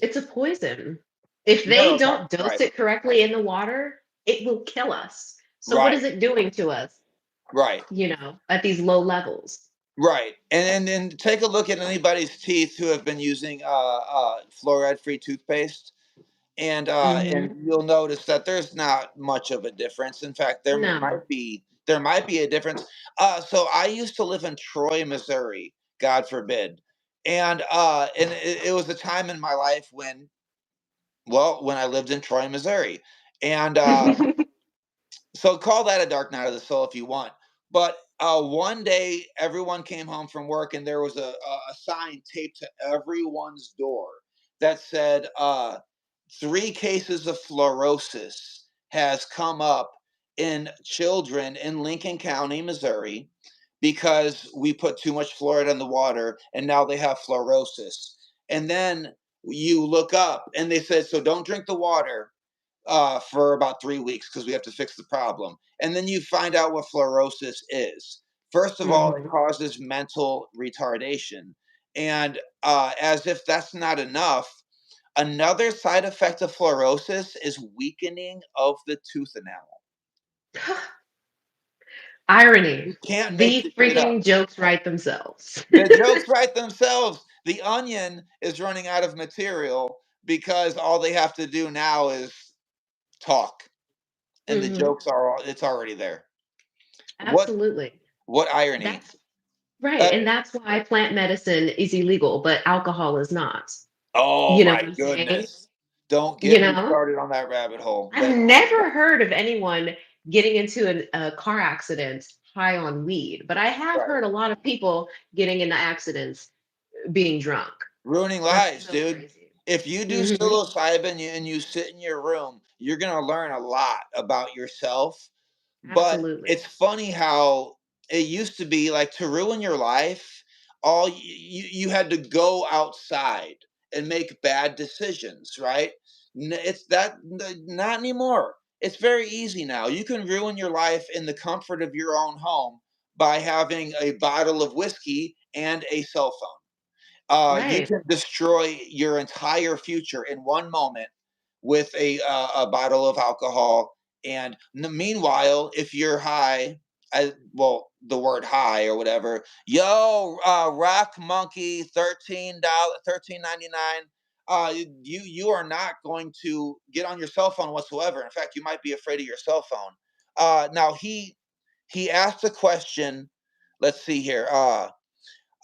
Speaker 2: It's a poison. If they don't
Speaker 1: Neurotoxin,
Speaker 2: dose
Speaker 1: right?
Speaker 2: it correctly in the water, it will kill us. So what is
Speaker 1: Right,
Speaker 2: it doing to us,
Speaker 1: right.
Speaker 2: at these low levels?
Speaker 1: Right, and then take a look at anybody's teeth who have been using fluoride-free toothpaste, and
Speaker 2: Hmm.
Speaker 1: you'll notice that there's not much of a difference. In fact,
Speaker 2: No.
Speaker 1: there might be a difference. So I used to live in Troy, Missouri. God forbid, and it was a time in my life when, well, when I lived in Troy, Missouri, and so call that a dark night of the soul if you want. But one day, everyone came home from work, and there was a sign taped to everyone's door that said, 3 cases of fluorosis has come up in children in Lincoln County, Missouri, because we put too much fluoride in the water, and now they have fluorosis. And then you look up, and they said, so don't drink the water for about 3 weeks because we have to fix the problem. And then you find out what fluorosis is. First of all, it
Speaker 2: Hmm.
Speaker 1: causes mental retardation. And as if that's not enough, another side effect of fluorosis is weakening of the tooth enamel.
Speaker 2: Irony.
Speaker 1: You can't make
Speaker 2: The
Speaker 1: this shit up.
Speaker 2: freaking jokes write themselves.
Speaker 1: The jokes write themselves. The Onion is running out of material because all they have to do now is talk, and the
Speaker 2: Hmm.
Speaker 1: jokes are it's already there. What
Speaker 2: Absolutely.
Speaker 1: what irony?
Speaker 2: That's right.
Speaker 1: Uh,
Speaker 2: And that's why plant medicine is illegal, but alcohol is not.
Speaker 1: oh
Speaker 2: You know
Speaker 1: my
Speaker 2: what I'm saying?
Speaker 1: goodness! Don't
Speaker 2: You
Speaker 1: get me
Speaker 2: know?
Speaker 1: started on that rabbit hole.
Speaker 2: I've
Speaker 1: That
Speaker 2: never heard of anyone getting into a car accident high on weed, but I have
Speaker 1: right.
Speaker 2: heard a lot of people getting into accidents being drunk.
Speaker 1: Ruining
Speaker 2: That's
Speaker 1: lives,
Speaker 2: so
Speaker 1: dude.
Speaker 2: crazy.
Speaker 1: If you do
Speaker 2: Hmm.
Speaker 1: psilocybin and you sit in your room, you're gonna learn a lot about yourself. But
Speaker 2: Absolutely.
Speaker 1: it's funny how it used to be like to ruin your life, you had to go outside and make bad decisions, right? It's that not anymore. It's very easy now. You can ruin your life in the comfort of your own home by having a bottle of whiskey and a cell phone. You
Speaker 2: Right.
Speaker 1: can destroy your entire future in one moment with a bottle of alcohol And meanwhile, if you're high, well, the word high or whatever, yo, Rock Monkey, $13, 13.99. You are not going to get on your cell phone whatsoever. In fact, you might be afraid of your cell phone. Now he asked a question. Let's see here.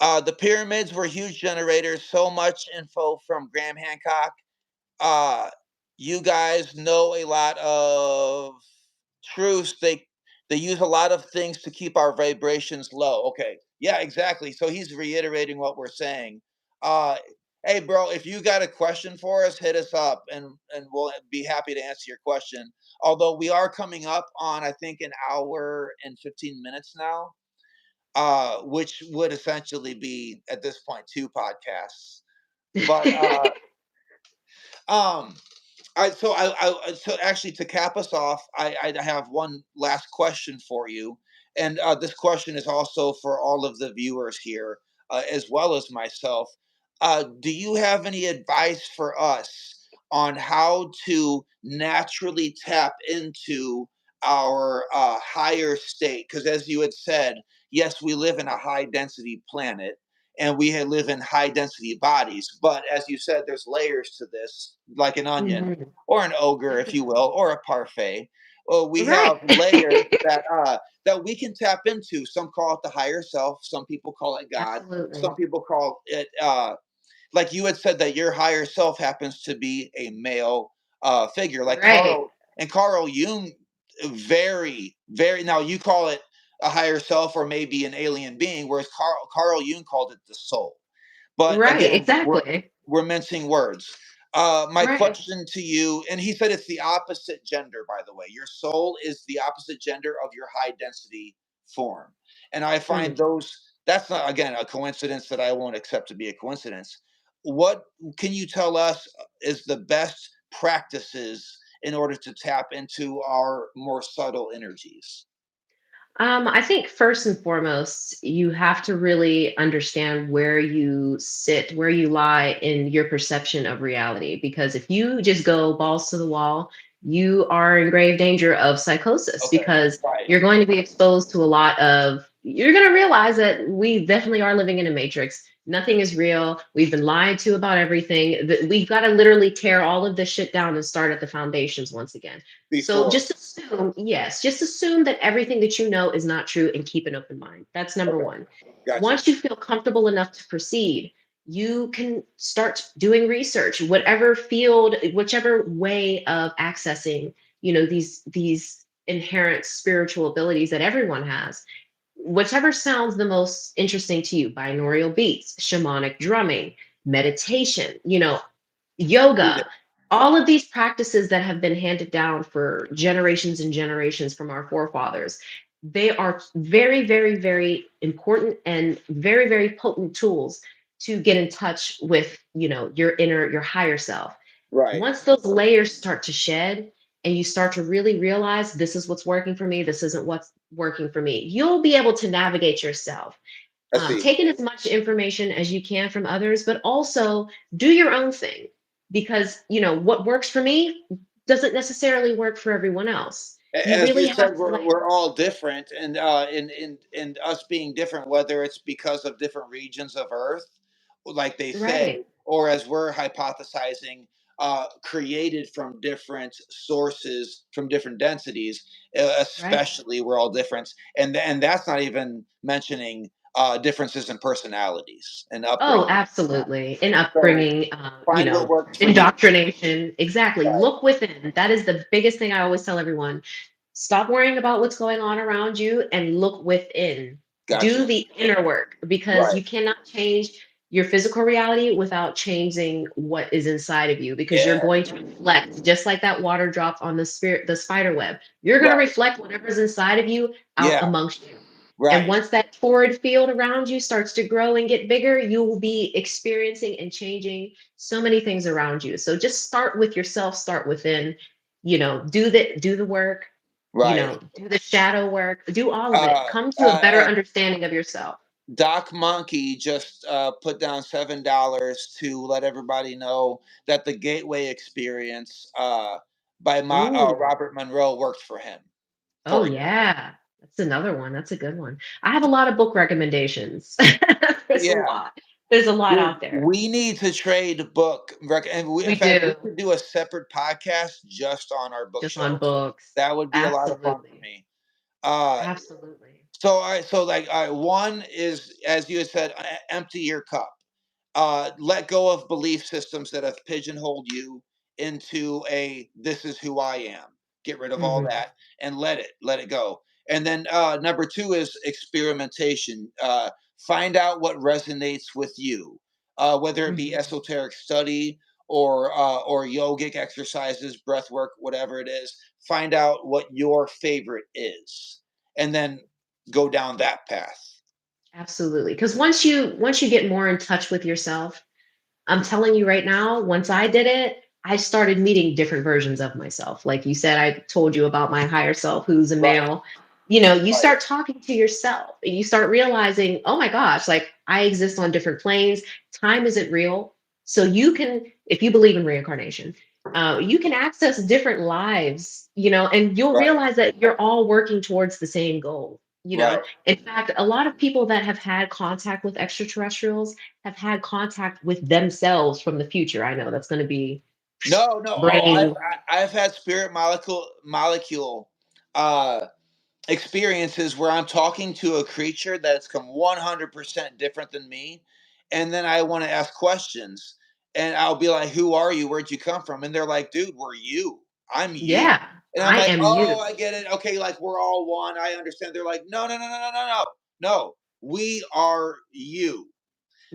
Speaker 1: The pyramids were huge generators. So much info from Graham Hancock. uh you guys know a lot of truths. They use a lot of things to keep our vibrations low. Okay, yeah, exactly. So he's reiterating what we're saying. uh hey bro, if you got a question for us, hit us up, and we'll be happy to answer your question. Although we are coming up on, I think, an hour and 15 minutes now, which would essentially be at this point two podcasts. But um so actually, to cap us off, I have one last question for you, and this question is also for all of the viewers here, as well as myself. Do you have any advice for us on how to naturally tap into our higher state? Because as you had said, yes, we live in a high density planet, and we live in high density bodies. But as you said, there's layers to this, like an onion
Speaker 2: Mhm.
Speaker 1: or an ogre, if you will, or a parfait. Well, we
Speaker 2: Right.
Speaker 1: have layers that we can tap into. Some call it the higher self. Some people call it God. Some
Speaker 2: Absolutely.
Speaker 1: people call it, like you had said, that your higher self happens to be a male figure, like
Speaker 2: Right.
Speaker 1: Carl Jung. Very, very. Now you call it a higher self or maybe an alien being, whereas Carl Jung called it the soul. But
Speaker 2: Right.
Speaker 1: again,
Speaker 2: Exactly.
Speaker 1: we're mincing words. My
Speaker 2: Right.
Speaker 1: question to you, and he said it's the opposite gender, by the way. Your soul is the opposite gender of your high density form. And I find
Speaker 2: Mhm.
Speaker 1: those, that's not, again, a coincidence that I won't accept to be a coincidence. What can you tell us is the best practices in order to tap into our more subtle energies?
Speaker 2: I think first and foremost, you have to really understand where you sit, where you lie in your perception of reality. Because if you just go balls to the wall, you are in grave danger of psychosis
Speaker 1: Okay,
Speaker 2: because
Speaker 1: right.
Speaker 2: you're going to be exposed to a lot of, you're going to realize that we definitely are living in a matrix. Nothing is real. We've been lied to about everything. We've got to literally tear all of this shit down and start at the foundations once again. So
Speaker 1: Before,
Speaker 2: just assume, yes, just assume that everything that you know is not true and keep an open mind. That's number
Speaker 1: okay,
Speaker 2: one.
Speaker 1: gotcha.
Speaker 2: Once you feel comfortable enough to proceed, you can start doing research, whatever field, whichever way of accessing, these inherent spiritual abilities that everyone has. Whichever sounds the most interesting to you, binaural beats, shamanic drumming, meditation, yoga, all of these practices that have been handed down for generations and generations from our forefathers, they are very, very, very important and very, very potent tools to get in touch with, your higher self.
Speaker 1: Right.
Speaker 2: Once those layers start to shed and you start to really realize this is what's working for me, this isn't what's working for me, you'll be able to navigate yourself,
Speaker 1: I see.
Speaker 2: taking as much information as you can from others, but also do your own thing because what works for me doesn't necessarily work for everyone else. You
Speaker 1: As you
Speaker 2: really
Speaker 1: said,
Speaker 2: have to
Speaker 1: we're all different, and in us being different, whether it's because of different regions of Earth, like they say,
Speaker 2: right,
Speaker 1: or as we're hypothesizing, created from different sources, from different densities.
Speaker 2: right.
Speaker 1: Especially, we're all different, and that's not even mentioning differences in personalities and
Speaker 2: Oh,
Speaker 1: upbringing.
Speaker 2: absolutely. In
Speaker 1: So
Speaker 2: upbringing,
Speaker 1: find what works for you.
Speaker 2: indoctrination. Exactly.
Speaker 1: Right.
Speaker 2: Look within. That is the biggest thing I always tell everyone. Stop worrying about what's going on around you and look within. Do
Speaker 1: Gotcha.
Speaker 2: the inner work because
Speaker 1: Right.
Speaker 2: you cannot change your physical reality without changing what is inside of you because you're
Speaker 1: Yeah.
Speaker 2: going to reflect just like that water drop on the spider web. You're going to
Speaker 1: Right.
Speaker 2: reflect whatever's inside of you out
Speaker 1: Yeah.
Speaker 2: amongst you. And
Speaker 1: Right.
Speaker 2: once that torrid field around you starts to grow and get bigger, you will be experiencing and changing so many things around you. So just start with yourself, start within, do the work,
Speaker 1: Right.
Speaker 2: do the shadow work, do all of it.
Speaker 1: Uh,
Speaker 2: Come to a
Speaker 1: uh,
Speaker 2: better
Speaker 1: uh,
Speaker 2: understanding of yourself.
Speaker 1: Doc Monkey just put down $7 to let everybody know that the Gateway Experience by
Speaker 2: Ooh.
Speaker 1: Robert Monroe worked for him.
Speaker 2: Oh
Speaker 1: For him.
Speaker 2: yeah. That's another one. That's a good one. I have a lot of book recommendations. There's a
Speaker 1: Yeah.
Speaker 2: lot. There's a lot
Speaker 1: Dude,
Speaker 2: out there.
Speaker 1: we need to trade and in
Speaker 2: We
Speaker 1: fact, we
Speaker 2: do.
Speaker 1: could do a separate podcast just on our
Speaker 2: Just on
Speaker 1: bookshelves.
Speaker 2: books.
Speaker 1: That would be a lot of fun for
Speaker 2: Absolutely.
Speaker 1: me. Uh,
Speaker 2: Absolutely.
Speaker 1: so, all right, so like, all right, one is, as you had said, empty your cup. Let go of belief systems that have pigeonholed you into this is who I am. Get rid of all
Speaker 2: Hmm.
Speaker 1: that and let it go. And then number two is experimentation. Find out what resonates with you, whether it be
Speaker 2: Hmm.
Speaker 1: esoteric study or yogic exercises, breath work, whatever it is. Find out what your favorite is, and then go down that path.
Speaker 2: Absolutely. Because once you get more in touch with yourself, I'm telling you right now, once I did it, I started meeting different versions of myself. Like you said, I told you about my higher self who's a
Speaker 1: Right,
Speaker 2: male. You
Speaker 1: right,
Speaker 2: start talking to yourself and you start realizing, oh my gosh, like I exist on different planes. Time isn't real. So you can, if you believe in reincarnation, you can access different lives, and you'll
Speaker 1: right,
Speaker 2: realize that you're all working towards the same goal.
Speaker 1: right.
Speaker 2: In fact, a lot of people that have had contact with extraterrestrials have had contact with themselves from the future. I know that's going to be
Speaker 1: No, no. Oh,
Speaker 2: brain.
Speaker 1: I've had spirit molecule uh, experiences where I'm talking to a creature that's come 100% different than me, and then I want to ask questions, and I'll be like, "Who are you? Where'd you come from?" And they're like, "Dude, we're you. I'm you."
Speaker 2: Yeah,
Speaker 1: And I'm
Speaker 2: I
Speaker 1: like,
Speaker 2: am
Speaker 1: "Oh,
Speaker 2: you.
Speaker 1: I get it. Okay, like we're all one. I understand." They're like, "No, no, no, no, no, no, no, no. We are you."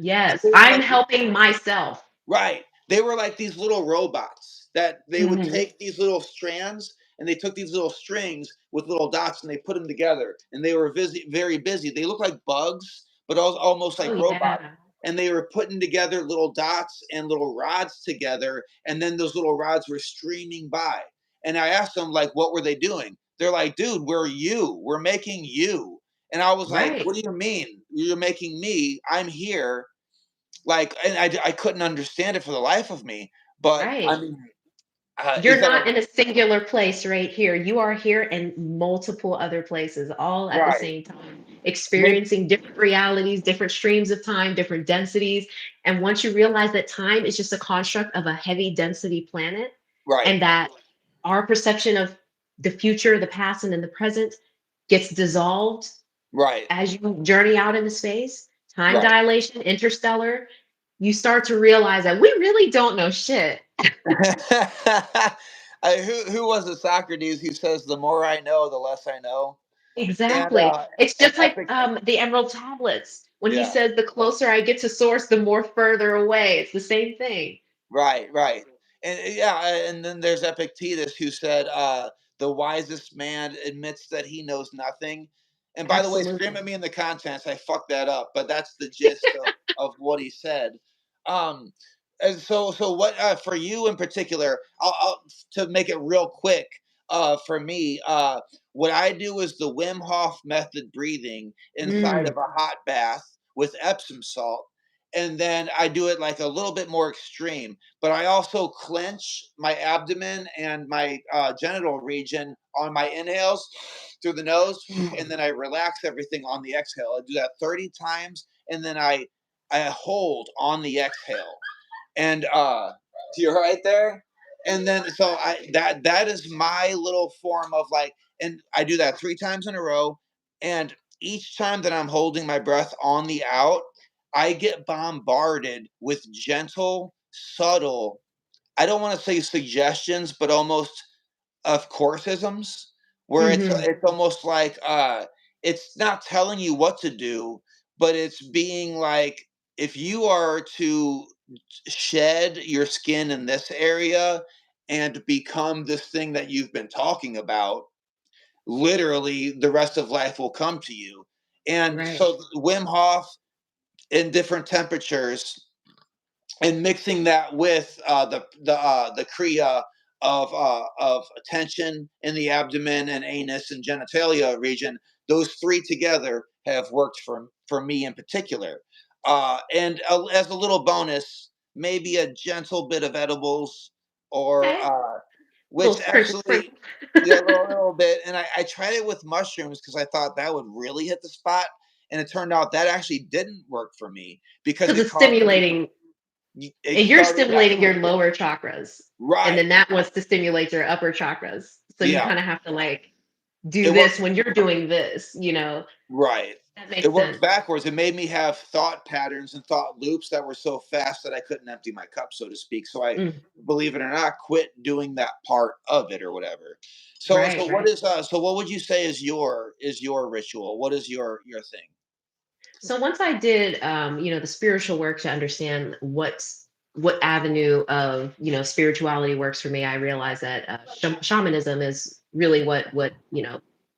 Speaker 1: And
Speaker 2: Yes,
Speaker 1: they were
Speaker 2: I'm
Speaker 1: like,
Speaker 2: helping myself.
Speaker 1: right. They were like these little robots that they would
Speaker 2: Hmm.
Speaker 1: take these little strands and they took these little strings with little dots and they put them together and they were very busy. They look like bugs, but almost
Speaker 2: Oh
Speaker 1: like robots.
Speaker 2: yeah,
Speaker 1: And they were putting together little dots and little rods together. And then those little rods were streaming by. And I asked them, like, what were they doing? They're like, dude, we're you. We're making you. And I was like,
Speaker 2: right,
Speaker 1: what do you mean? You're making me. I'm here, like, and I couldn't understand it for the life of me. But I
Speaker 2: right.
Speaker 1: mean, is
Speaker 2: You're
Speaker 1: that
Speaker 2: not in a singular place right here. You are here in multiple other places, all at the
Speaker 1: right?
Speaker 2: same time,
Speaker 1: Maybe,
Speaker 2: experiencing different realities, different streams of time, different densities. And once you realize that time is just a construct of a heavy density planet,
Speaker 1: right,
Speaker 2: and that our perception of the future, the past, and then the present gets dissolved
Speaker 1: right,
Speaker 2: as you journey out into space, time
Speaker 1: right.
Speaker 2: dilation, interstellar, you start to realize that we really don't know shit.
Speaker 1: Who was it? Socrates who says, "The more I know, the less I know." And
Speaker 2: Exactly. It's
Speaker 1: and
Speaker 2: just like
Speaker 1: epic,
Speaker 2: the Emerald Tablets. When he
Speaker 1: yeah.
Speaker 2: says the closer I get to source, the more further away. It's the same thing.
Speaker 1: Right, right. And yeah, and then there's Epictetus who said, the wisest man admits that he knows nothing. And by the way, scream
Speaker 2: Absolutely.
Speaker 1: at me in the contents, I fucked that up, but that's the gist of what he said. Um, and so what for you in particular, to make it real quick, for me, what I do is the Wim Hof method breathing inside of
Speaker 2: Mm.
Speaker 1: a hot bath with Epsom salt, and then I do it like a little bit more extreme. But I also clench my abdomen and my genital region on my inhales through the nose, and then I relax everything on the exhale. I do that 30 times, and then I hold on the exhale. And you're right there. And then so I that is my little form of like, and I do that 3 times in a row. And each time that I'm holding my breath on the out, I get bombarded with gentle, subtle, I don't want to say suggestions, but almost of courseisms, where
Speaker 2: Hmm.
Speaker 1: it's almost like it's not telling you what to do, but it's being like, if you are to shed your skin in this area and become this thing that you've been talking about, literally the rest of life will come to you. And
Speaker 2: Right.
Speaker 1: so Wim Hof in different temperatures and mixing that with the kriya of tension in the abdomen and anus and genitalia region. Those three together have worked for me in particular. And as a little bonus, maybe a gentle bit of edibles or
Speaker 2: Okay. Little
Speaker 1: which
Speaker 2: sprinkle,
Speaker 1: actually,
Speaker 2: sprinkle.
Speaker 1: yeah, a little bit. And I tried it with mushrooms because I thought that would really hit the spot. And it turned out that actually didn't work for me because
Speaker 2: Because
Speaker 1: it
Speaker 2: it's
Speaker 1: caused me,
Speaker 2: stimulating,
Speaker 1: it
Speaker 2: and you're
Speaker 1: started, yeah,
Speaker 2: stimulating your lower chakras, and
Speaker 1: right.
Speaker 2: then that wants to stimulate your upper chakras. So you
Speaker 1: Yeah.
Speaker 2: kind of have to like do
Speaker 1: It
Speaker 2: this
Speaker 1: worked.
Speaker 2: when you're doing this, you know.
Speaker 1: Right.
Speaker 2: That
Speaker 1: It
Speaker 2: makes
Speaker 1: worked
Speaker 2: sense.
Speaker 1: backwards. It made me have thought patterns and thought loops that were so fast that I couldn't empty my cup, so to speak. So I,
Speaker 2: Mm,
Speaker 1: believe it or not, quit doing that part of it or whatever. So
Speaker 2: right,
Speaker 1: what
Speaker 2: right.
Speaker 1: is so what would you say is your ritual? What is your thing?
Speaker 2: So once I did, the spiritual work to understand what avenue of spirituality works for me, I realized that shamanism is really what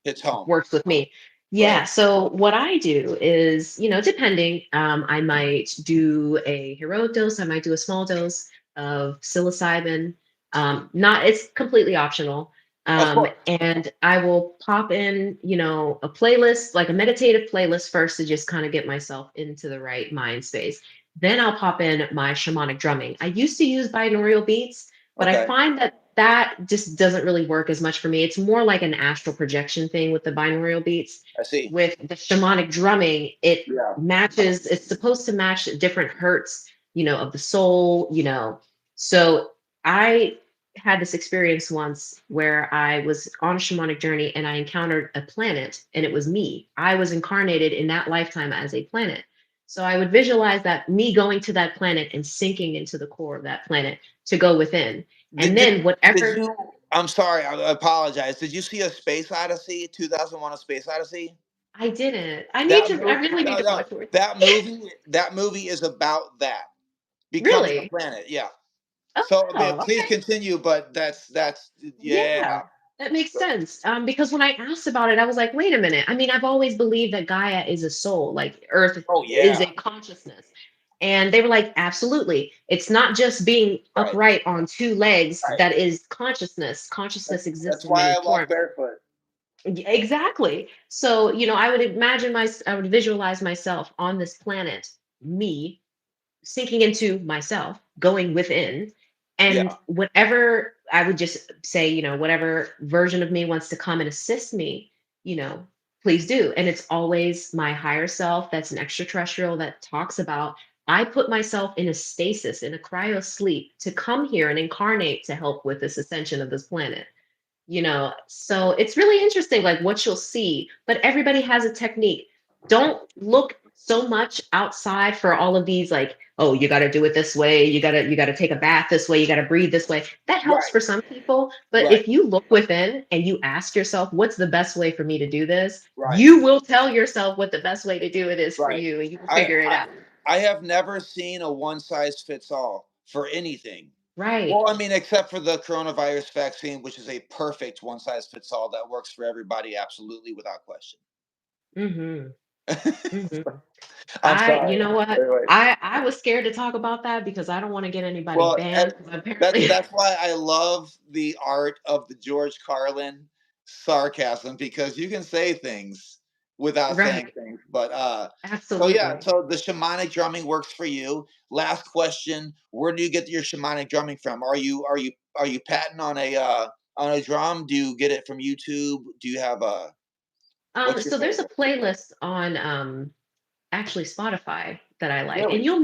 Speaker 1: It's home.
Speaker 2: works with me.
Speaker 1: Right.
Speaker 2: Yeah. So what I do is, depending, I might do a heroic dose, I might do a small dose of psilocybin. Not, it's completely optional.
Speaker 1: Of course.
Speaker 2: And I will pop in, a playlist, like a meditative playlist first to just kind of get myself into the right mind space. Then I'll pop in my shamanic drumming. I used to use binaural beats, but I
Speaker 1: Okay.
Speaker 2: find that just doesn't really work as much for me. It's more like an astral projection thing with the binaural beats.
Speaker 1: I see.
Speaker 2: With the shamanic drumming,
Speaker 1: Yeah.
Speaker 2: it's supposed to match different hertz, of the soul, So I had this experience once where I was on a shamanic journey and I encountered a planet and it was me. I was incarnated in that lifetime as a planet. So I would visualize that me going to that planet and sinking into the core of that planet to go within. And
Speaker 1: Did did
Speaker 2: then
Speaker 1: did
Speaker 2: whatever
Speaker 1: you? I'm sorry. I apologize. Did you see a Space Odyssey? 2001: A Space Odyssey.
Speaker 2: I didn't.
Speaker 1: That
Speaker 2: I
Speaker 1: movie.
Speaker 2: really need
Speaker 1: No,
Speaker 2: to
Speaker 1: no.
Speaker 2: watch more.
Speaker 1: That movie. That movie is about that. Becoming a
Speaker 2: Really?
Speaker 1: planet. Yeah. So, I mean,
Speaker 2: Oh,
Speaker 1: please
Speaker 2: okay.
Speaker 1: continue. But that's yeah.
Speaker 2: Yeah, that makes sense. Because when I asked about it, I was like, wait a minute. I mean, I've always believed that Gaia is a soul, like Earth
Speaker 1: Oh
Speaker 2: is
Speaker 1: yeah.
Speaker 2: a consciousness. And they were like, absolutely. It's not just being
Speaker 1: Right.
Speaker 2: upright on two legs
Speaker 1: Right.
Speaker 2: that is consciousness. Consciousness exists
Speaker 1: That's
Speaker 2: in
Speaker 1: why
Speaker 2: many
Speaker 1: I walk
Speaker 2: forms.
Speaker 1: barefoot.
Speaker 2: Exactly. So, I would visualize myself on this planet, me sinking into myself, going within, and
Speaker 1: Yeah.
Speaker 2: whatever I would just say, whatever version of me wants to come and assist me, please do. And it's always my higher self that's an extraterrestrial that talks about I put myself in a stasis, in a cryo sleep to come here and incarnate to help with this ascension of this planet. So it's really interesting like what you'll see, but everybody has a technique. Don't look so much outside for all of these like, oh, you got to do it this way, you got to take a bath this way, you got to breathe this way. That helps
Speaker 1: Right.
Speaker 2: for some people, but
Speaker 1: Right.
Speaker 2: if you look within and you ask yourself what's the best way for me to do this,
Speaker 1: Right.
Speaker 2: you will tell yourself what the best way to do it is for
Speaker 1: Right.
Speaker 2: you and you will
Speaker 1: I
Speaker 2: figure it
Speaker 1: I
Speaker 2: out.
Speaker 1: I have never seen a one size fits all for anything.
Speaker 2: Right.
Speaker 1: Well, I mean, except for the coronavirus vaccine, which is a perfect one size fits all that works for everybody, absolutely without question.
Speaker 2: Mhm. Mhm.
Speaker 1: I'm
Speaker 2: You
Speaker 1: sorry.
Speaker 2: know what?
Speaker 1: Anyway,
Speaker 2: I was scared to talk about that because I don't want to get anybody
Speaker 1: well,
Speaker 2: banned. 'Cause
Speaker 1: that's
Speaker 2: apparently,
Speaker 1: that's why I love the art of the George Carlin sarcasm because you can say things without saying
Speaker 2: right?
Speaker 1: things. But so yeah,
Speaker 2: Absolutely.
Speaker 1: so the shamanic drumming works for you. Last question: where do you get your shamanic drumming from? Are you patting on a drum? Do you get it from YouTube? Do you have a what's your
Speaker 2: So there's a
Speaker 1: favorite?
Speaker 2: playlist on actually Spotify that I like, and
Speaker 1: Really?
Speaker 2: you'll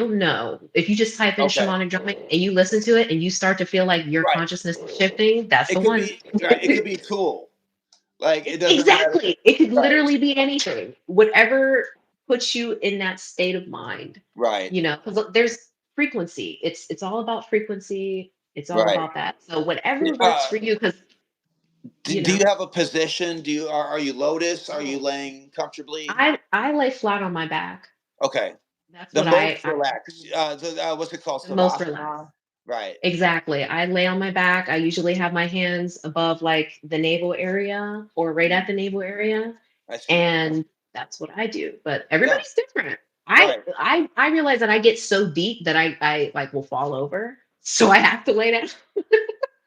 Speaker 2: know if you just type in
Speaker 1: Okay.
Speaker 2: shamanic drumming and you listen to it and you start to feel like your
Speaker 1: Right.
Speaker 2: consciousness is shifting. That's the
Speaker 1: It could
Speaker 2: one.
Speaker 1: be right. It could be a tool. Like it doesn't matter.
Speaker 2: Exactly. It could
Speaker 1: Right.
Speaker 2: literally be anything. Whatever puts you in that state of mind,
Speaker 1: Right.
Speaker 2: because there's frequency. It's all about frequency. It's all
Speaker 1: Right.
Speaker 2: about that. So whatever works
Speaker 1: Uh,
Speaker 2: for you, because you
Speaker 1: do you
Speaker 2: know,
Speaker 1: have a position? Are you lotus? Are you
Speaker 2: oh,
Speaker 1: laying comfortably?
Speaker 2: I lay flat on my back.
Speaker 1: Okay.
Speaker 2: That's
Speaker 1: The
Speaker 2: what
Speaker 1: most
Speaker 2: I
Speaker 1: relaxed. What's it called?
Speaker 2: the most relaxed.
Speaker 1: Savasana. Right.
Speaker 2: Exactly. I lay on my back. I usually have my hands above like the navel area or right
Speaker 1: Mhm.
Speaker 2: at the navel area.
Speaker 1: I see.
Speaker 2: And that's what I do. But
Speaker 1: Yeah.
Speaker 2: everybody's different.
Speaker 1: Right.
Speaker 2: I realize that I get so deep that I like will fall over. So I have to lay down.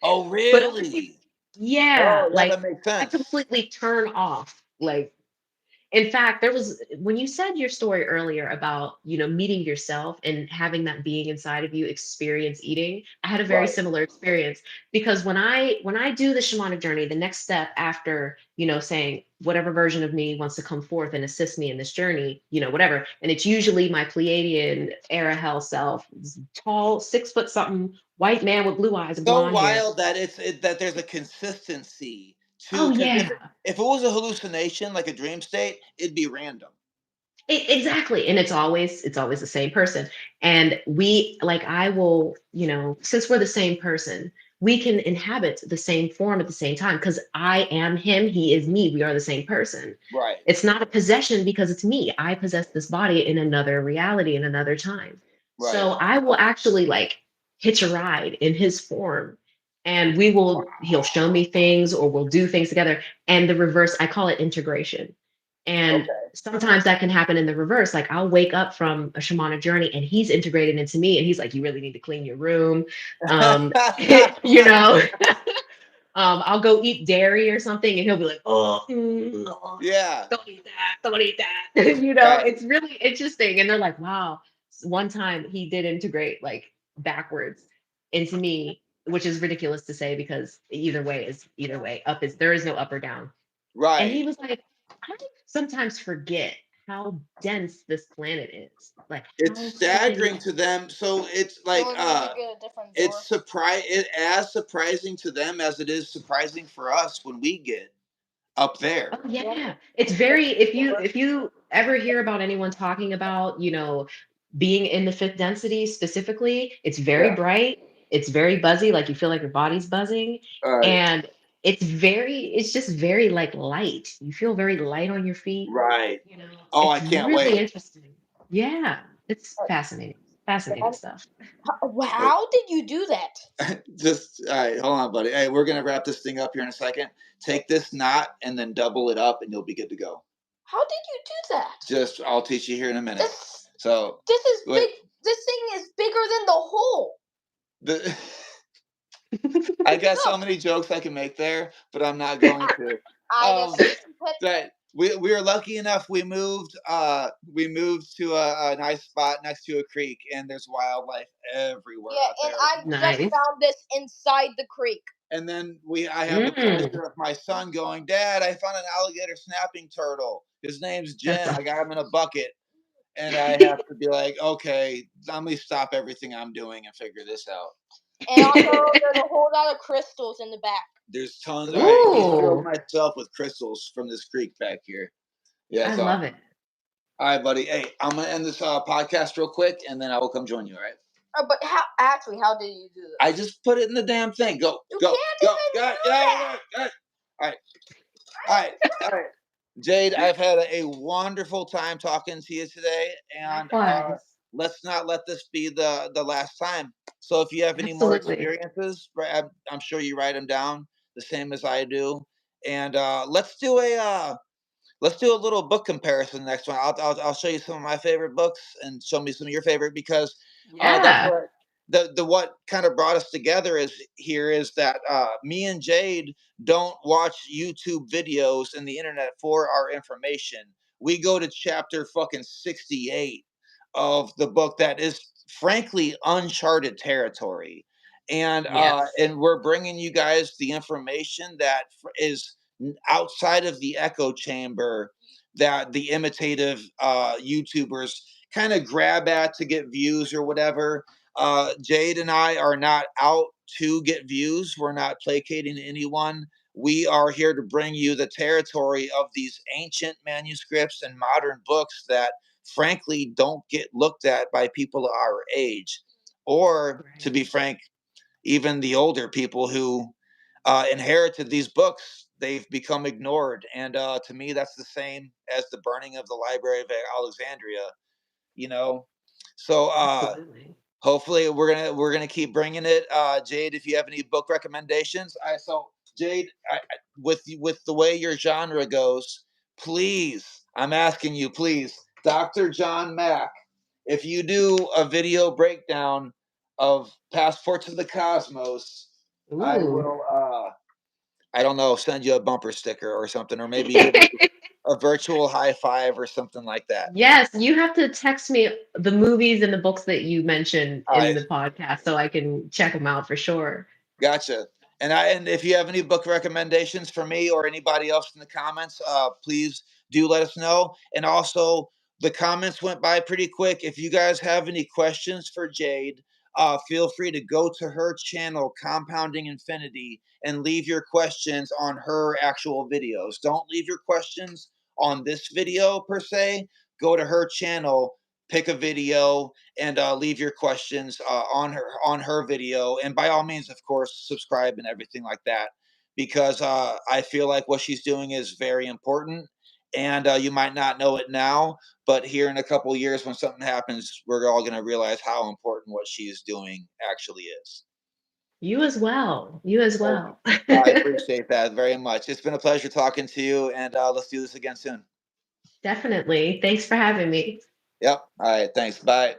Speaker 1: Oh,
Speaker 2: But other people,
Speaker 1: really?
Speaker 2: yeah,
Speaker 1: Oh, yeah.
Speaker 2: like
Speaker 1: That makes
Speaker 2: I
Speaker 1: sense.
Speaker 2: completely turn off. Like In fact, there was when you said your story earlier about, meeting yourself and having that being inside of you experience eating, I had a very
Speaker 1: Right.
Speaker 2: similar experience because when I do the shamanic journey, the next step after, saying whatever version of me wants to come forth and assist me in this journey, whatever. And it's usually my Pleiadian era hell self, tall, 6 foot something, white man with blue eyes and
Speaker 1: So
Speaker 2: blonde hair.
Speaker 1: wild that that there's a consistency to,
Speaker 2: Oh
Speaker 1: because
Speaker 2: yeah.
Speaker 1: if it was a hallucination like a dream state, it'd be random.
Speaker 2: Exactly. And it's always the same person. And we like I will, since we're the same person, we can inhabit the same form at the same time because I am him, he is me. We are the same person.
Speaker 1: Right.
Speaker 2: It's not a possession because it's me. I possess this body in another reality, in another time.
Speaker 1: Right.
Speaker 2: So I will actually like hitch a ride in his form. And he'll show me things or we'll do things together. And the reverse, I call it integration. And
Speaker 1: Okay.
Speaker 2: sometimes that can happen in the reverse. Like I'll wake up from a shamanic journey and he's integrated into me and he's like, you really need to clean your room. You know, I'll go eat dairy or something and he'll be like, oh, oh,
Speaker 1: Yeah.
Speaker 2: don't eat that. Don't eat that.
Speaker 1: Right.
Speaker 2: It's really interesting. And they're like, wow. One time he did integrate like backwards into me, which is ridiculous to say because either way is either way. There is no up or down. And he
Speaker 1: Right.
Speaker 2: was like, I sometimes forget how dense this planet is. Like
Speaker 1: It's
Speaker 2: how freaking
Speaker 1: staggering to them. So it's
Speaker 3: So
Speaker 1: like
Speaker 3: we're gonna get a different door.
Speaker 1: it as surprising to them as it is surprising for us when we get up
Speaker 2: oh
Speaker 1: there.
Speaker 2: yeah. It's very if you ever hear about anyone talking about, being in the fifth density specifically, it's very
Speaker 1: Yeah.
Speaker 2: bright, it's very buzzy, like you feel like your body's buzzing.
Speaker 1: All right.
Speaker 2: And it's just very like light. You feel very light on your feet.
Speaker 1: Right. Oh, I
Speaker 2: It's
Speaker 1: can't
Speaker 2: really
Speaker 1: wait.
Speaker 2: interesting. Yeah, it's fascinating. Fascinating stuff.
Speaker 3: How did you do that?
Speaker 1: Just all right, hold on, buddy. Hey, we're gonna wrap this thing up here in a second. Take this knot and then double it up, and you'll be good to go.
Speaker 3: How did you do that?
Speaker 1: Just, I'll teach you here in a minute.
Speaker 3: This
Speaker 1: So
Speaker 3: this is
Speaker 1: wait,
Speaker 3: big. This thing is bigger than the hole.
Speaker 1: the I got so many jokes I can make there, but I'm not going to.
Speaker 3: I
Speaker 1: Um,
Speaker 3: guess. But
Speaker 1: right. We were lucky enough. We moved to a nice spot next to a creek, and there's wildlife everywhere
Speaker 3: yeah,
Speaker 1: out
Speaker 3: and
Speaker 1: there.
Speaker 3: I just
Speaker 2: Nice.
Speaker 3: found this inside the creek.
Speaker 1: And then I have the
Speaker 2: Mm,
Speaker 1: pleasure of my son going, Dad, I found an alligator snapping turtle. His name's
Speaker 2: that's
Speaker 1: Jim. I got
Speaker 2: awesome.
Speaker 1: him in a bucket. And I have to be like, okay, let me stop everything I'm doing and figure this out.
Speaker 3: And also, there's a whole lot of crystals in the back.
Speaker 1: There's tons. I filled
Speaker 2: Ooh,
Speaker 1: myself with crystals from this creek back here. Yeah,
Speaker 2: I
Speaker 1: it's
Speaker 2: love it.
Speaker 1: awesome. All right, buddy. Hey, I'm gonna end this podcast real quick, and then I will come join you. All right?
Speaker 3: But how did you do this?
Speaker 1: I just put it in the damn thing. Go,
Speaker 3: You
Speaker 1: go,
Speaker 3: can't
Speaker 1: go.
Speaker 3: even
Speaker 1: Got
Speaker 3: do that.
Speaker 1: All right, all right, all right. Jade, I've had a wonderful time talking to you today, and
Speaker 2: Likewise.
Speaker 1: let's not let this be the last time. So if you have any more
Speaker 2: Absolutely.
Speaker 1: experiences, I'm sure you write them down the same as I do, and let's do a little book comparison next one. I'll show you some of my favorite books and show me some of your favorite because that's
Speaker 2: Yeah.
Speaker 1: what the what kind of brought us together is that me and Jade don't watch YouTube videos and the internet for our information. We go to chapter fucking 68 of the book that is frankly uncharted territory.
Speaker 2: Yes.
Speaker 1: And we're bringing you guys the information that is outside of the echo chamber that the imitative YouTubers kind of grab at to get views or whatever. Jade and I are not out to get views. We're not placating anyone. We are here to bring you the territory of these ancient manuscripts and modern books that, frankly, don't get looked at by people our age. Or, to
Speaker 2: Right.
Speaker 1: be frank, even the older people who inherited these books, they've become ignored. And to me, that's the same as the burning of the Library of Alexandria. You know, so
Speaker 2: Absolutely.
Speaker 1: hopefully we're gonna keep bringing it. Jade, if you have any book recommendations, Jade, with the way your genre goes, please, I'm asking you, please, Dr. John Mack, if you do a video breakdown of Passport to the Cosmos, I
Speaker 2: Ooh.
Speaker 1: will I don't know, send you a bumper sticker or something, or maybe give you a virtual high five or something like that.
Speaker 2: Yes, you have to text me the movies and the books that you mentioned
Speaker 1: All
Speaker 2: in
Speaker 1: right.
Speaker 2: the podcast so I can check them out for sure.
Speaker 1: Gotcha. And if you have any book recommendations for me or anybody else in the comments, please do let us know. And also, the comments went by pretty quick. If you guys have any questions for Jade, feel free to go to her channel, Compounding Infinity, and leave your questions on her actual videos. Don't leave your questions on this video per se. Go to her channel, pick a video, and leave your questions on her video. And by all means, of course, subscribe and everything like that, because I feel like what she's doing is very important. And you might not know it now, but here in a couple years, when something happens, we're all going to realize how important what she's doing actually is.
Speaker 2: You as well. You as
Speaker 1: So
Speaker 2: well.
Speaker 1: I appreciate that very much. It's been a pleasure talking to you, and let's do this again soon.
Speaker 2: Definitely. Thanks for having me.
Speaker 1: Yep. All right. Thanks. Bye.